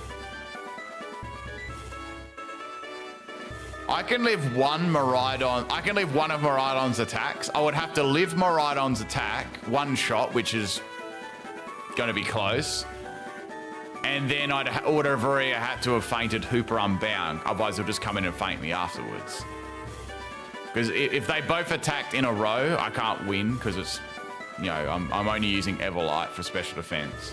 I can live one Miraidon. I can live one of Miraidon's attacks. I would have to live Miraidon's attack, one shot, which is gonna be close. And then would have already had to have fainted Hooper Unbound. Otherwise, he'll just come in and faint me afterwards. Because if they both attacked in a row, I can't win because it's, you know, I'm only using Everlight for special defense.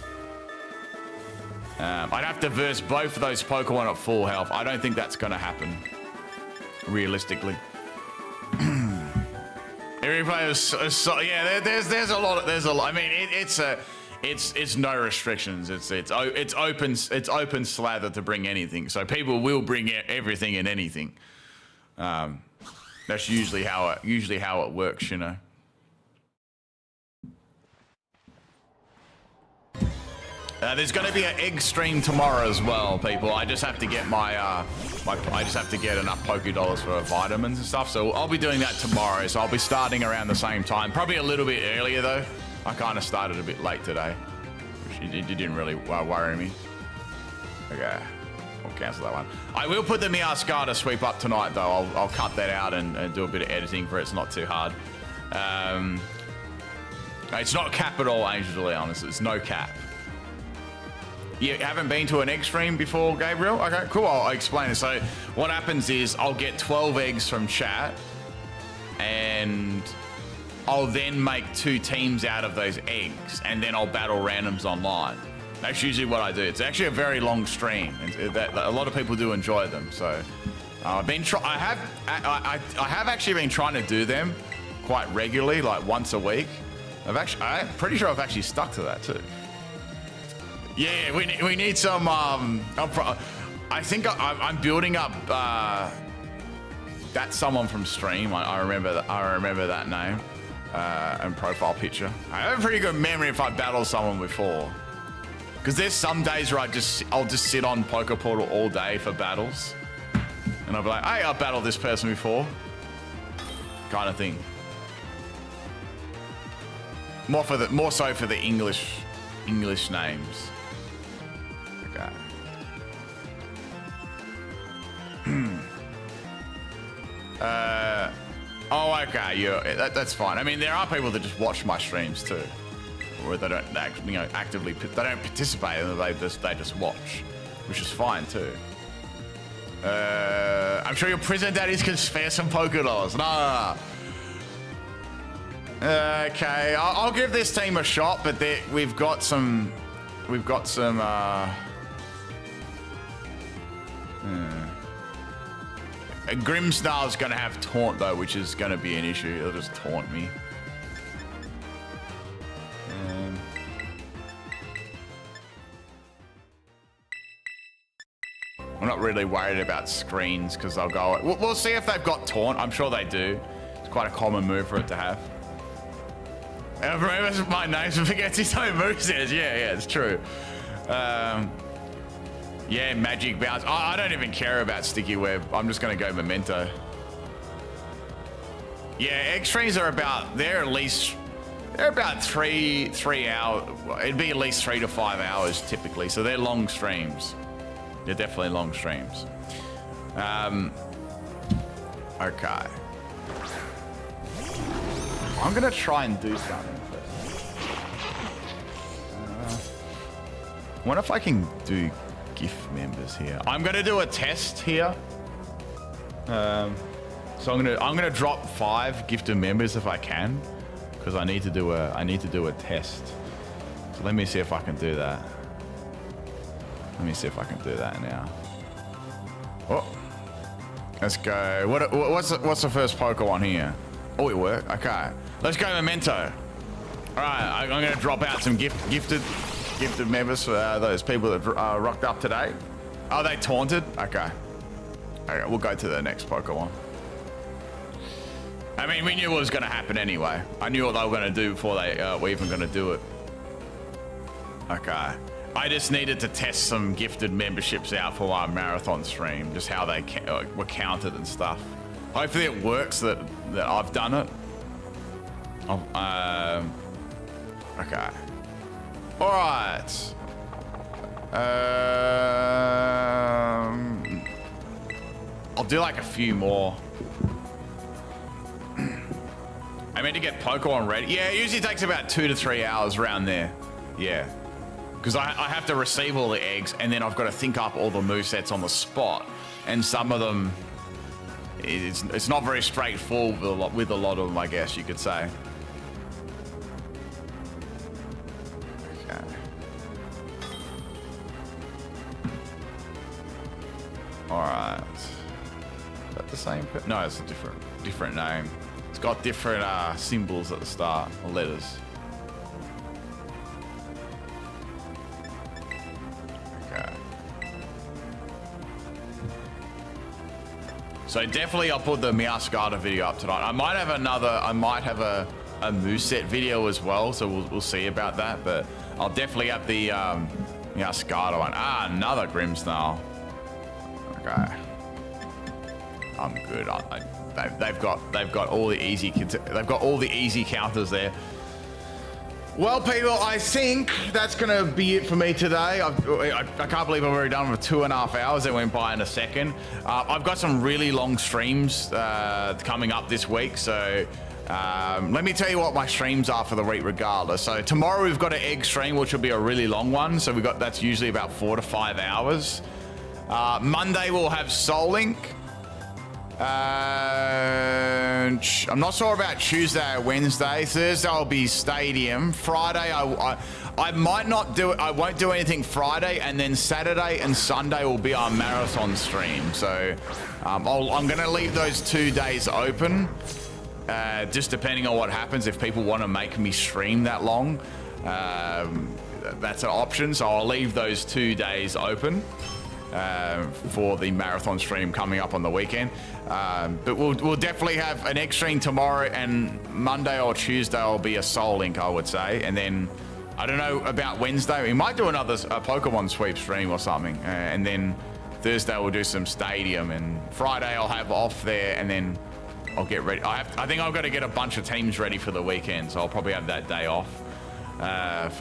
I'd have to verse both of those Pokemon at full health. I don't think that's going to happen, realistically. Every player is so, yeah. There's a lot. I mean, it's no restrictions. It's open slather to bring anything. So people will bring everything and anything. That's usually how it works, you know. There's going to be an egg stream tomorrow as well, people. I just have to get I just have to get enough Pokédollars for vitamins and stuff. So I'll be doing that tomorrow. So I'll be starting around the same time, probably a little bit earlier though. I kind of started a bit late today, which it didn't really worry me. Okay. I'll cancel that one. I will put the Meowscarada sweep up tonight, though. I'll cut that out and do a bit of editing for it. It's not too hard. It's not cap at all, Angel, honest. It's no cap. You haven't been to an egg stream before, Gabriel? Okay, cool. I'll explain it. So what happens is I'll get 12 eggs from chat, and I'll then make 2 teams out of those eggs, and then I'll battle randoms online. That's usually what I do. It's actually a very long stream. A lot of people do enjoy them. So I have actually been trying to do them quite regularly, like once a week. I'm pretty sure I've actually stuck to that too. Yeah, we need some. I think I'm building up. That's someone from stream. I remember that name and profile picture. I have a pretty good memory if I battled someone before. Because there's some days where I'll just sit on Poké Portal all day for battles, and I'll be like, hey, I've battled this person before, kind of thing. More so for the English names. Okay. Oh, okay. Yeah, that's fine. I mean, there are people that just watch my streams too. Or they don't, actively, they don't participate, and they just watch, which is fine too. I'm sure your prison daddies can spare some Pokédolls. No. Okay, I'll give this team a shot, but we've got some. Grimmsnarl's gonna have taunt though, which is gonna be an issue. It'll just taunt me. I'm not really worried about screens because they'll go. We'll see if they've got taunt. I'm sure they do. It's quite a common move for it to have. And remembers my name and forgets his own movesets. Yeah, it's true. Yeah, magic bounce. I don't even care about sticky web. I'm just gonna go memento. Yeah, egg streams are about, they're about three hours. It'd be at least 3 to 5 hours typically. So they're long streams. They're definitely long streams. Okay. I'm gonna try and do something first. I wonder if I can do gift members here. I'm gonna do a test here. So I'm gonna drop 5 gifted members if I can, because I need to do a test. So let me see if I can do that. Let me see if I can do that now. Oh, let's go. What's the first Pokemon here? Oh, it worked. Okay, let's go memento. All right, I'm gonna drop out some gifted members for those people that rocked up today. Are they taunted? Okay. Okay, we'll go to the next Pokemon. I mean, we knew what was going to happen anyway. I knew what they were going to do before they were even going to do it. Okay. I just needed to test some gifted memberships out for my marathon stream, just how they were counted and stuff. Hopefully it works that I've done it. Okay. All right. I'll do like a few more. I meant to get Pokemon ready. Yeah, it usually takes about 2 to 3 hours around there. Yeah. Because I have to receive all the eggs, and then I've got to think up all the movesets on the spot. And some of them, it's not very straightforward with a lot of them, I guess you could say. Okay. All right. Is that the same? No, it's a different name. It's got different symbols at the start, or letters. Okay. So definitely I'll put the Meowscarada video up tonight. I might have a moveset video as well, so we'll see about that, but I'll definitely have the Meowscarada one. Ah, another Grimmsnarl. Okay. I'm good. They've got all the easy kids. They've got all the easy counters there. Well, people, I think that's gonna be it for me today. I can't believe I've already done for 2.5 hours. It went by in a second. I've got some really long streams coming up this week, so let me tell you what my streams are for the week regardless. So tomorrow we've got an egg stream, which will be a really long one. So that's usually about 4 to 5 hours. Monday we'll have Soul Link. I'm not sure about Tuesday or Wednesday. Thursday will be Stadium. Friday, I might not do it. I won't do anything Friday, and then Saturday and Sunday will be our marathon stream. So I'm going to leave those 2 days open, just depending on what happens. If people want to make me stream that long, that's an option. So I'll leave those 2 days open for the marathon stream coming up on the weekend. But we'll definitely have an egg stream tomorrow, and Monday or Tuesday will be a Soul Link, I would say. And then I don't know about Wednesday. We might do another Pokemon sweep stream or something. And then Thursday we'll do some Stadium, and Friday I'll have off there, and then I'll get ready. I think I've got to get a bunch of teams ready for the weekend, so I'll probably have that day off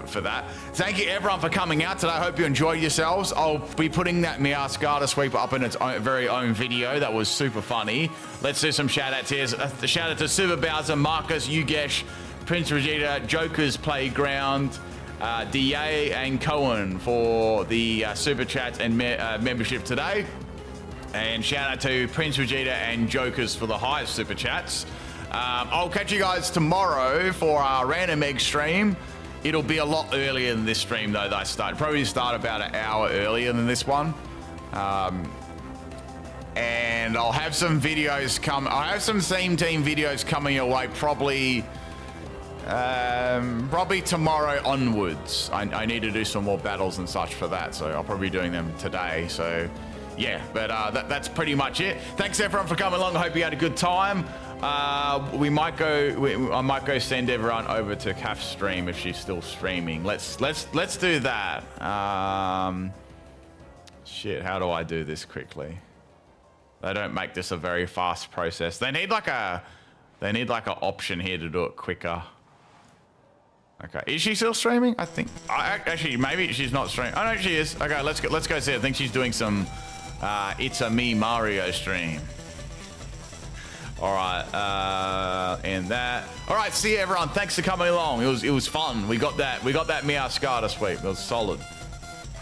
for that. Thank you everyone for coming out today. I hope you enjoyed yourselves. I'll be putting that Meowscarada sweep up in its very own video. That was super funny. Let's do some shout outs here. Shout out to Super Bowser, Marcus, Ugesh, Prince Vegeta, Joker's Playground, DA and Cohen for the super chats and membership today. And shout out to Prince Vegeta and Jokers for the highest super chats. I'll catch you guys tomorrow for our random egg stream. It'll be a lot earlier than this stream though that I start. Probably start about an hour earlier than this one. And I'll have some videos come. I have some theme team videos coming your way probably tomorrow onwards. I need to do some more battles and such for that, so I'll probably be doing them today. So yeah, but that's pretty much it. Thanks everyone for coming along. I hope you had a good time. I might go send everyone over to Kath's stream if she's still streaming. Let's do that. Shit, how do I do this quickly? They don't make this a very fast process. They need like a, an option here to do it quicker. Okay, is she still streaming? I think, actually, maybe she's not streaming. Oh no, she is. Okay, let's go see. I think she's doing some, It's a Me Mario stream. All right, and that. All right, see you everyone. Thanks for coming along. It was fun. We got that Meowscarada sweep. It was solid.